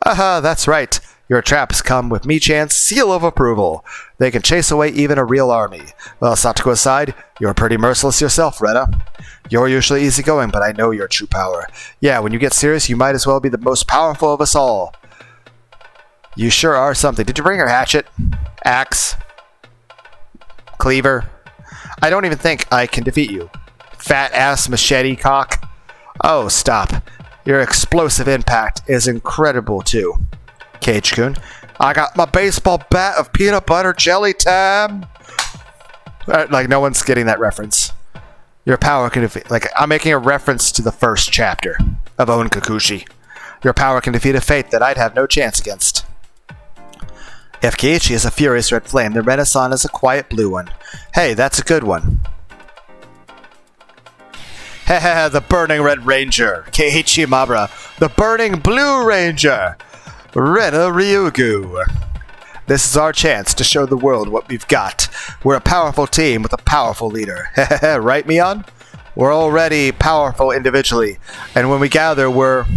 Aha, that's right. Your traps come with Mii-chan's seal of approval. They can chase away even a real army. Well, Satoko aside, you're pretty merciless yourself, Rena. You're usually easygoing, but I know your true power. Yeah, when you get serious, you might as well be the most powerful of us all. You sure are something. Did you bring your hatchet? Axe? Cleaver? I don't even think I can defeat you. Fat-ass machete cock? Oh, stop. Your explosive impact is incredible, too. Cage-kun, I got my baseball bat of peanut butter jelly time. Like, no one's getting that reference. Your power can defeat... Like, I'm making a reference to the first chapter of Onkakushi. Your power can defeat a fate that I'd have no chance against. If Keiichi is a furious red flame, then Renaissance is a quiet blue one. Hey, that's a good one. Hehe, the Burning Red Ranger. Keiichi Mabra, the Burning Blue Ranger. Rena Ryugu. This is our chance to show the world what we've got. We're a powerful team with a powerful leader. Right, Mion? We're already powerful individually, and when we gather, we're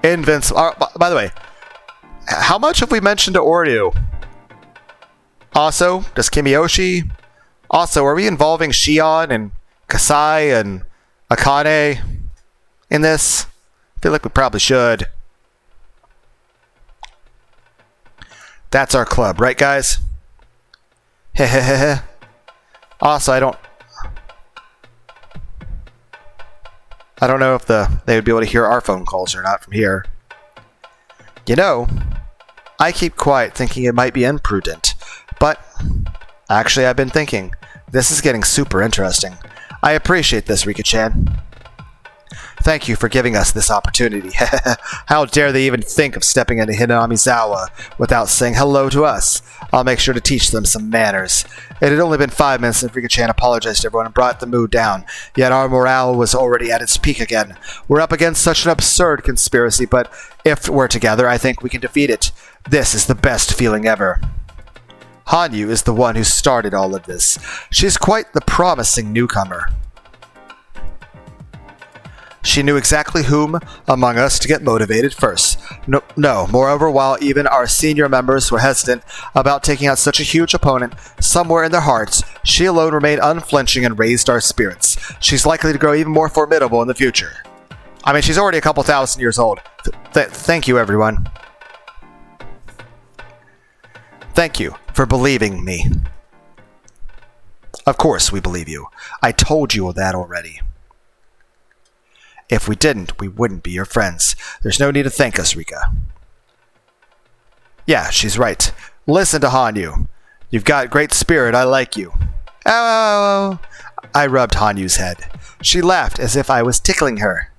invincible. By the way, how much have we mentioned to Oryu? Also, does Kimiyoshi? Also, are we involving Shion and Kasai and Akane in this? I feel like we probably should. That's our club, right, guys? Hehehehe. Also, I don't know if they would be able to hear our phone calls or not from here. You know, I keep quiet thinking it might be imprudent, but actually I've been thinking. This is getting super interesting. I appreciate this, Rika-chan. Thank you for giving us this opportunity. How dare they even think of stepping into Hinamizawa without saying hello to us? I'll make sure to teach them some manners. It had only been 5 minutes since Rika-chan apologized to everyone and brought the mood down, yet our morale was already at its peak again. We're up against such an absurd conspiracy, but if we're together, I think we can defeat it. This is the best feeling ever. Hanyu is the one who started all of this. She's quite the promising newcomer. She knew exactly whom among us to get motivated first. No, moreover, while even our senior members were hesitant about taking out such a huge opponent, somewhere in their hearts, she alone remained unflinching and raised our spirits. She's likely to grow even more formidable in the future. I mean, she's already a couple thousand years old. Thank you, everyone. Thank you for believing me. Of course we believe you. I told you that already. If we didn't, we wouldn't be your friends. There's no need to thank us, Rika. Yeah, she's right. Listen to Hanyu. You've got great spirit. I like you. Oh! I rubbed Hanyu's head. She laughed as if I was tickling her.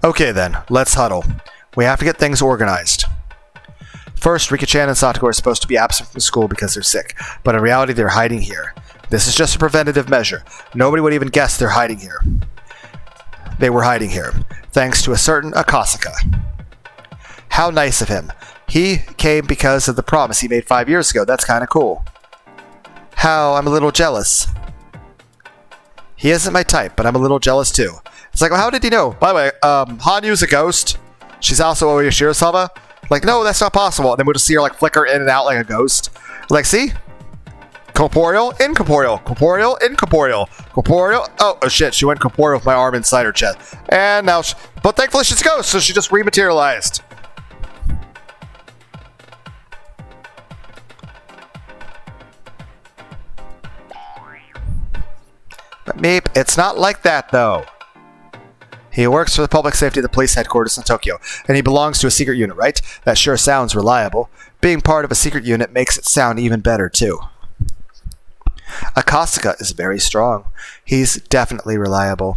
Okay then, let's huddle. We have to get things organized. First, Rika-chan and Satoko are supposed to be absent from school because they're sick, but in reality they're hiding here. This is just a preventative measure. Nobody would even guess they're hiding here. They were hiding here, thanks to a certain Akasaka. How nice of him. He came because of the promise he made 5 years ago. That's kind of cool. How I'm a little jealous. He isn't my type, but I'm a little jealous too. It's like, well, how did he know? By the way, Hanyu's a ghost. She's also Oyashiro-sama. Like, no, that's not possible. And then we'll just see her, like, flicker in and out like a ghost. Like, see? Corporeal, incorporeal. Corporeal, incorporeal. Corporeal. Oh, shit. She went corporeal with my arm inside her chest. And now but thankfully she's a ghost, so she just rematerialized. But Meep, it's not like that, though. He works for the public safety of the police headquarters in Tokyo, and he belongs to a secret unit, right? That sure sounds reliable. Being part of a secret unit makes it sound even better, too. Akasaka is very strong. He's definitely reliable.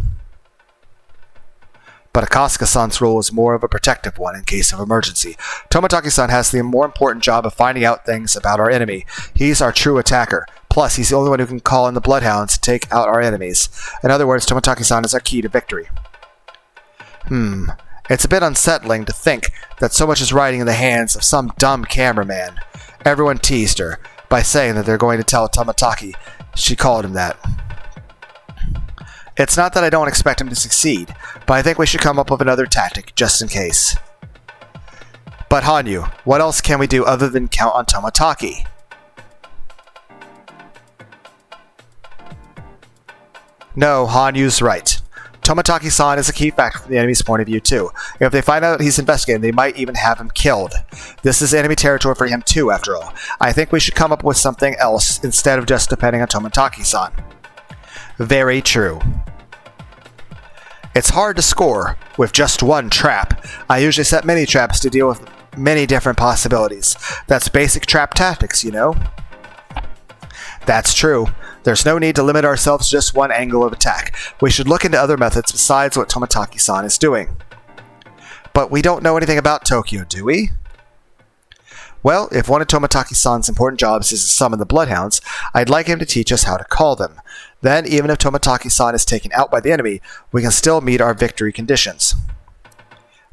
But Akasaka-san's role is more of a protective one in case of emergency. Toмотaki-san has the more important job of finding out things about our enemy. He's our true attacker. Plus, he's the only one who can call in the Bloodhounds to take out our enemies. In other words, Toмотaki-san is our key to victory. It's a bit unsettling to think that so much is riding in the hands of some dumb cameraman. Everyone teased her by saying that they're going to tell Toмотaki. She called him that. It's not that I don't expect him to succeed, but I think we should come up with another tactic, just in case. But Hanyu, what else can we do other than count on Tomotaki? No, Hanyu's right. Tomotaki-san is a key factor from the enemy's point of view too. If they find out he's investigating, they might even have him killed. This is enemy territory for him too, after all. I think we should come up with something else instead of just depending on Tomotaki-san. Very true. It's hard to score with just one trap. I usually set many traps to deal with many different possibilities. That's basic trap tactics, you know? That's true. There's no need to limit ourselves to just one angle of attack. We should look into other methods besides what Tomotaki-san is doing. But we don't know anything about Tokyo, do we? Well, if one of Tomotaki-san's important jobs is to summon the Bloodhounds, I'd like him to teach us how to call them. Then, even if Tomotaki-san is taken out by the enemy, we can still meet our victory conditions.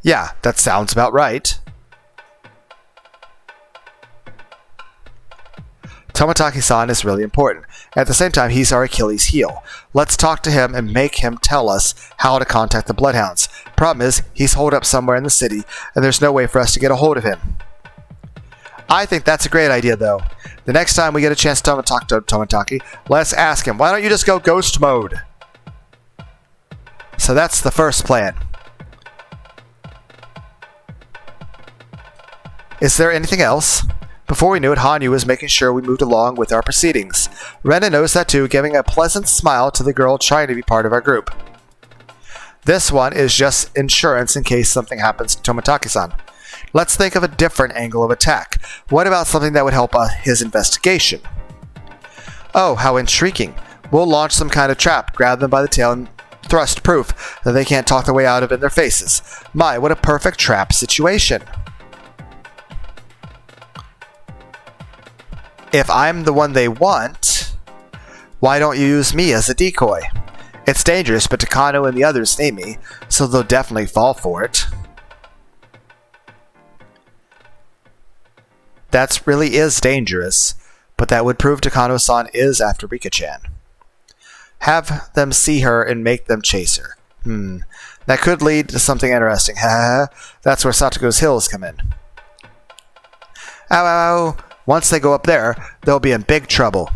Yeah, that sounds about right. Tomotaki-san is really important. At the same time, he's our Achilles heel. Let's talk to him and make him tell us how to contact the Bloodhounds. Problem is, he's holed up somewhere in the city, and there's no way for us to get a hold of him. I think that's a great idea, though. The next time we get a chance to talk to Tomotaki, let's ask him, why don't you just go ghost mode? So that's the first plan. Is there anything else? Before we knew it, Hanyu was making sure we moved along with our proceedings. Rena noticed that too, giving a pleasant smile to the girl trying to be part of our group. This one is just insurance in case something happens to Tomotaki-san. Let's think of a different angle of attack. What about something that would help his investigation? Oh, how intriguing. We'll launch some kind of trap, grab them by the tail, and thrust proof that they can't talk their way out of it in their faces. My, what a perfect trap situation. If I'm the one they want, why don't you use me as a decoy? It's dangerous, but Takano and the others need me, so they'll definitely fall for it. That really is dangerous, but that would prove Takano-san is after Rika-chan. Have them see her and make them chase her. That could lead to something interesting. That's where Satogo's hills come in. Ow, ow, ow. Once they go up there, they'll be in big trouble.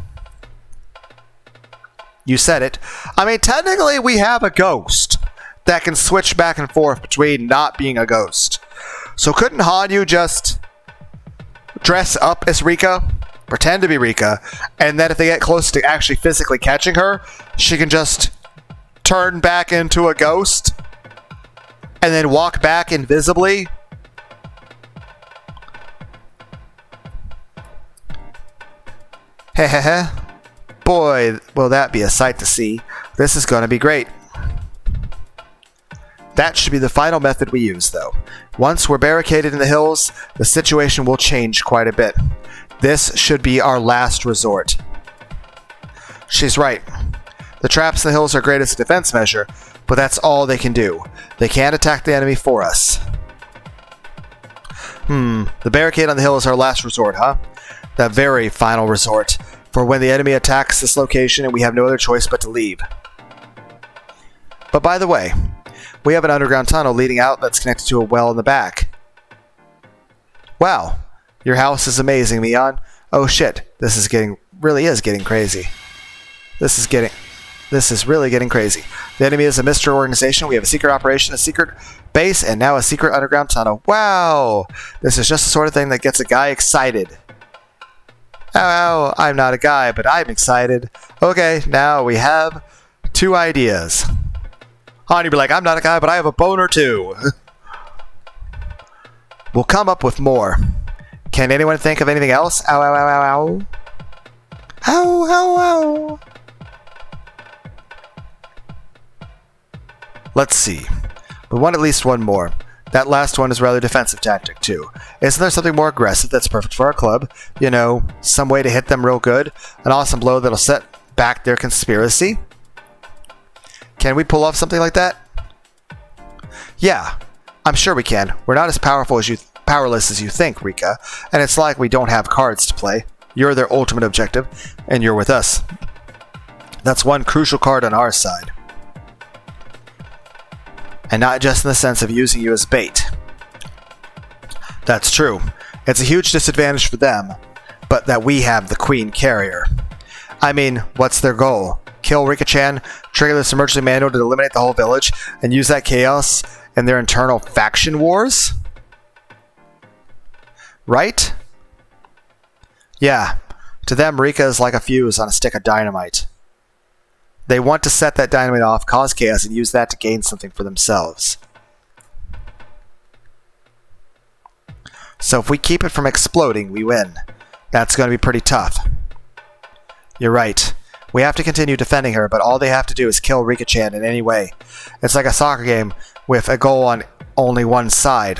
You said it. I mean, technically we have a ghost that can switch back and forth between not being a ghost. So couldn't Hanyu just dress up as Rika, pretend to be Rika, and then if they get close to actually physically catching her, she can just turn back into a ghost and then walk back invisibly? Hehehe. Boy, will that be a sight to see. This is going to be great. That should be the final method we use, though. Once we're barricaded in the hills, the situation will change quite a bit. This should be our last resort. She's right. The traps in the hills are great as a defense measure, but that's all they can do. They can't attack the enemy for us. The barricade on the hill is our last resort, huh? That very final resort, for when the enemy attacks this location and we have no other choice but to leave. But by the way, we have an underground tunnel leading out that's connected to a well in the back. Wow, your house is amazing, Mion. Oh shit, this is really getting crazy. This is really getting crazy. The enemy is a mystery organization. We have a secret operation, a secret base, and now a secret underground tunnel. Wow, this is just the sort of thing that gets a guy excited. Oh, I'm not a guy, but I'm excited. Okay, now we have 2 ideas. Hanyu be like, I'm not a guy, but I have a boner too. We'll come up with more. Can anyone think of anything else? Ow, ow, ow, ow, ow. Ow, ow, ow. Let's see. We want at least one more. That last one is rather defensive tactic, too. Isn't there something more aggressive that's perfect for our club? You know, some way to hit them real good? An awesome blow that'll set back their conspiracy? Can we pull off something like that? Yeah, I'm sure we can. We're not as powerless as you think, Rika, and it's like we don't have cards to play. You're their ultimate objective, and you're with us. That's one crucial card on our side. and not just in the sense of using you as bait. That's true. It's a huge disadvantage for them, but that we have the Queen Carrier. I mean, what's their goal? Kill Rika-chan, trigger this emergency manual to eliminate the whole village, and use that chaos in their internal faction wars? Right? Yeah. To them, Rika is like a fuse on a stick of dynamite. They want to set that dynamite off, cause chaos, and use that to gain something for themselves. So if we keep it from exploding, we win. That's going to be pretty tough. You're right. We have to continue defending her, but all they have to do is kill Rika-chan in any way. It's like a soccer game with a goal on only one side.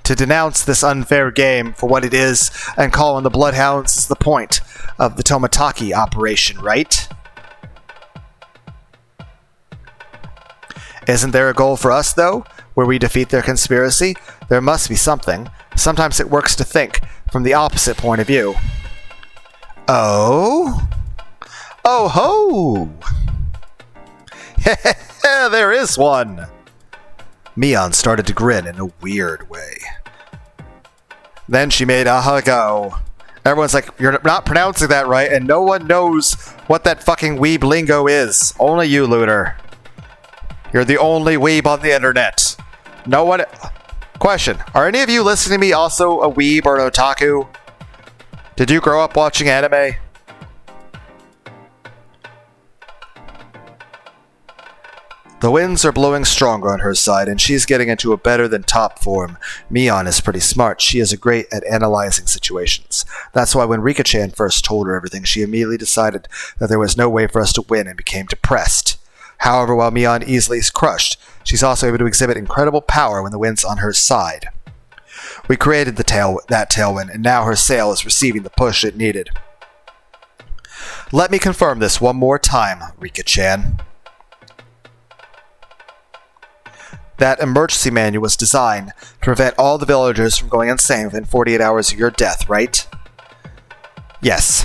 To denounce this unfair game for what it is and call on the Bloodhounds is the point of the Tomataki operation, right? Isn't there a goal for us, though, where we defeat their conspiracy? There must be something. Sometimes it works to think from the opposite point of view. Oh? Oh ho! There is one! Mion started to grin in a weird way. Then she made Aha go. Everyone's like, you're not pronouncing that right, and no one knows what that fucking weeb lingo is. Only you, Lunar. You're the only weeb on the internet. No one... Question. Are any of you listening to me also a weeb or an otaku? Did you grow up watching anime? The winds are blowing stronger on her side, and she's getting into a better than top form. Mion is pretty smart. She is great at analyzing situations. That's why when Rika-chan first told her everything, she immediately decided that there was no way for us to win and became depressed. However, while Mion easily is crushed, she's also able to exhibit incredible power when the wind's on her side. We created that tailwind, and now her sail is receiving the push it needed. Let me confirm this one more time, Rika-chan. That emergency manual was designed to prevent all the villagers from going insane within 48 hours of your death, right? Yes.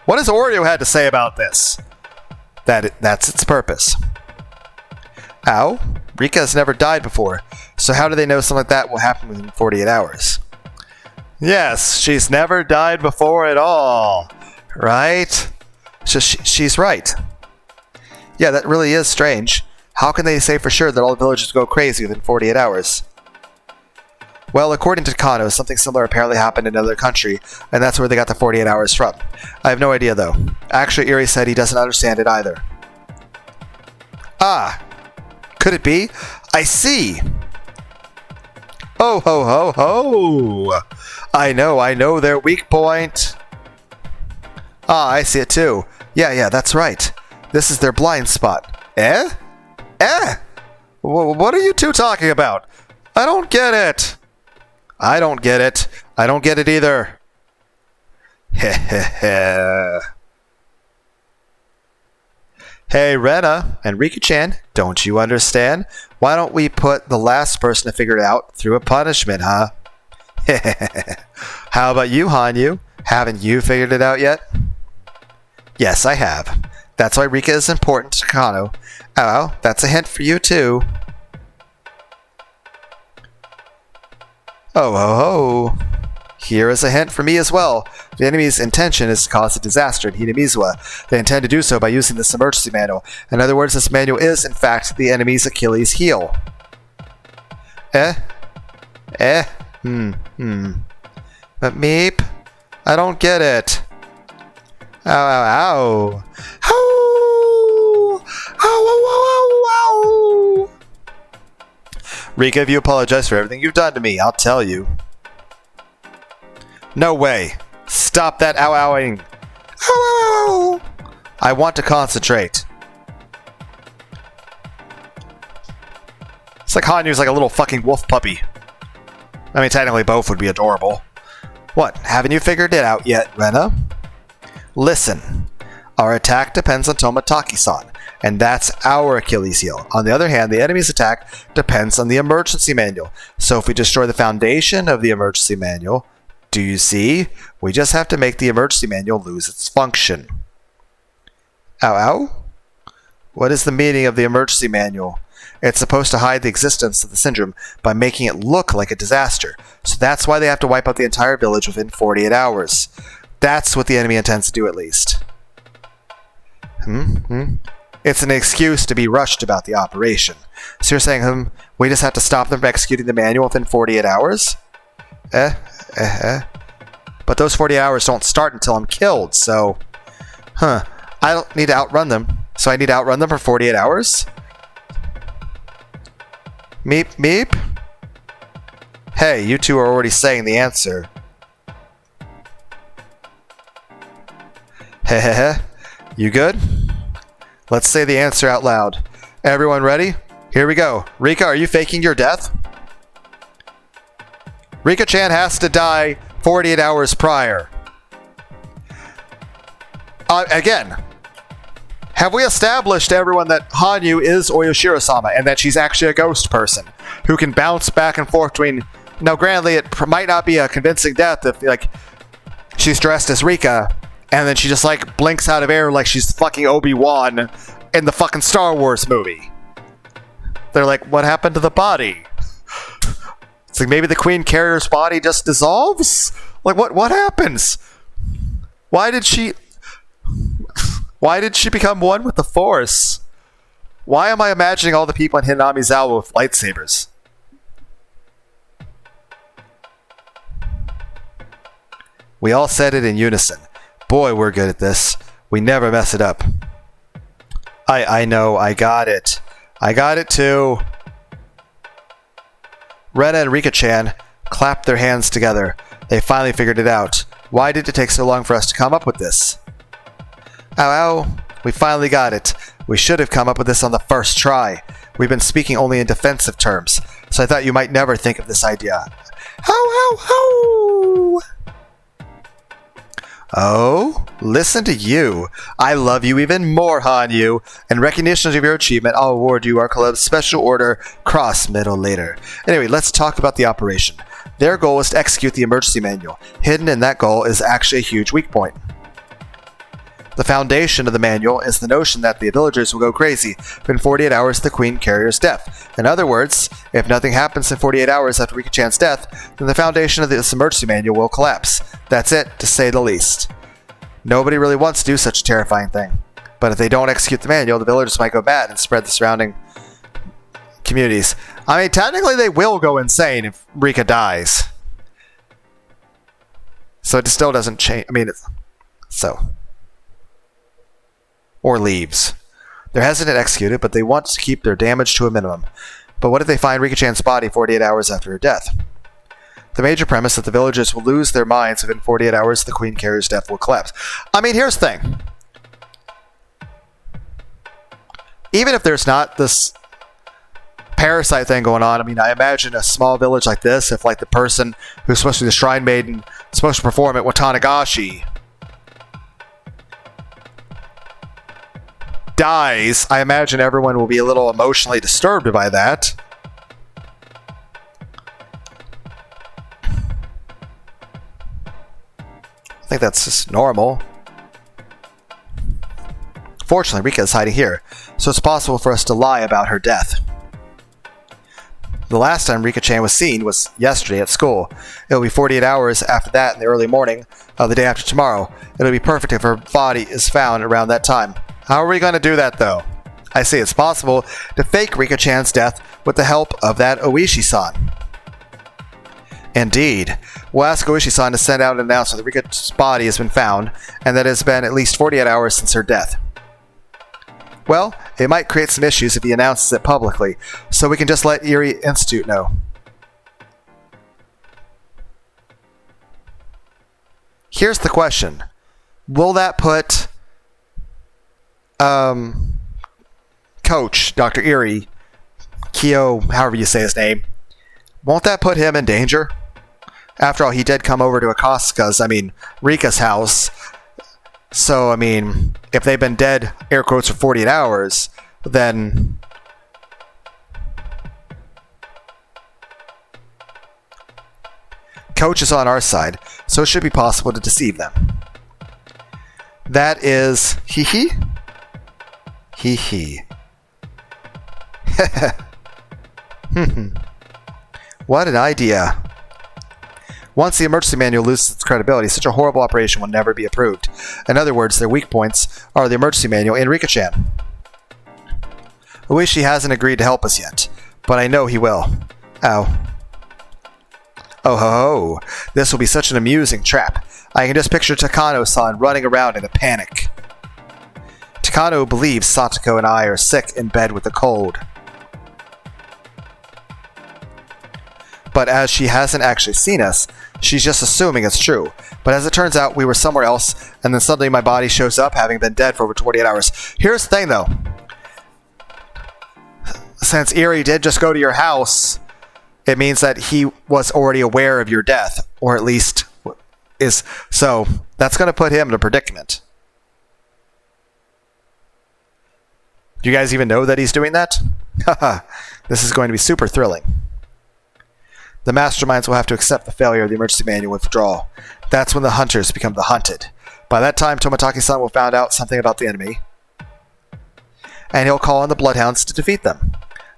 What has Oreo had to say about this? That's its purpose. Ow? Rika has never died before, so how do they know something like that will happen within 48 hours? Yes, she's never died before at all. Right? She's right. Yeah, that really is strange. How can they say for sure that all the villagers go crazy within 48 hours? Well, according to Kano, something similar apparently happened in another country, and that's where they got the 48 hours from. I have no idea, though. Actually, Eri said he doesn't understand it either. Ah! Could it be? I see! Oh, ho, ho, ho! I know their weak point! Ah, I see it too. Yeah, that's right. This is their blind spot. Eh? Eh? What are you two talking about? I don't get it. I don't get it. I don't get it either. Heh. Hey, Rena and Rika-chan, don't you understand? Why don't we put the last person to figure it out through a punishment, huh? How about you, Hanyu? Haven't you figured it out yet? Yes, I have. That's why Rika is important to Kano. Oh, that's a hint for you too. Oh, ho, ho. Here is a hint for me as well. The enemy's intention is to cause a disaster in Hinamizawa. They intend to do so by using this emergency manual. In other words, this manual is, in fact, the enemy's Achilles heel. But meep? I don't get it. Ow. Ow. Rika, if you apologize for everything you've done to me, I'll tell you. No way. Stop that ow-owing. Ow. I want to concentrate. It's like Hanyu's like a little fucking wolf puppy. I mean, technically both would be adorable. What, haven't you figured it out yet, Rena? Listen, our attack depends on Tomataki-san, and that's our Achilles heel. On the other hand, the enemy's attack depends on the emergency manual. So if we destroy the foundation of the emergency manual, do you see? We just have to make the emergency manual lose its function. Ow. What is the meaning of the emergency manual? It's supposed to hide the existence of the syndrome by making it look like a disaster. So that's why they have to wipe out the entire village within 48 hours. That's what the enemy intends to do, at least. It's an excuse to be rushed about the operation. So you're saying, we just have to stop them from executing the manual within 48 hours? But those 48 hours don't start until I'm killed, so... I don't need to outrun them. So I need to outrun them for 48 hours? Meep, meep? Hey, you two are already saying the answer. Hehehe. You good? Let's say the answer out loud. Everyone ready? Here we go. Rika, are you faking your death? Rika-chan has to die 48 hours prior. Again, have we established to everyone that Hanyu is Oyoshiro-sama and that she's actually a ghost person who can bounce back and forth between... Now, granted, it might not be a convincing death if, like, she's dressed as Rika and then she just, like, blinks out of air like she's fucking Obi-Wan in the fucking Star Wars movie. They're like, what happened to the body? It's like maybe the Queen Carrier's body just dissolves? Like, what happens? Why did she become one with the Force? Why am I imagining all the people in Hinamizawa with lightsabers? We all said it in unison. Boy, we're good at this. We never mess it up. I know, I got it. I got it too. Rena and Rika-chan clapped their hands together. They finally figured it out. Why did it take so long for us to come up with this? Ow, we finally got it. We should have come up with this on the first try. We've been speaking only in defensive terms, so I thought you might never think of this idea. Ho! Oh, listen to you. I love you even more, Hanyu. In recognition of your achievement, I'll award you our club's special order Cross Medal later. Anyway, let's talk about the operation. Their goal is to execute the emergency manual. Hidden in that goal is actually a huge weak point. The foundation of the manual is the notion that the villagers will go crazy within 48 hours of the Queen Carrier's death. In other words, if nothing happens in 48 hours after Rika-chan's death, then the foundation of this emergency manual will collapse. That's it, to say the least. Nobody really wants to do such a terrifying thing. But if they don't execute the manual, the villagers might go bad and spread the surrounding communities. I mean, technically they will go insane if Rika dies. So it still doesn't change. I mean, or leaves. They're hesitant to execute it, but they want to keep their damage to a minimum. But what if they find Rika-chan's body 48 hours after her death? The major premise that the villagers will lose their minds within 48 hours, the Queen Carrier's death will collapse. I mean, here's the thing. Even if there's not this parasite thing going on, I mean, I imagine a small village like this, if like the person who's supposed to be the Shrine Maiden is supposed to perform at Watanagashi dies, I imagine everyone will be a little emotionally disturbed by that. I think that's just normal. Fortunately, Rika is hiding here, so it's possible for us to lie about her death. The last time Rika-chan was seen was yesterday at school. It'll be 48 hours after that in the early morning of the day after tomorrow. It'll be perfect if her body is found around that time. How are we going to do that, though? I see it's possible to fake Rika-chan's death with the help of that Oishi-san. Indeed. We'll ask Oishi-san to send out an announcement that Rika's body has been found, and that it has been at least 48 hours since her death. Well, it might create some issues if he announces it publicly, so we can just let Erie Institute know. Here's the question. Will that put Coach, Dr. Erie, Kyo, however you say his name, won't that put him in danger? After all, he did come over to Akaska's, Rika's house. So, if they've been dead, air quotes, for 48 hours, then Coach is on our side, so it should be possible to deceive them. That is... Hee hee. What an idea. Once the emergency manual loses its credibility, such a horrible operation will never be approved. In other words, their weak points are the emergency manual and Rika-chan. Ueshi hasn't agreed to help us yet, but I know he will. Ow. Oh ho ho, this will be such an amusing trap. I can just picture Takano-san running around in a panic. Takano believes Satoko and I are sick in bed with a cold. But as she hasn't actually seen us, she's just assuming it's true. But as it turns out, we were somewhere else, and then suddenly my body shows up, having been dead for over 28 hours. Here's the thing, though. Since Eri did just go to your house, it means that he was already aware of your death, or at least is. So that's going to put him in a predicament. Do you guys even know that he's doing that? Haha, this is going to be super thrilling. The masterminds will have to accept the failure of the emergency manual withdrawal. That's when the hunters become the hunted. By that time, Tomitaki-san will have found out something about the enemy, and he'll call on the Bloodhounds to defeat them.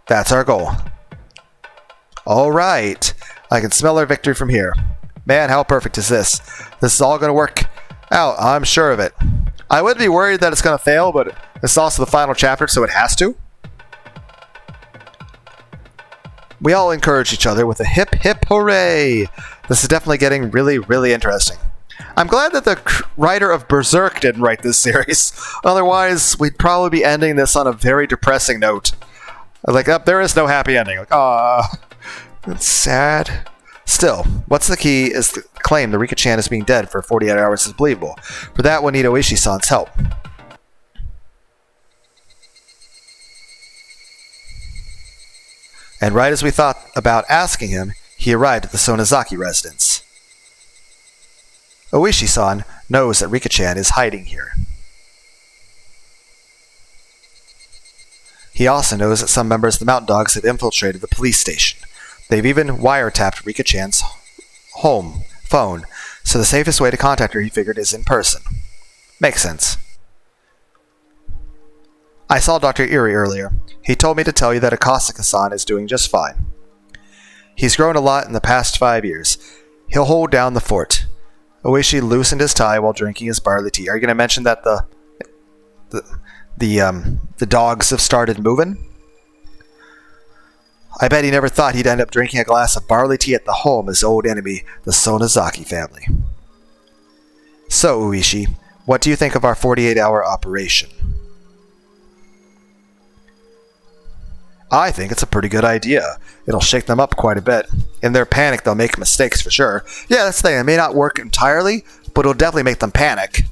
That's our goal. Alright, I can smell our victory from here. Man, how perfect is this? This is all going to work out, I'm sure of it. I would be worried that it's going to fail, but it's also the final chapter, so it has to. We all encourage each other with a hip hip hooray! This is definitely getting really, really interesting. I'm glad that the writer of Berserk didn't write this series. Otherwise, we'd probably be ending this on a very depressing note. Like, there is no happy ending. Like, that's sad. Still, what's the key is the claim that Rika-chan is being dead for 48 hours is believable. For that, we'll need Oishi-san's help. And right as we thought about asking him, he arrived at the Sonozaki residence. Oishi-san knows that Rika-chan is hiding here. He also knows that some members of the Mountain Dogs have infiltrated the police station. They've even wiretapped Rika-chan's home phone, so the safest way to contact her, he figured, is in person. Makes sense. I saw Dr. Eri earlier. He told me to tell you that Akasaka-san is doing just fine. He's grown a lot in the past 5 years. He'll hold down the fort. Oishi loosened his tie while drinking his barley tea. Are you going to mention that the dogs have started moving? I bet he never thought he'd end up drinking a glass of barley tea at the home of his old enemy, the Sonozaki family. So, Ueshi, what do you think of our 48-hour operation? I think it's a pretty good idea. It'll shake them up quite a bit. In their panic, they'll make mistakes for sure. Yeah, that's the thing. It may not work entirely, but it'll definitely make them panic.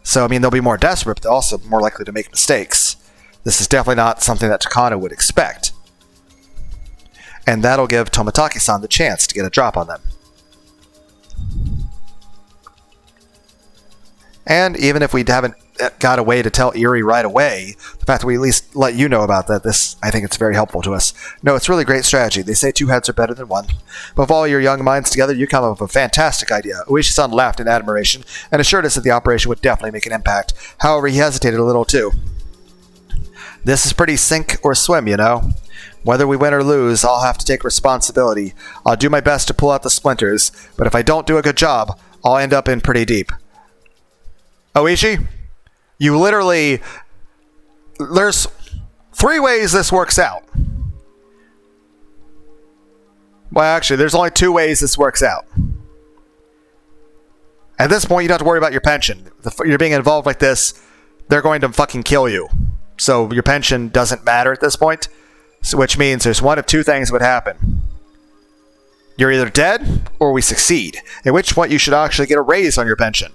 So, I mean, they'll be more desperate, but they're also more likely to make mistakes. This is definitely not something that Takano would expect. And that'll give Tomitaki-san the chance to get a drop on them. And even if we haven't got a way to tell Eri right away, the fact that we at least let you know about that, I think it's very helpful to us. No, it's really great strategy. They say 2 heads are better than 1. But with all your young minds together, you come up with a fantastic idea. Ueshi-san laughed in admiration and assured us that the operation would definitely make an impact. However, he hesitated a little too. This is pretty sink or swim, you know. Whether we win or lose, I'll have to take responsibility. I'll do my best to pull out the splinters, but if I don't do a good job, I'll end up in pretty deep. Oishi, you literally... There's 3 ways this works out. Well, actually, there's only 2 ways this works out. At this point, you don't have to worry about your pension. If you're being involved like this, they're going to fucking kill you. So your pension doesn't matter at this point. So, which means there's one of 2 things that would happen. You're either dead, or we succeed. At which point you should actually get a raise on your pension.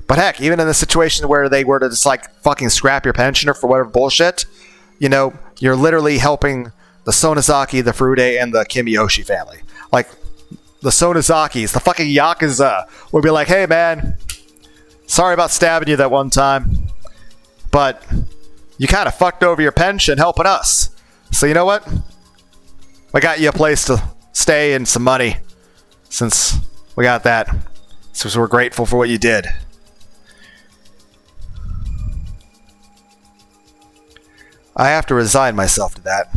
But heck, even in the situation where they were to just like fucking scrap your pensioner for whatever bullshit, you know, you're literally helping the Sonozaki, the Furude, and the Kimiyoshi family. Like, the Sonozakis, the fucking Yakuza, would be like, hey man, sorry about stabbing you that one time, but you kind of fucked over your pension helping us. So you know what? We got you a place to stay and some money, since we got that. So we're grateful for what you did. I have to resign myself to that.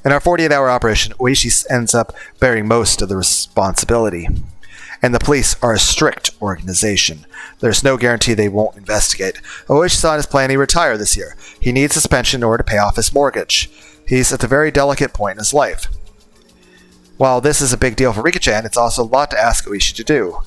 In our 48-hour operation, Oishi ends up bearing most of the responsibility. And the police are a strict organization. There's no guarantee they won't investigate. Oishi-san is planning to retire this year. He needs his pension in order to pay off his mortgage. He's at a very delicate point in his life. While this is a big deal for Rika-chan, it's also a lot to ask Oishi to do.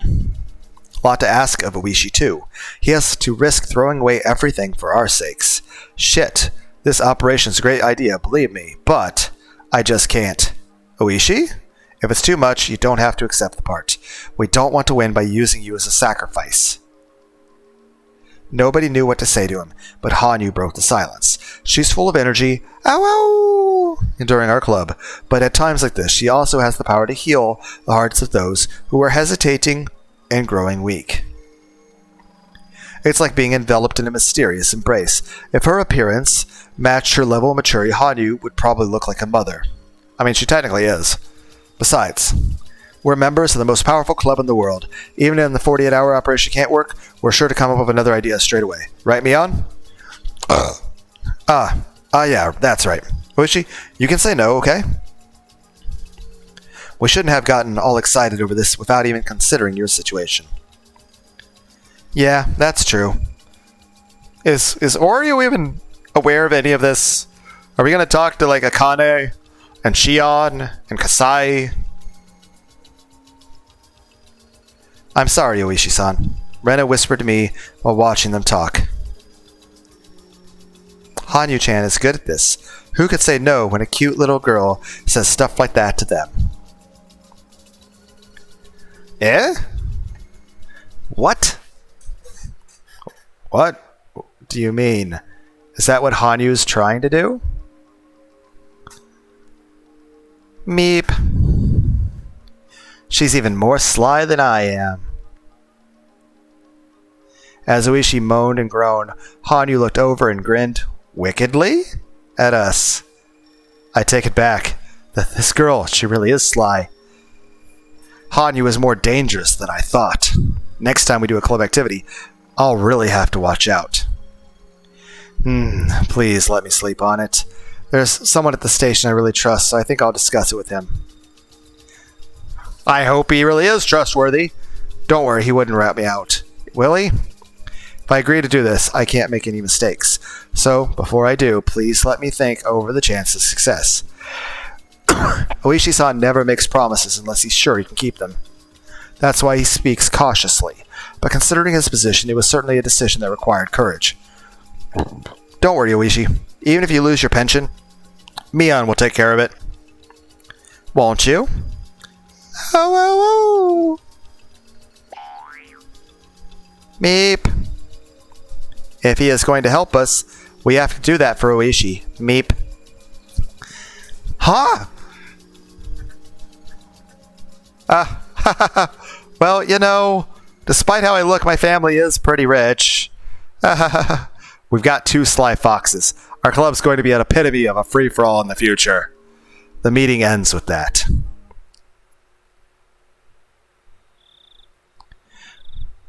A lot to ask of Oishi, too. He has to risk throwing away everything for our sakes. Shit. This operation's a great idea, believe me, but I just can't. Oishi? If it's too much, you don't have to accept the part. We don't want to win by using you as a sacrifice. Nobody knew what to say to him, but Hanyu broke the silence. She's full of energy, ow, during our club, but at times like this, she also has the power to heal the hearts of those who are hesitating and growing weak. It's like being enveloped in a mysterious embrace. If her appearance matched her level of maturity, Hanyu would probably look like a mother. I mean, she technically is. Besides, we're members of the most powerful club in the world. Even if the 48-hour operation can't work, we're sure to come up with another idea straight away. Right, Mion? Yeah, that's right. Oishi, you can say no, okay? We shouldn't have gotten all excited over this without even considering your situation. Yeah, that's true. Is Oreo even aware of any of this? Are we going to talk to, like, Akane and Shion and Kasai? I'm sorry, Oishi-san. Rena whispered to me while watching them talk. Hanyu-chan is good at this. Who could say no when a cute little girl says stuff like that to them? Eh? What? What do you mean? Is that what Hanyu's trying to do? Meep. She's even more sly than I am. As Oishi moaned and groaned, Hanyu looked over and grinned wickedly at us. I take it back. This girl, she really is sly. Hanyu is more dangerous than I thought. Next time we do a club activity, I'll really have to watch out. Please let me sleep on it. There's someone at the station I really trust, so I think I'll discuss it with him. I hope he really is trustworthy. Don't worry, he wouldn't rat me out. Will he? If I agree to do this, I can't make any mistakes. So, before I do, please let me think over the chance of success. Oishi-san never makes promises unless he's sure he can keep them. That's why he speaks cautiously. But considering his position, it was certainly a decision that required courage. Don't worry, Oishi. Even if you lose your pension, Mion will take care of it. Won't you? Oh. Meep. If he is going to help us, we have to do that for Oishi. Meep. Ha! Well, you know, despite how I look, my family is pretty rich. We've got 2 sly foxes. Our club's going to be an epitome of a free-for-all in the future. The meeting ends with that.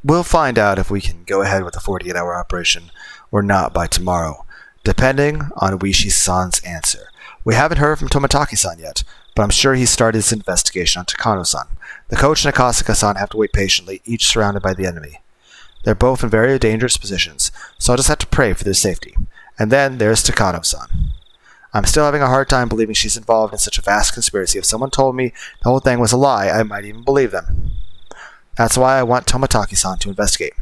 We'll find out if we can go ahead with the 48-hour operation or not by tomorrow, depending on Oishi-san's answer. We haven't heard from Tomataki-san yet, but I'm sure he's started his investigation on Takano-san. The coach and Akasaka-san have to wait patiently, each surrounded by the enemy. They're both in very dangerous positions, so I'll just have to pray for their safety. And then there's Takano-san. I'm still having a hard time believing she's involved in such a vast conspiracy. If someone told me the whole thing was a lie, I might even believe them. That's why I want Tomataki-san to investigate.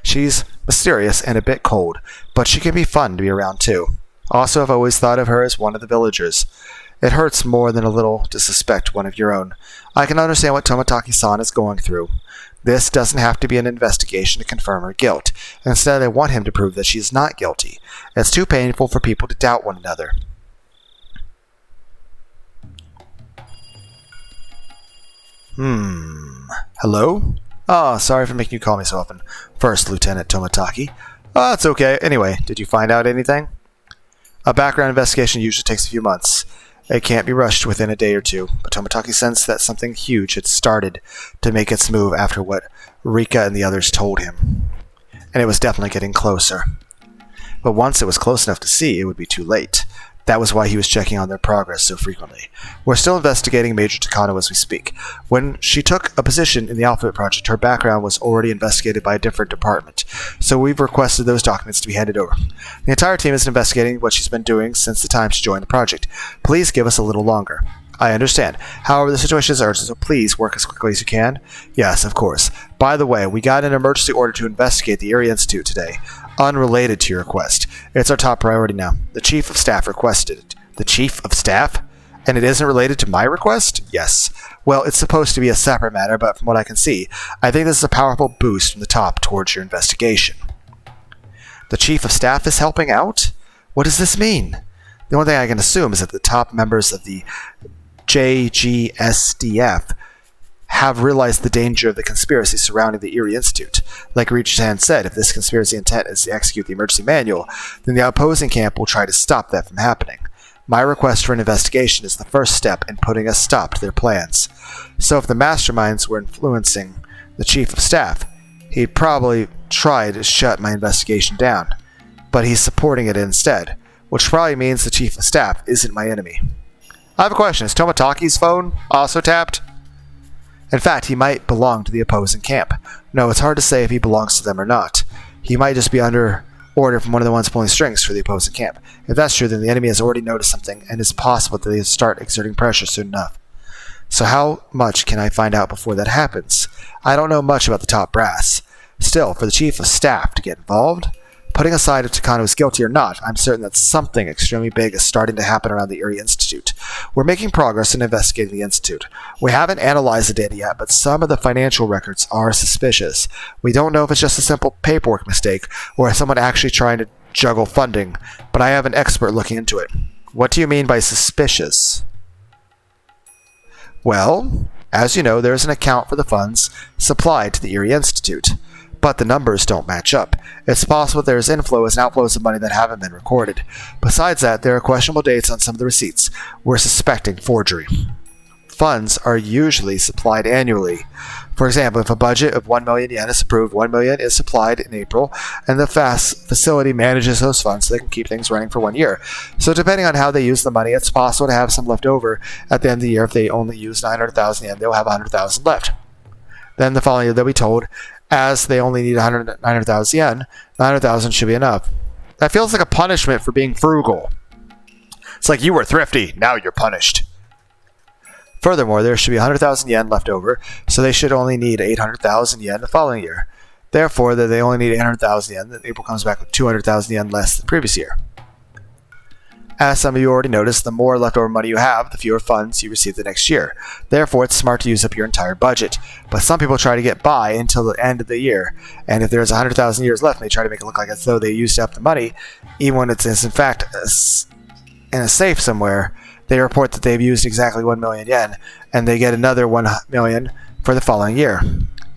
She's mysterious and a bit cold, but she can be fun to be around too. Also, I've always thought of her as one of the villagers. It hurts more than a little to suspect one of your own. I can understand what Tomataki-san is going through. This doesn't have to be an investigation to confirm her guilt. Instead, I want him to prove that she is not guilty. It's too painful for people to doubt one another. Hello? Oh, sorry for making you call me so often. First, Lieutenant Tomataki. Oh, it's okay. Anyway, did you find out anything? A background investigation usually takes a few months. It can't be rushed within a day or two, but Tomataki sensed that something huge had started to make its move after what Rika and the others told him. And it was definitely getting closer. but once it was close enough to see, it would be too late. That was why he was checking on their progress so frequently. We're still investigating Major Takano as we speak. When she took a position in the Alphabet Project, her background was already investigated by a different department, so we've requested those documents to be handed over. The entire team is investigating what she's been doing since the time she joined the project. Please give us a little longer. I understand. However, the situation is urgent, so please work as quickly as you can. Yes, of course. By the way, we got an emergency order to investigate the Erie Institute today. Unrelated to your request. It's our top priority now. The Chief of Staff requested it. The Chief of Staff? And it isn't related to my request? Yes. Well, it's supposed to be a separate matter, but from what I can see, I think this is a powerful boost from the top towards your investigation. The Chief of Staff is helping out? What does this mean? The only thing I can assume is that the top members of the JGSDF have realized the danger of the conspiracy surrounding the Erie Institute. Like Higurashi-Hen said, if this conspiracy intent is to execute the emergency manual, then the opposing camp will try to stop that from happening. My request for an investigation is the first step in putting a stop to their plans. So if the masterminds were influencing the Chief of Staff, he'd probably try to shut my investigation down. But he's supporting it instead, which probably means the Chief of Staff isn't my enemy. I have a question. Is Tomataki's phone also tapped? In fact, he might belong to the opposing camp. No, it's hard to say if he belongs to them or not. He might just be under order from one of the ones pulling strings for the opposing camp. If that's true, then the enemy has already noticed something, and it's possible that they start exerting pressure soon enough. So how much can I find out before that happens? I don't know much about the top brass. Still, for the Chief of Staff to get involved, putting aside if Takano is guilty or not, I'm certain that something extremely big is starting to happen around the Erie Institute. We're making progress in investigating the Institute. We haven't analyzed the data yet, but some of the financial records are suspicious. We don't know if it's just a simple paperwork mistake or if someone actually trying to juggle funding, but I have an expert looking into it. What do you mean by suspicious? Well, as you know, there is an account for the funds supplied to the Erie Institute, but the numbers don't match up. It's possible there is inflows and outflows of money that haven't been recorded. Besides that, there are questionable dates on some of the receipts. We're suspecting forgery. Funds are usually supplied annually. For example, if a budget of 1 million yen is approved, 1 million is supplied in April, and the facility manages those funds so they can keep things running for 1 year. So depending on how they use the money, it's possible to have some left over at the end of the year. If they only use 900,000 yen, they'll have 100,000 left. Then the following year, they'll be told, as they only need 900,000 yen, 900,000 should be enough. That feels like a punishment for being frugal. It's like you were thrifty, now you're punished. Furthermore, there should be 100,000 yen left over, so they should only need 800,000 yen the following year. Therefore, that they only need 800,000 yen, then April comes back with 200,000 yen less than the previous year. As some of you already noticed, the more leftover money you have, the fewer funds you receive the next year. Therefore, it's smart to use up your entire budget. But some people try to get by until the end of the year, and if there's 100,000 years left, they try to make it look like as though they used up the money, even when it's in fact in a safe somewhere. They report that they've used exactly 1 million yen, and they get another 1 million for the following year.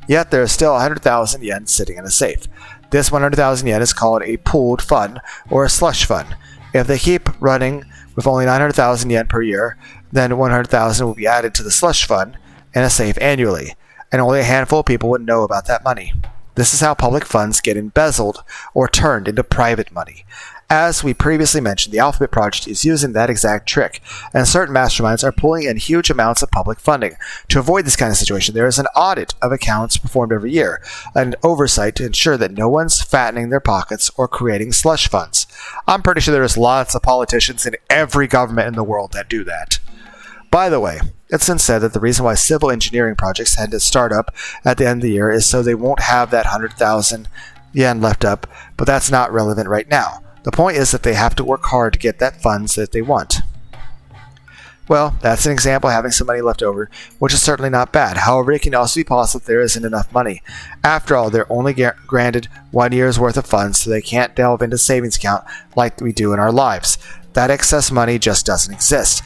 Yet there is still 100,000 yen sitting in a safe. This 100,000 yen is called a pooled fund or a slush fund. If they keep running with only 900,000 yen per year, then 100,000 will be added to the slush fund in a safe annually, and only a handful of people would know about that money. This is how public funds get embezzled or turned into private money. As we previously mentioned, the Alphabet Project is using that exact trick, and certain masterminds are pulling in huge amounts of public funding. To avoid this kind of situation, there is an audit of accounts performed every year, an oversight to ensure that no one's fattening their pockets or creating slush funds. I'm pretty sure there's lots of politicians in every government in the world that do that. By the way, it's been said that the reason why civil engineering projects tend to start up at the end of the year is so they won't have that 100,000 yen left up, but that's not relevant right now. The point is that they have to work hard to get that funds that they want. Well, that's an example of having some money left over, which is certainly not bad. However, it can also be possible that there isn't enough money. After all, they're only granted 1 year's worth of funds, so they can't delve into savings account like we do in our lives. That excess money just doesn't exist.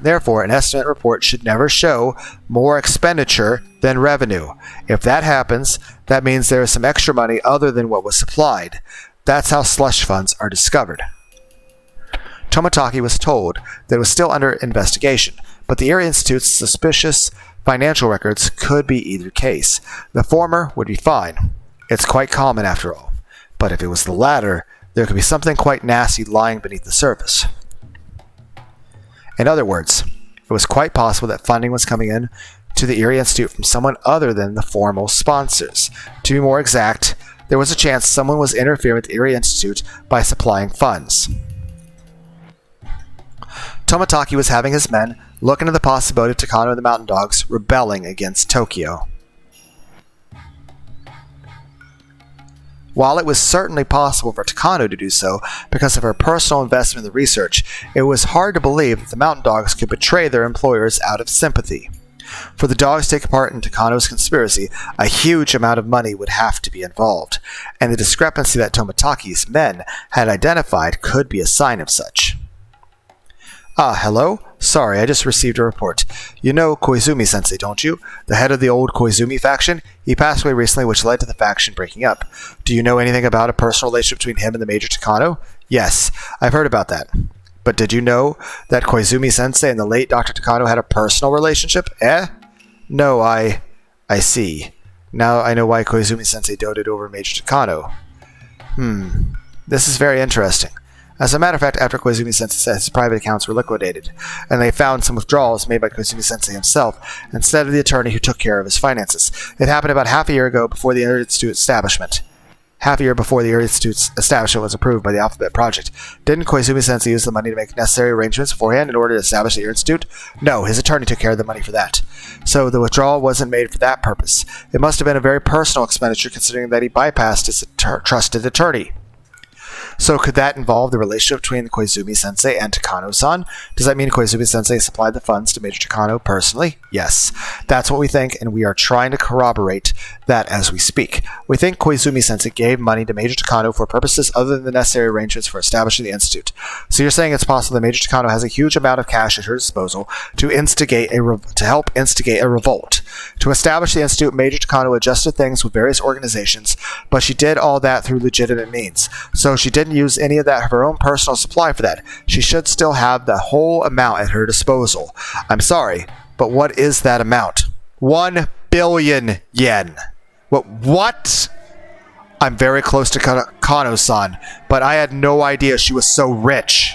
Therefore, an estimate report should never show more expenditure than revenue. If that happens, that means there is some extra money other than what was supplied. That's how slush funds are discovered. Tomataki was told that it was still under investigation, but the Erie Institute's suspicious financial records could be either case. The former would be fine. It's quite common after all. But if it was the latter, there could be something quite nasty lying beneath the surface. In other words, it was quite possible that funding was coming in to the Erie Institute from someone other than the formal sponsors. To be more exact, there was a chance someone was interfering with the Erie Institute by supplying funds. Tomotaki was having his men look into the possibility of Takano and the Mountain Dogs rebelling against Tokyo. While it was certainly possible for Takano to do so because of her personal investment in the research, it was hard to believe that the Mountain Dogs could betray their employers out of sympathy. For the dogs to take part in Takano's conspiracy, a huge amount of money would have to be involved, and the discrepancy that Tomotaki's men had identified could be a sign of such. Hello? Sorry, I just received a report. You know Koizumi-sensei, don't you? The head of the old Koizumi faction? He passed away recently, which led to the faction breaking up. Do you know anything about a personal relationship between him and the Major Takano? Yes, I've heard about that. But did you know that Koizumi-sensei and the late Dr. Takano had a personal relationship? No, I see. Now I know why Koizumi-sensei doted over Major Takano. This is very interesting. As a matter of fact, after Koizumi-sensei said his private accounts were liquidated, and they found some withdrawals made by Koizumi-sensei himself, instead of the attorney who took care of his finances. It happened about half a year ago before the Erie Institute establishment. Half a year before the Erie Institute's establishment was approved by the Alphabet Project. Didn't Koizumi-sensei use the money to make necessary arrangements beforehand in order to establish the Erie Institute? No, his attorney took care of the money for that. So the withdrawal wasn't made for that purpose. It must have been a very personal expenditure considering that he bypassed his trusted attorney. So could that involve the relationship between Koizumi-sensei and Takano-san? Does that mean Koizumi-sensei supplied the funds to Major Takano personally? Yes. That's what we think, and we are trying to corroborate that as we speak. We think Koizumi-sensei gave money to Major Takano for purposes other than the necessary arrangements for establishing the Institute. So you're saying it's possible that Major Takano has a huge amount of cash at her disposal to help instigate a revolt. To establish the Institute, Major Takano adjusted things with various organizations, but she did all that through legitimate means. So she didn't use any of that of her own personal supply for that. She should still have the whole amount at her disposal. I'm sorry, but what is that amount? 1 billion yen. What? I'm very close to Kano-san, but I had no idea she was so rich.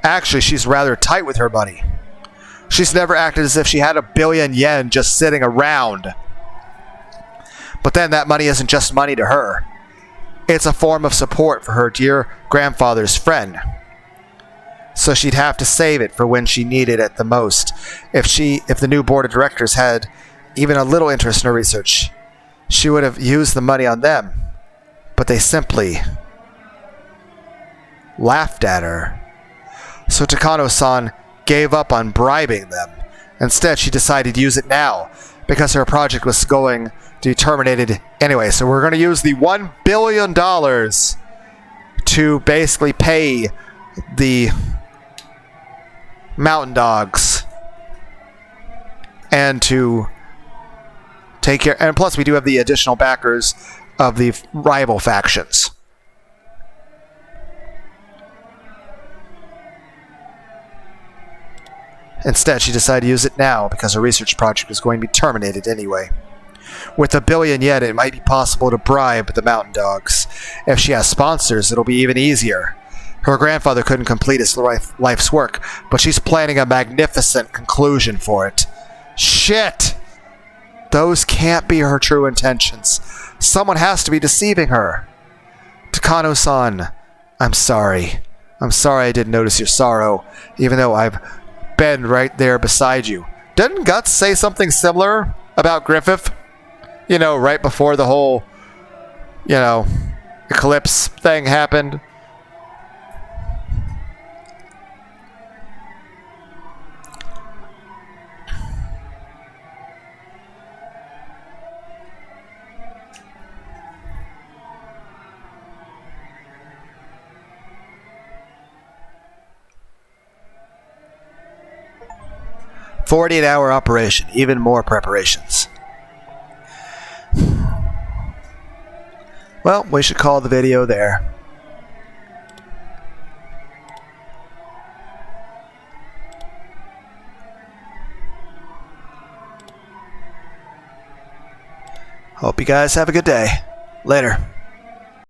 Actually, she's rather tight with her money. She's never acted as if she had 1 billion yen just sitting around. But then that money isn't just money to her. It's a form of support for her dear grandfather's friend. So she'd have to save it for when she needed it the most. If the new board of directors had even a little interest in her research, she would have used the money on them. But they simply laughed at her. So Takano-san gave up on bribing them. Instead, she decided to use it now because her project was going to be terminated anyway. So we're going to use the $1 billion to basically pay the Mountain Dogs and to take care. And plus, we do have the additional backers of the rival factions. Instead, she decided to use it now because her research project was going to be terminated anyway. With 1 billion yen, it might be possible to bribe the Mountain Dogs. If she has sponsors, it'll be even easier. Her grandfather couldn't complete his life's work, but she's planning a magnificent conclusion for it. Shit! Those can't be her true intentions. Someone has to be deceiving her. Takano-san, I'm sorry. I'm sorry I didn't notice your sorrow, even though I've been right there beside you. Didn't Guts say something similar about Griffith? You know, right before the whole, eclipse thing happened. "48-hour operation, even more preparations." Well, we should call the video there. Hope you guys have a good day. Later.